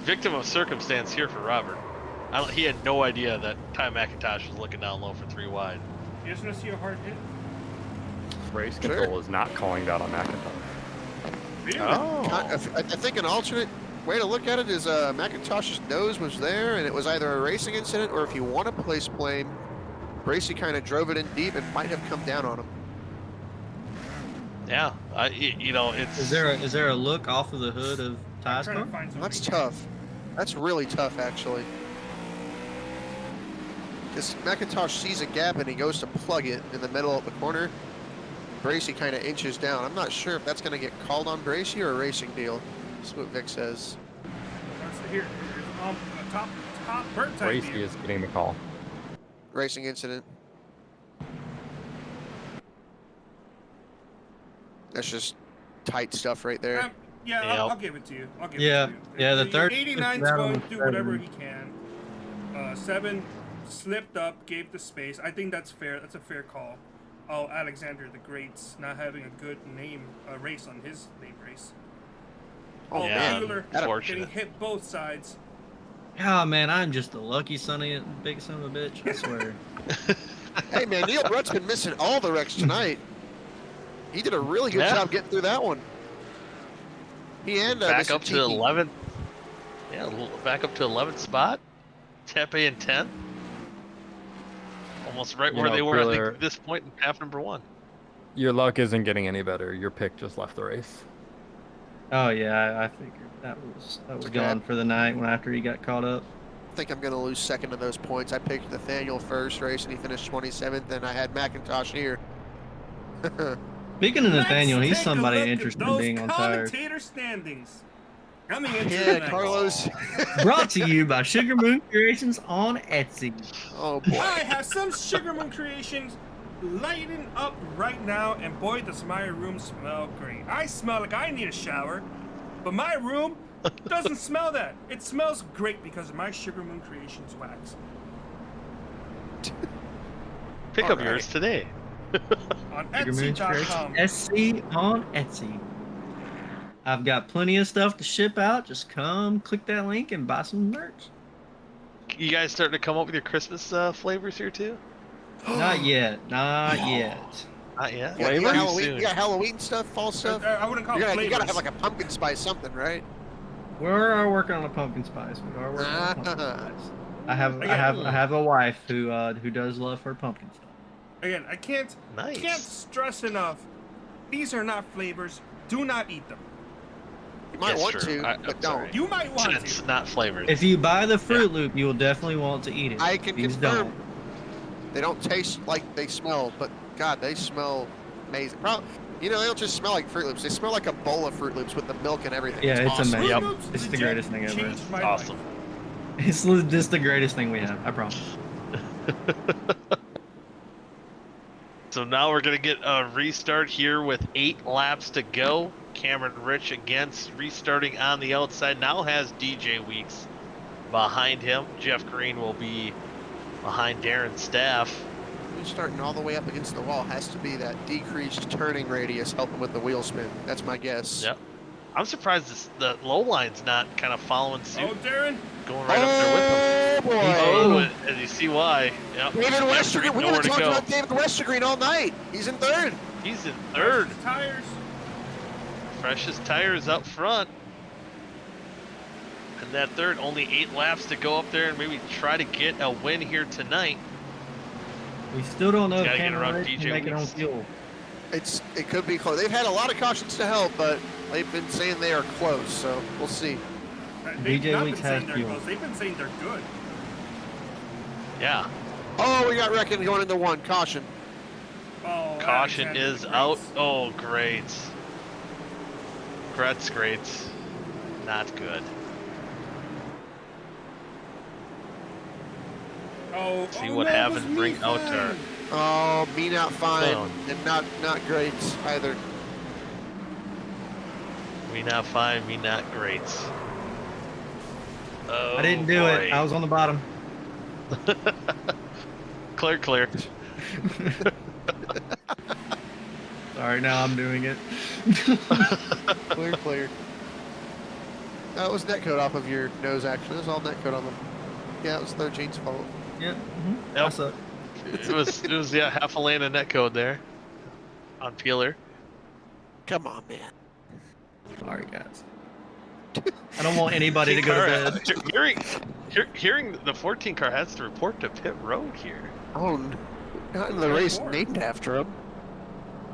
victim of circumstance here for Robert. He had no idea that Ty McIntosh was looking down low for 3 wide. You just want to see a hard hit? Race control is not calling that on McIntosh. Really? Oh. I think an alternate way to look at it is McIntosh's nose was there, and it was either a racing incident, or if you want to place blame, Bracy kind of drove it in deep and might have come down on him. Yeah, it's... Is there a look off of the hood of Ty's Trying to car? find something. That's tough. That's really tough, actually. Because McIntosh sees a gap and he goes to plug it in the middle of the corner. Bracy kind of inches down. I'm not sure if that's going to get called on Bracy or a racing deal. That's what Vic says. Here, top Burt type Bracy view. is getting the call. Racing incident. That's just tight stuff right there. Yeah, Yep. I'll give it to you. I'll give Yeah, it to you. yeah, the third- 89's down going on to do the whatever third. he can. 7 slipped up, gave the space. I think that's fair. That's a fair call. Oh, Alexander the Great's not having a good race on his name race. Oh, yeah, Peeler unfortunate. getting hit both sides. Oh man, I'm just a lucky big son of a bitch. I swear. Hey man, Neil Brutt's been missing all the wrecks tonight. He did a really good job getting through that one. He and back Mr. up to Tiki. 11th. Yeah, back up to 11th spot. Tepe in 10th. Almost right where they were, I think, at this point in half number 1. Your luck isn't getting any better. Your pick just left the race. Oh yeah, I figured that was gone for the night after he got caught up. I think I'm going to lose second of those points. I picked Nathaniel first race, and he finished 27th, and I had McIntosh here. Speaking of Nathaniel, Let's he's take a somebody look at interested in those being on tires. commentator standings. Coming into Yeah, tonight. Carlos. Brought to you by Sugar Moon Creations on Etsy. Oh boy. I have some Sugar Moon Creations lighting up right now, and boy, does my room smell great. I smell like I need a shower, but my room doesn't smell that. It smells great because of my Sugar Moon Creations wax. Pick up yours today. On Sugar Moon Etsy.com. Creations SC on Etsy. I've got plenty of stuff to ship out. Just come click that link and buy some merch. You guys starting to come up with your Christmas flavors here too? Not yet. Not yet. Not yet. You got Halloween, Soon. you got Halloween stuff, fall stuff? I wouldn't call it You flavors. gotta have like a pumpkin spice something, right? We are working on a pumpkin spice. We are working on a pumpkin spice. I have a wife who does love her pumpkin stuff. Again, I can't stress enough. These are not flavors. Do not eat them. You might Yes, want true. to, but don't. You might want It's to. not flavored. If you buy the Fruit Loop, you will definitely want to eat it. I can These confirm. don't. They don't taste like they smell, but God, they smell amazing. Probably, you know, they don't just smell like Fruit Loops. They smell like a bowl of Fruit Loops with the milk and everything. Yeah, it's awesome. amazing. Fruit Loops It's the legit greatest thing ever. changed my Awesome. life. It's just the greatest thing we have. I promise. So now we're gonna get a restart here with 8 laps to go. Cameron Rich against restarting on the outside. Now has DJ Weeks behind him. Jeff Green will be behind Darren Staff. Who's starting all the way up against the wall has to be that decreased turning radius helping with the wheel spin. That's my guess. Yep. I'm surprised the low line's not kind of following suit. Oh, Darren. Going right up there with them. Oh boy. Oh, and you see why. Yep. David Jeff Westergreen. Green, We nowhere were to talking go. about David Westergreen all night. He's in third. He's in third. Tires. Freshest tires up front. And that third, only 8 laps to go up there and maybe try to get a win here tonight. We still don't know if Gotta get Cameron around Rich DJ can make it on Weeks. fuel. It could be close. They've had a lot of cautions to help, but they've been saying they are close, so we'll see. They've DJ not Weeks been saying has they're fuel. close. They've been saying they're good. Yeah. Oh, we got Reckon going into one. Caution. Oh, Caution Alexander is the out. Greats. Oh, great. Graetz. Not good. Oh, See oh, what no, it happens. was Bring me out fine. our. Oh, me not fine, Oh. and not great either. Me not fine, me not great. Oh, I didn't do it. I was on the bottom. Clear. Sorry, now I'm doing it. Clear. That was netcode off of your nose, actually. It was all netcode on them. Yeah, it was 13's fault. Yeah. Yep. I suck. It was yeah, half a lane of netcode there on Peeler. Come on, man. Sorry, guys. I don't want anybody to go to bed. Hearing the 14 car has to report to pit road here. Oh, not in the race named after him.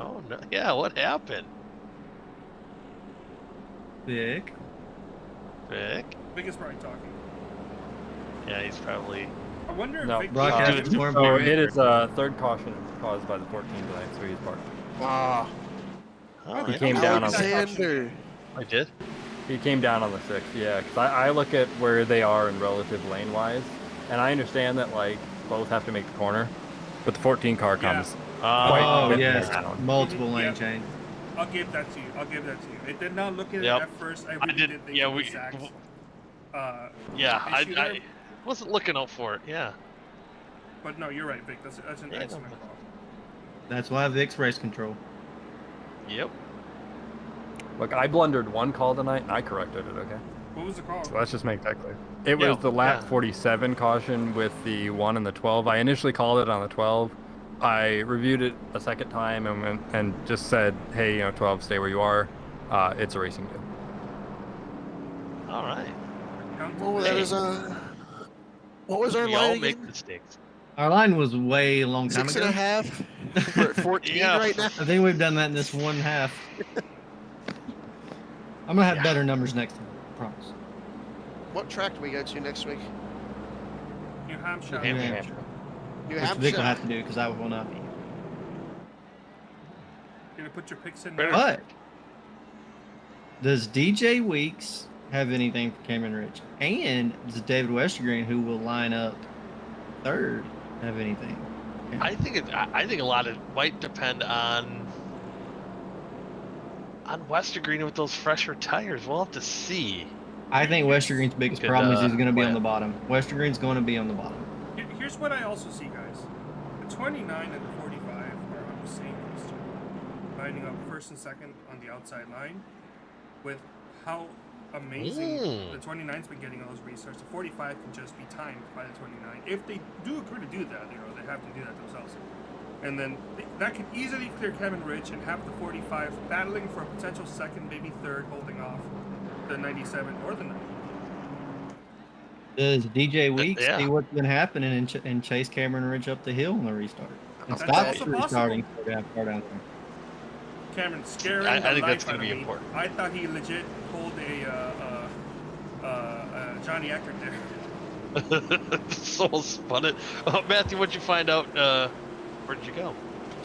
Oh no! Yeah, what happened? Vic. Vic is probably talking. Yeah, he's probably. I wonder if No, Vic Broadcast storm. So it is a third caution caused by the 14 tonight, so he's parked. Ah, Oh, He yeah. came down on the Alexander. I did. He came down on the 6th, yeah, because I look at where they are in relative lane-wise, and I understand that, like, both have to make the corner, but the 14 car comes quite a Oh, bit yes. down. Multiple lane Yep. change. I'll give that to you. It did not look at it Yep. at first. I I really did- did think yeah, it was we- Zach's, Yeah, issue there. Wasn't looking out for it. Yeah. But no, you're right, Vic. That's an Yeah, excellent no, call. That's why Vic's race control. Yep. Look, I blundered one call tonight, and I corrected it, okay? What was the call? So let's just make that clear. It Yeah, was the lap yeah. 47 caution with the 1 and the 12. I initially called it on the 12. I reviewed it a second time and just said, hey, 12, stay where you are. It's a racing deal. All right. What was our We all line make again? mistakes. Our line was way a long time 6.5. ago. We're at 14 Yeah. right now. I think we've done that in this one half. I'm gonna have better numbers next time. I promise. What track do we go to next week? New Hampshire. New New Hampshire. Hampshire. New Which Vic Hampshire. will have to do because I will not be. You're gonna put your picks in Better- there. But does DJ Weeks have anything for Cameron Rich? And does David Westergreen, who will line up third, have anything? I think a lot of might depend on Westergreen with those fresher tires. We'll have to see. I think Westergreen's biggest Could, problem is he's going to be on win. the bottom. Westergreen's going to be on the bottom. Here's what I also see, guys. The 29 and the 45 are on the same roster, lining up first and second on the outside line. With how amazing the 29's been getting on those restarts, the 45 can just be timed by the 29. If they do agree to do that, they have to do that themselves. And then that could easily clear Kevin Rich and have the 45 battling for a potential second, maybe third, holding off the 97 or the 90. Does DJ Weeks yeah. see what's been happening and chase Cameron Ridge up the hill on the restart? And That's stop also restarting far down there. Cameron scaring I the think that's life gonna out be of me. important. I thought he legit pulled a Johnny Eckert there. Soul spun it. Matthew, what'd you find out? Where did you go?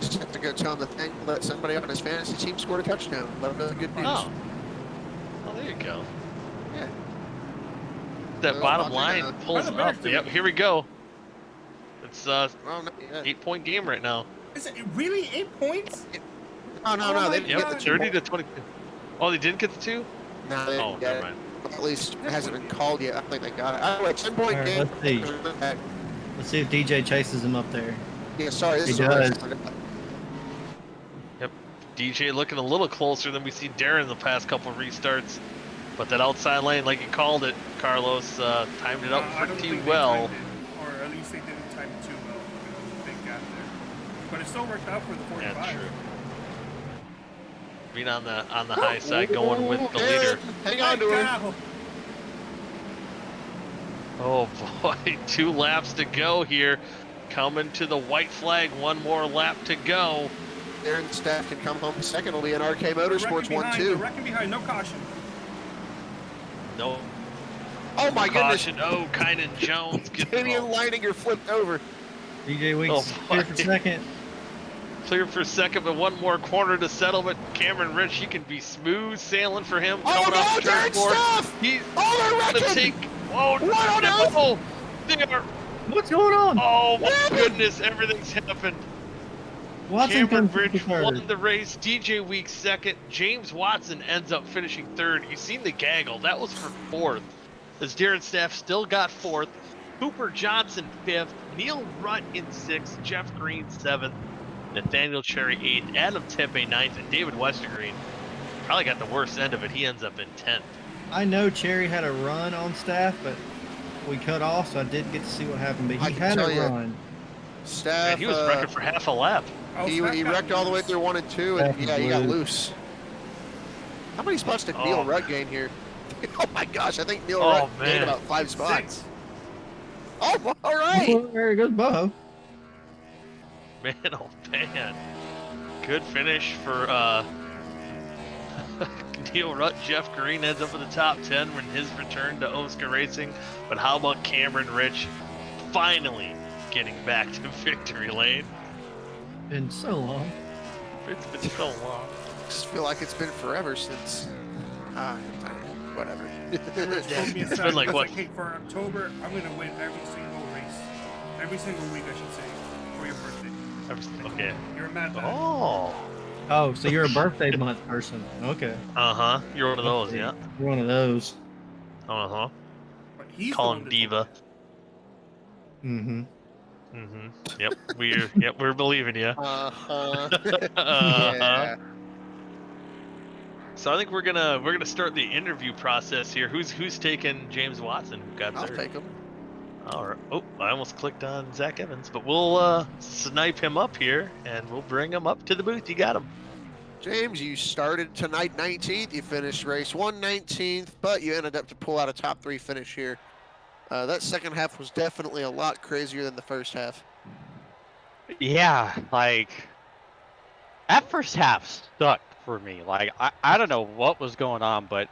Just have to go tell him the thing. Let somebody on his fantasy team score a touchdown. Let him know the good news. Oh, there you go. Yeah. That Well, bottom I'll line take pulls How the up. Bears do Yep, it? here we go. It's Well, no, yeah. 8-point game right now. Is it really 8 points? Oh, no, Oh no. my They didn't Yep, get the God. 30 2. to 20. Oh, they didn't get the 2? No, they Oh, didn't get never it. mind. At least it hasn't been called yet. I think they got it. Oh, wait, 10-point All right, game. let's see. Let's see if DJ chases him up there. Yeah, sorry. This He is does. Yep. DJ looking a little closer than we see Darren in the past couple restarts. But that outside lane, like you called it, Carlos, timed it up I don't pretty think they well. timed it, or at least they didn't time it too well. There was a big gap there. But it still worked out for the 45. That's true. Being on the high side, going with the leader. Hang on to him. Cow. Oh boy, 2 laps to go here. Coming to the white flag, 1 more lap to go. Aaron Staff can come home second. Will be an RK They're Motorsports wrecking behind, they're 1-2. wrecking behind, no caution. No Oh my goodness. caution. Oh, Kynan Jones gets Damian Leininger flipped over. DJ Weeks Oh, clear for boy. second. clear for second, but 1 more corner to settle it. Cameron Rich, he can be smooth sailing for him. Oh Coming no, off turn Darren 4. Staff! He's Oh, they're gonna wrecking! take. Oh What on earth? no! They are. What's going on? Oh my What? goodness! Everything's happened. Watson Cameron comes Bridge third. won the race. DJ Weeks second. James Watson ends up finishing third. You've seen the gaggle. That was for 4th. As Darren Staff still got 4th. Cooper Johnson 5th. Neil Rutt in 6th. Jeff Green 7th. Nathaniel Cherry 8th. Adam Tepe 9th. And David Westergreen probably got the worst end of it. He ends up in 10th. I know Cherry had a run on staff, but we cut off, so I didn't get to see what happened. But I he can had tell a you. run. Staff. Man, he was wrecking for half a lap. Oh, He Staff got wrecked all the way loose. through 1 and 2, and Staff yeah, he got was loose. How many spots did Oh. Neil Rutt gain here? Oh my gosh, I think Neil Oh, Rutt gained man. about 5 spots. 6. Oh, all right. Oh, there goes Boho. Man, oh man. Good finish for Neil Rutt. Jeff Green ends up in the top 10 when his return to OSCA Racing. But how about Cameron Rich finally getting back to victory lane? Been so long. It's been so long. Just feel like it's been forever since. Whatever. Pulled me It's aside been like because, what? hey, for October, I'm gonna win every single race, every single week, I should say, for your birthday. Okay. You're a mad dad. Oh. Oh, so you're a birthday month person. Okay. Uh-huh. You're one of those, yeah. You're one of those. Uh-huh. But he's Call the him one Diva. Mm-hmm. Yep, we're believing you. Uh-huh. Uh-huh. Yeah. So I think we're gonna start the interview process here. Who's taking James Watson? Who got I'll third? take him. All right. Oh, I almost clicked on Zach Evans, but we'll snipe him up here and we'll bring him up to the booth. You got him. James, you started tonight 19th. You finished race 1 19th, but you ended up to pull out a top 3 finish here. That second half was definitely a lot crazier than the first half. Yeah, like that first half sucked for me. Like I don't know what was going on, but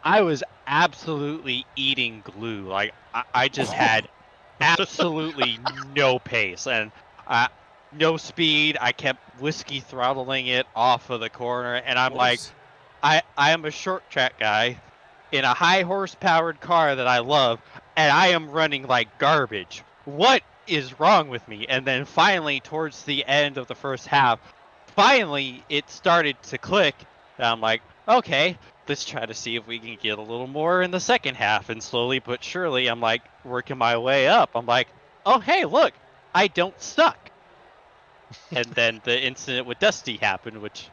I was absolutely eating glue. Like I just had absolutely no pace and no speed. I kept whiskey throttling it off of the corner, and I'm like, I am a short track guy in a high horsepowered car that I love, and I am running like garbage. What is wrong with me? And then finally, towards the end of the first half, finally it started to click. And I'm like, okay, let's try to see if we can get a little more in the second half. And slowly but surely, I'm like working my way up. I'm like, oh, hey, look, I don't suck. And then the incident with Dusty happened, which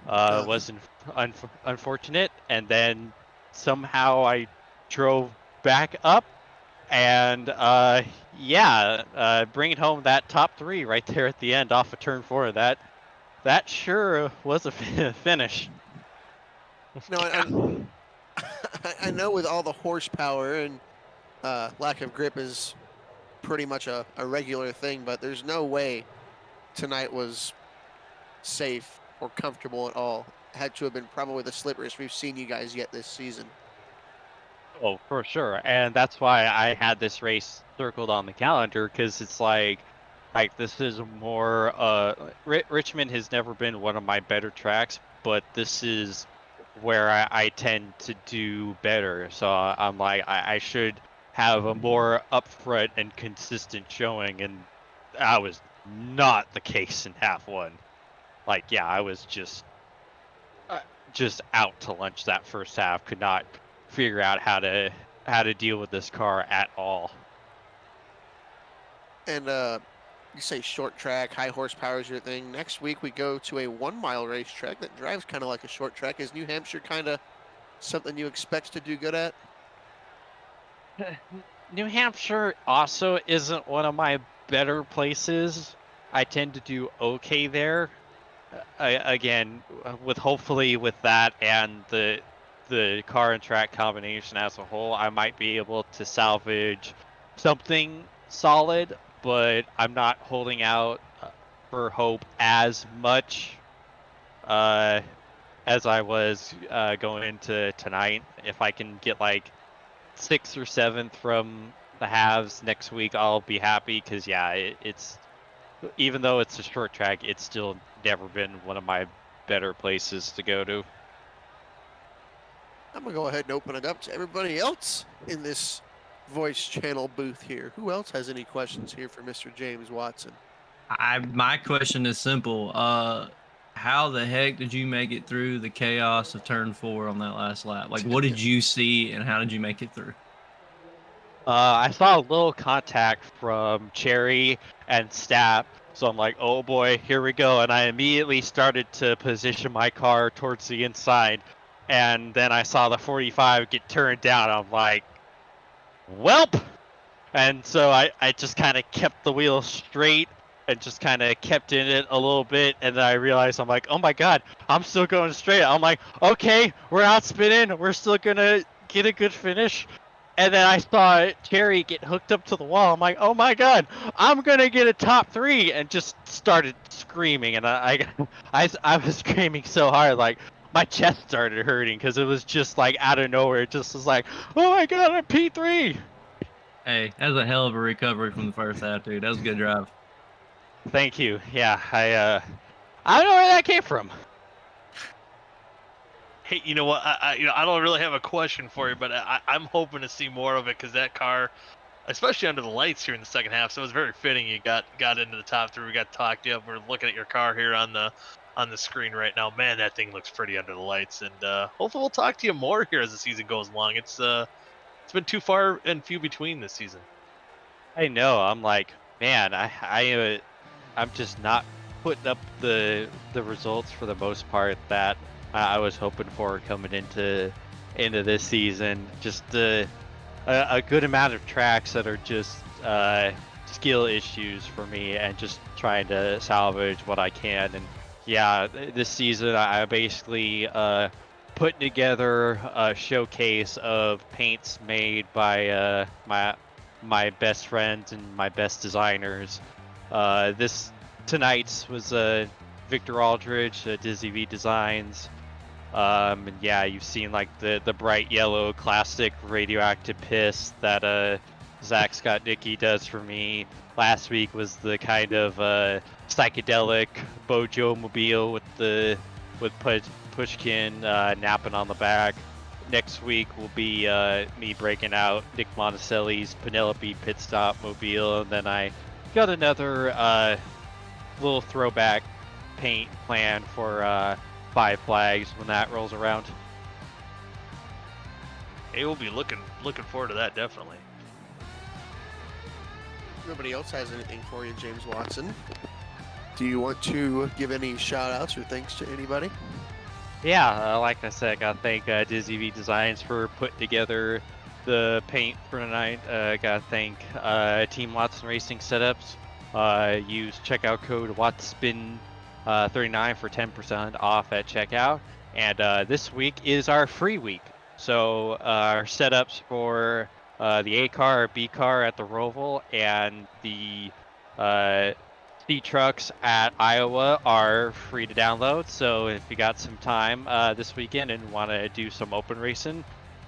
was unfortunate. And then somehow I drove back up and bringing home that top 3 right there at the end off of turn 4. That sure was a finish. No, I know with all the horsepower and lack of grip is pretty much a regular thing, but there's no way tonight was safe or comfortable at all. Had to have been probably the slipperiest we've seen you guys yet this season. Oh, for sure. And that's why I had this race circled on the calendar, because it's like this is more Richmond has never been one of my better tracks, but this is where I tend to do better. So I'm like, I should have a more upfront and consistent showing, and that was not the case in half 1. Like, yeah, I was just out to lunch that first half. Could not figure out how to deal with this car at all. And you say short track, high horsepower is your thing. Next week we go to a 1 mile racetrack that drives kind of like a short track. Is New Hampshire kind of something you expect to do good at? New Hampshire also isn't one of my better places. I tend to do okay there. Again, hopefully with that and the car and track combination as a whole, I might be able to salvage something solid, but I'm not holding out for hope as much as I was going into tonight. If I can get like 6th or 7th from the halves next week, I'll be happy, because it's even though it's a short track, it's still never been one of my better places to go to. I'm gonna go ahead and open it up to everybody else in this voice channel booth here. Who else has any questions here for Mr. James Watson? My question is simple. How the heck did you make it through the chaos of turn 4 on that last lap? Like, what did you see and how did you make it through? I saw a little contact from Cherry and Stapp, so I'm like, oh boy, here we go. And I immediately started to position my car towards the inside. And then I saw the 45 get turned down. I'm like, welp! And so I just kind of kept the wheel straight and just kind of kept in it a little bit. And then I realized, I'm like, oh my God, I'm still going straight. I'm like, okay, we're out spinning. We're still going to get a good finish. And then I saw Cherry get hooked up to the wall. I'm like, oh my God, I'm going to get a top 3, and just started screaming. And I was screaming so hard, like my chest started hurting, because it was just like out of nowhere. It just was like, oh my God, I'm P3. Hey, that was a hell of a recovery from the first half, dude. That was a good drive. Thank you. Yeah, I don't know where that came from. Hey, you know what? I don't really have a question for you, but I'm hoping to see more of it, because that car, especially under the lights here in the second half, so it was very fitting you got into the top 3. We got talked you up. We're looking at your car here on the screen right now. Man, that thing looks pretty under the lights, and hopefully we'll talk to you more here as the season goes along. It's been too far and few between this season. I know. I'm like, man, I'm just not putting up the results for the most part that I was hoping for coming into this season. Just a good amount of tracks that are just skill issues for me, and just trying to salvage what I can. And yeah, this season I basically putting together a showcase of paints made by my best friends and my best designers. Tonight's was Victor Aldridge, Dizzy V Designs. And yeah, you've seen like the bright yellow classic radioactive piss that Zach Scott Dickey does for me. Last week was the kind of psychedelic Bojo mobile with Pushkin napping on the back. Next week will be me breaking out Nick Monticelli's Penelope pit stop mobile, and then I got another little throwback paint plan for Five Flags when that rolls around. Hey, we'll be looking forward to that, definitely. Nobody else has anything for you, James Watson. Do you want to give any shout outs or thanks to anybody? Yeah, like I said, I gotta thank Dizzy V Designs for putting together the paint for tonight. Gotta thank Team Watson Racing Setups. Use checkout code WATSPIN39 for 10% off at checkout. And this week is our free week. So our setups for the A car or B car at the Roval and the C trucks at Iowa are free to download. So if you got some time this weekend and want to do some open racing,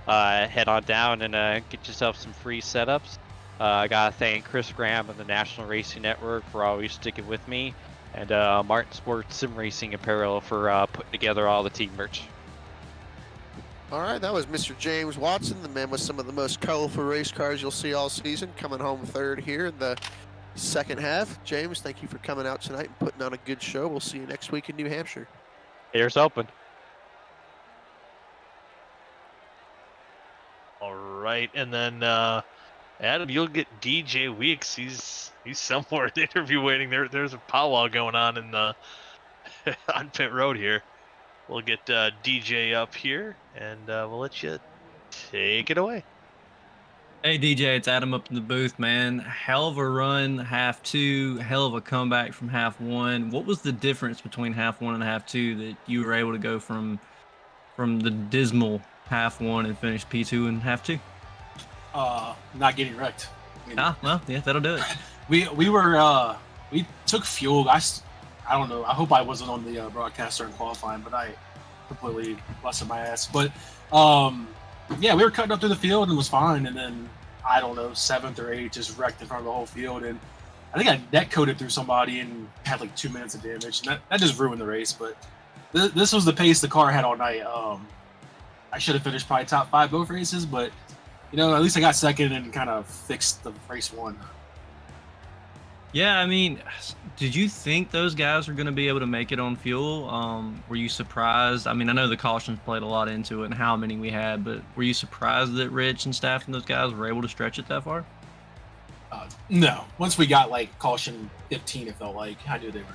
head on down and get yourself some free setups. I gotta thank Chris Graham and the National Racing Network for always sticking with me, and Martin Sports Sim Racing Apparel for putting together all the team merch. All right, that was Mr. James Watson, the man with some of the most colorful race cars you'll see all season, coming home third here in the second half. James, thank you for coming out tonight and putting on a good show. We'll see you next week in New Hampshire. Here's open. All right, and then Adam, you'll get DJ Weeks. He's somewhere in the interview waiting. There's a powwow going on in the on pit road here. We'll get DJ up here, and we'll let you take it away. Hey DJ, it's Adam up in the booth, man. Hell of a run, half two, hell of a comeback from half one. What was the difference between half one and half two that you were able to go from the dismal half one and finish P2 in half two? Not getting wrecked. I mean, well, yeah, that'll do it. We took fuel. I don't know. I hope I wasn't on the broadcast during qualifying, but I completely busted my ass. But yeah, we were cutting up through the field and it was fine. And then I don't know, 7th or 8th just wrecked in front of the whole field. And I think I net coded through somebody and had like 2 minutes of damage. And that just ruined the race. But this was the pace the car had all night. I should have finished probably top 5 both races, but you know, at least I got second and kind of fixed the race one. Yeah, I mean, did you think those guys were going to be able to make it on fuel? Were you surprised? I mean, I know the cautions played a lot into it and how many we had, but were you surprised that Rich and staff and those guys were able to stretch it that far? No. Once we got like caution 15, it felt like I knew they were good.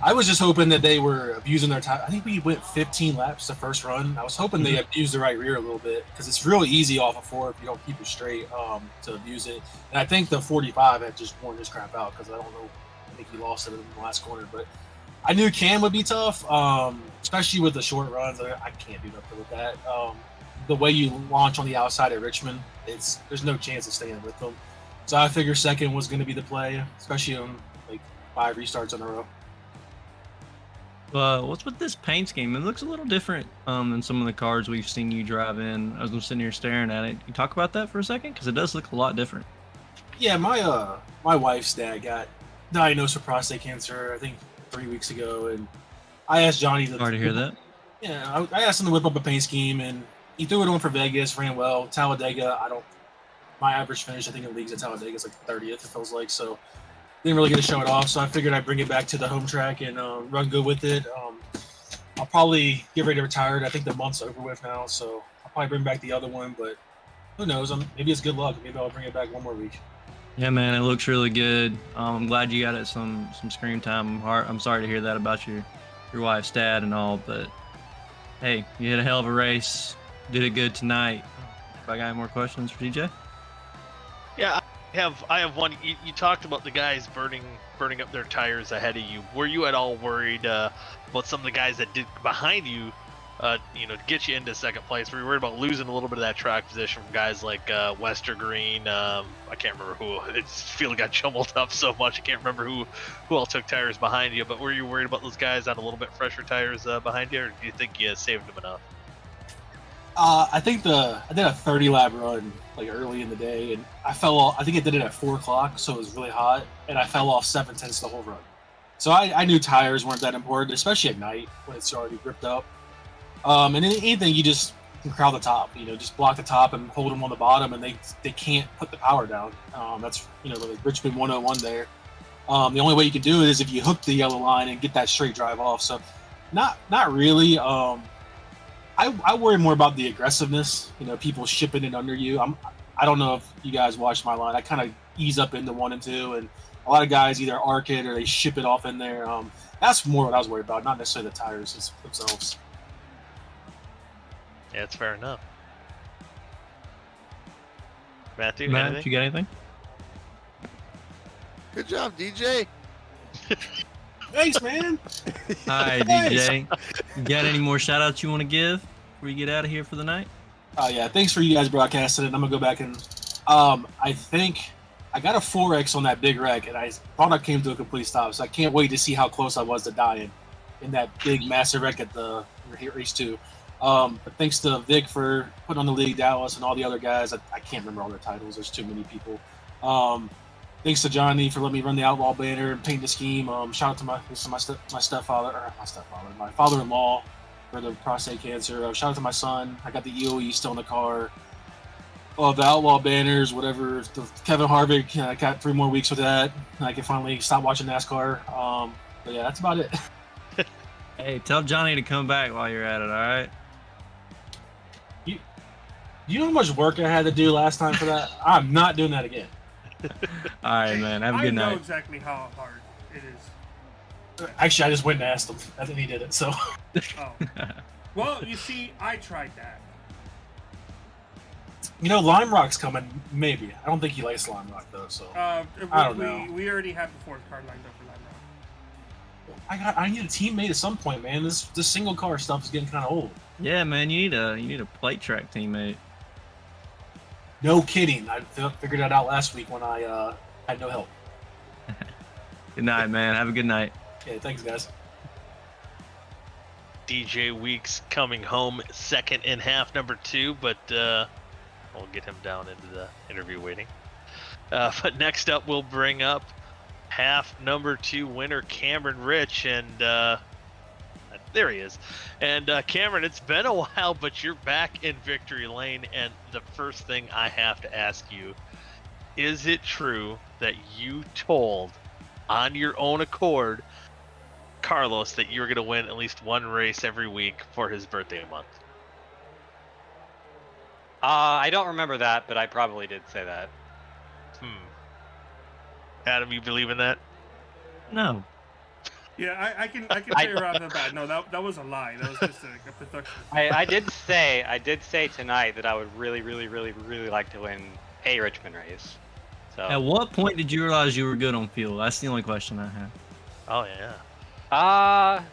I was just hoping that they were abusing their time. I think we went 15 laps the first run. I was hoping they abused the right rear a little bit because it's really easy off of 4 if you don't keep it straight to abuse it. And I think the 45 had just worn this crap out because I don't know. I think he lost it in the last corner. But I knew Cam would be tough, especially with the short runs. I can't do nothing with that. The way you launch on the outside at Richmond, there's no chance of staying with them. So I figured second was going to be the play, especially on like 5 restarts in a row. What's with this paint scheme? It looks a little different than some of the cars we've seen you drive in. I was sitting here staring at it. Can you talk about that for a second? Because it does look a lot different. Yeah, my wife's dad got diagnosed with prostate cancer, I think 3 weeks ago, and I asked Johnny to... Sorry to hear that. Yeah, I asked him to whip up a paint scheme, and he threw it on for Vegas, ran well. Talladega, my average finish, I think in leagues at Talladega is like 30th, it feels like, so... Didn't really get to show it off, so I figured I'd bring it back to the home track and run good with it. I'll probably get ready to retire. I think the month's over with now, so I'll probably bring back the other one. But Who knows? Maybe it's good luck. Maybe I'll bring it back one more week. Yeah, man, it looks really good. I'm glad you got it some screen time. I'm sorry to hear that about your wife's dad and all, but hey, you had a hell of a race. Did it good tonight. If I got any more questions for DJ? Yeah, I have one. You talked about the guys burning up their tires ahead of you. Were you at all worried about some of the guys that did behind you, to get you into second place? Were you worried about losing a little bit of that track position from guys like Westergreen? I can't remember who. It feel got jumbled up so much. I can't remember who all took tires behind you. But were you worried about those guys on a little bit fresher tires behind you, or do you think you saved them enough? I think I did a 30 lap run like early in the day, and I fell off. I think I did it at 4 o'clock, so it was really hot, and I fell off 7/10 the whole run. So I knew tires weren't that important, especially at night when it's already ripped up. And anything you just can crowd the top, just block the top and hold them on the bottom, and they can't put the power down. That's like Richmond 101 there. The only way you can do it is if you hook the yellow line and get that straight drive off. So not really. I worry more about the aggressiveness, people shipping it under you. I don't know if you guys watched my line. I kind of ease up into 1 and 2, and a lot of guys either arc it or they ship it off in there. That's more what I was worried about, not necessarily the tires themselves. Yeah, it's fair enough. Matthew, Matt, you got anything? Good job, DJ. Thanks, man. Hi, DJ. You got any more shout outs you want to give before you get out of here for the night? Yeah, thanks for you guys broadcasting it. I'm gonna go back and I think I got a 4X on that big wreck, and I thought I came to a complete stop. So I can't wait to see how close I was to dying in that big massive wreck at the race 2. But thanks to Vic for putting on the league, Dallas, and all the other guys. I can't remember all their titles. There's too many people. Thanks to Johnny for letting me run the Outlaw banner and paint the scheme. Shout out to my father-in-law for the prostate cancer. Shout out to my son. I got the EOE still in the car. The Outlaw banners, whatever. Kevin Harvick, I got 3 more weeks with that. I can finally stop watching NASCAR. But yeah, that's about it. Hey, tell Johnny to come back while you're at it, all right? You know how much work I had to do last time for that? I'm not doing that again. All right, man. Have a good night. I know exactly how hard it is. Actually, I just went and asked him. I think he did it, so. Oh. Well, you see, I tried that. Lime Rock's coming, maybe. I don't think he likes Lime Rock, though, so. I don't know. We already have the 4th car lined up for Lime Rock. I need a teammate at some point, man. This single car stuff is getting kind of old. Yeah, man. You need a plate track teammate. No kidding. I figured that out last week when I had no help. Good night, man. Have a good night. Yeah, thanks, guys. DJ Weeks coming home second in half number 2, but we'll get him down into the interview waiting. But next up, we'll bring up half number 2 winner Cameron Rich, and there he is. And Cameron, it's been a while, but you're back in victory lane. And the first thing I have to ask you, is it true that you told on your own accord Carlos that you were going to win at least 1 race every week for his birthday month? I don't remember that, but I probably did say that. Adam, you believe in that? No. Yeah, I can say right off the bat. No, that was a lie. That was just a production. I did say tonight that I would really, really, really, really like to win a Richmond race. So. At what point did you realize you were good on fuel? That's the only question I have. Oh yeah.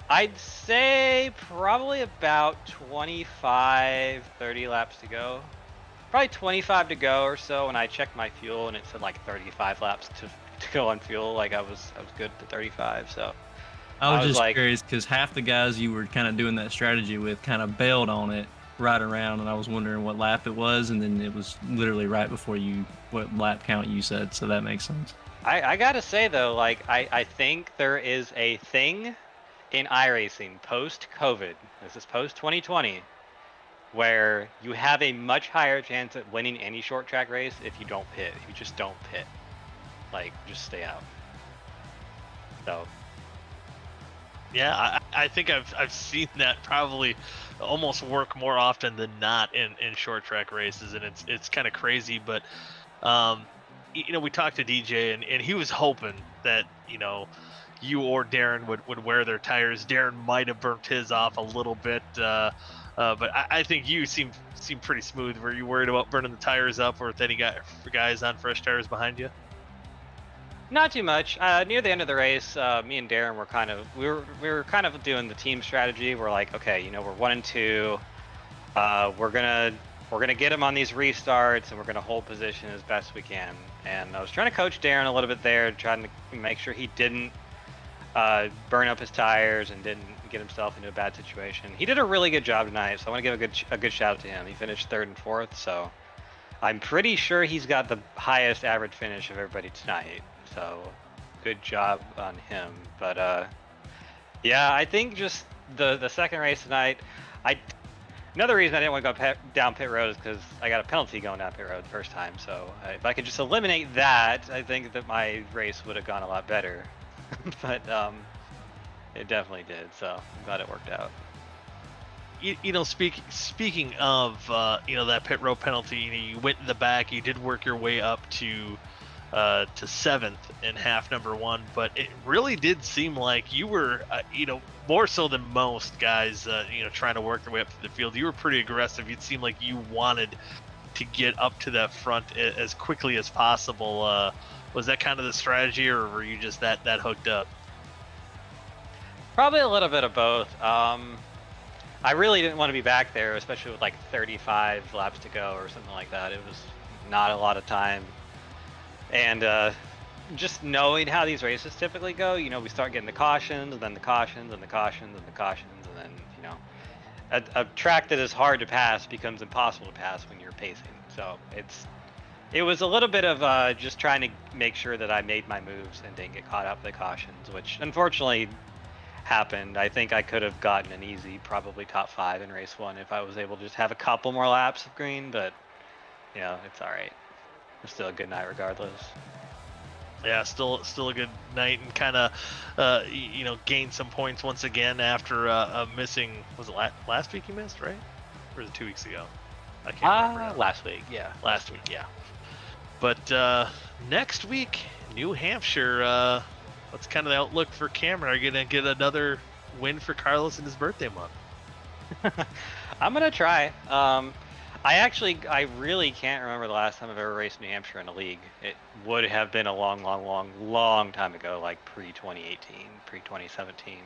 I'd say probably about 25, 30 laps to go. Probably 25 to go or so. When I checked my fuel and it said like 35 laps to go on fuel, like I was good to 35. So I was just curious because half the guys you were kind of doing that strategy with kind of bailed on it right around, and I was wondering what lap it was, and then it was literally right before what lap count you said, so that makes sense. I gotta say though, like I think there is a thing in iRacing post-COVID, this is post-2020, where you have a much higher chance at winning any short track race if you don't pit. If you just don't pit. Like, just stay out. So. Yeah, I think I've seen that probably almost work more often than not in short track races, and it's kind of crazy. But we talked to DJ, and he was hoping that you or Darren would wear their tires. Darren might have burnt his off a little bit, but I think you seem pretty smooth. Were you worried about burning the tires up, or with any guys on fresh tires behind you? Not too much. Near the end of the race, me and Darren were we were kind of doing the team strategy. We're like, okay, we're 1 and 2. We're gonna get him on these restarts, and we're gonna hold position as best we can. And I was trying to coach Darren a little bit there, trying to make sure he didn't burn up his tires and didn't get himself into a bad situation. He did a really good job tonight, so I want to give a good shout out to him. He finished 3rd and 4th, so I'm pretty sure he's got the highest average finish of everybody tonight. So good job on him. But yeah, I think just the second race tonight, another reason I didn't want to go down pit road is because I got a penalty going down pit road the first time. So if I could just eliminate that, I think that my race would have gone a lot better. But it definitely did. So I'm glad it worked out. Speaking of that pit road penalty, you went in the back. You did work your way up to 7th in half number 1, but it really did seem like you were more so than most guys trying to work their way up to the field. You were pretty aggressive. It seemed like you wanted to get up to that front as quickly as possible. Was that kind of the strategy, or were you just that hooked up? Probably a little bit of both. I really didn't want to be back there, especially with like 35 laps to go or something like that. It was not a lot of time. And just knowing how these races typically go, we start getting the cautions, and then the cautions, and the cautions, and the cautions, and then, a track that is hard to pass becomes impossible to pass when you're pacing. So it was a little bit of just trying to make sure that I made my moves and didn't get caught up with the cautions, which unfortunately happened. I think I could have gotten an easy, probably top 5 in race 1 if I was able to just have a couple more laps of green, but it's all right. It's still a good night regardless. Yeah, still a good night, and kind of gained some points once again after missing. Was it last week you missed, right? Or was it 2 weeks ago? I can't remember. Last week, yeah. Last week, yeah. But next week, New Hampshire. What's kind of the outlook for Cameron? Are you gonna get another win for Carlos in his birthday month? I'm gonna try. I really can't remember the last time I've ever raced New Hampshire in a league. It would have been a long time ago, like pre-2018, pre-2017.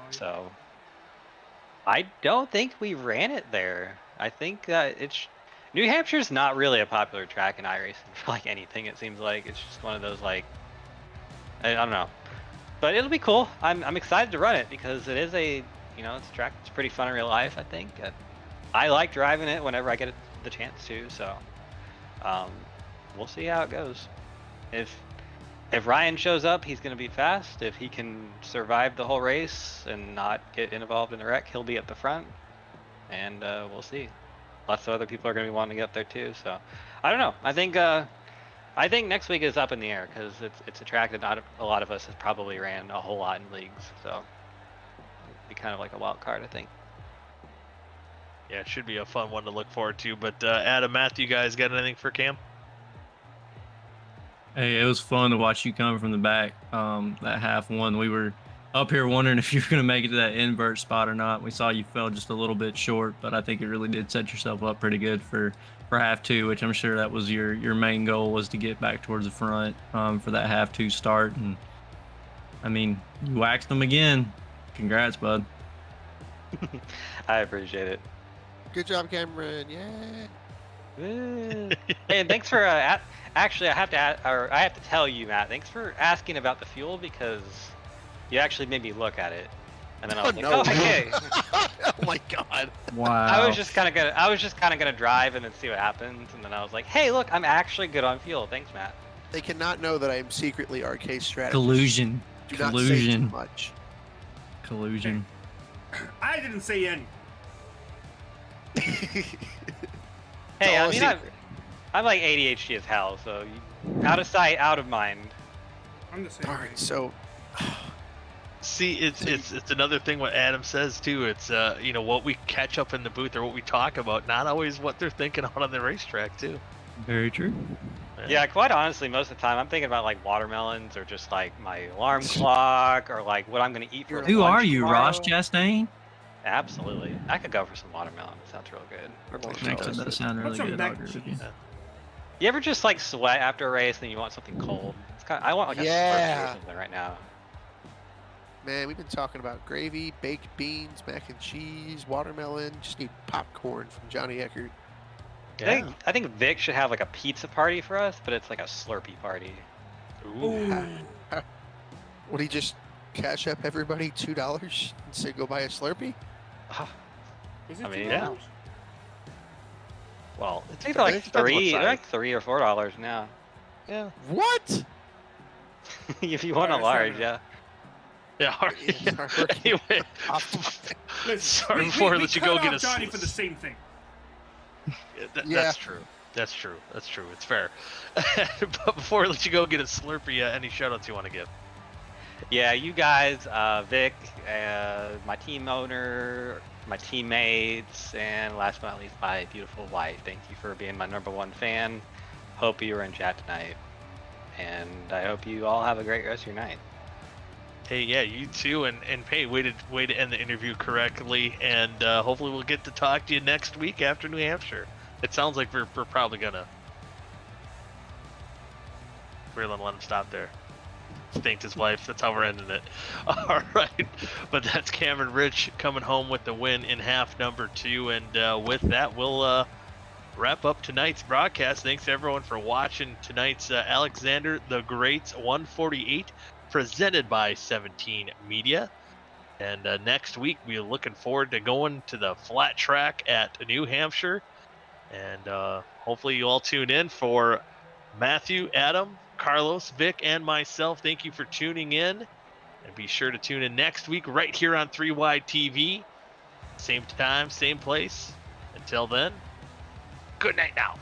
So I don't think we ran it there. I think New Hampshire's not really a popular track in iRacing for like anything. It seems like it's just one of those like, I don't know, but it'll be cool. I'm excited to run it because it is it's a track that's pretty fun in real life. I think I like driving it whenever I get the chance to. So we'll see how it goes. If Ryan shows up, he's going to be fast. If he can survive the whole race and not get involved in a wreck, he'll be at the front. And we'll see. Lots of other people are going to be wanting to get up there too. So I don't know. I think next week is up in the air because it's a track that not a lot of us has probably ran a whole lot in leagues. So it'll be kind of like a wild card, I think. Yeah, it should be a fun one to look forward to. But Adam, Matt, you guys got anything for Cam? Hey, it was fun to watch you come from the back. That half one, we were up here wondering if you were going to make it to that invert spot or not. We saw you fell just a little bit short, but I think it really did set yourself up pretty good for half 2, which I'm sure that was your main goal, was to get back towards the front for that half 2 start. And I mean, you waxed them again. Congrats, bud. I appreciate it. Good job, Cameron. Yeah. Hey, and thanks for actually I have to tell you, Matt, thanks for asking about the fuel because you actually made me look at it, and then I was okay. Oh my god. Wow. I was just kind of gonna drive and then see what happens, and then I was like, hey, look, I'm actually good on fuel. Thanks, Matt. They cannot know that I am secretly RK strategist. Collusion. Do not say too much. Collusion. I didn't say any. Hey, I mean, I'm like ADHD as hell, so out of sight, out of mind. I'm the same. Darn. So See, it's another thing what Adam says too. It's you know, what we catch up in the booth or what we talk about, not always what they're thinking out on the racetrack too. Very true. Yeah, quite honestly, most of the time I'm thinking about like watermelons or just like my alarm clock or like what I'm gonna eat for Who lunch are you, tomorrow. Ross Chastain? Absolutely, I could go for some watermelon. It sounds real good. Actually, that sound really some good. mac I'll agree and with you. cheese? You ever just like sweat after a race and then you want something cold? It's kind of, I want like a Yeah. Slurpee or something right now. Man, we've been talking about gravy, baked beans, mac and cheese, watermelon. Just need popcorn from Johnny Eckert. I think Vic should have like a pizza party for us, but it's like a Slurpee party. Ooh. Would he just cash up everybody $2 and say go buy a Slurpee? Is it I mean, $2? yeah. Well, It I think depends- they're it like depends what three. They're size. like $3 or $4 now. Yeah. What? If you want a large, yeah. Yeah. All Yeah, right. Anyway, Listen, sorry, we before I let you go cut get off a Johnny for the same thing. Yeah. That's true. That's true. That's true. It's fair. But before I let you go get a Slurpee, any shout-outs you want to give? Yeah, you guys, Vic, my team owner, my teammates, and last but not least, my beautiful wife. Thank you for being my #1 fan. Hope you were in chat tonight. And I hope you all have a great rest of your night. Hey, yeah, you too, and hey, way to end the interview correctly, and hopefully we'll get to talk to you next week after New Hampshire. It sounds like we're probably gonna. We're gonna let him stop there. Thanked his wife. That's how we're ending it. All right, but that's Cameron Rich coming home with the win in half number 2, and with that, we'll wrap up tonight's broadcast. Thanks everyone for watching tonight's Alexander the Great's 148, presented by 17Media. And next week, we're looking forward to going to the flat track at New Hampshire. And hopefully you all tune in. For Matthew, Adam, Carlos, Vic, and myself, thank you for tuning in. And be sure to tune in next week right here on 3Wide TV. Same time, same place. Until then, good night now.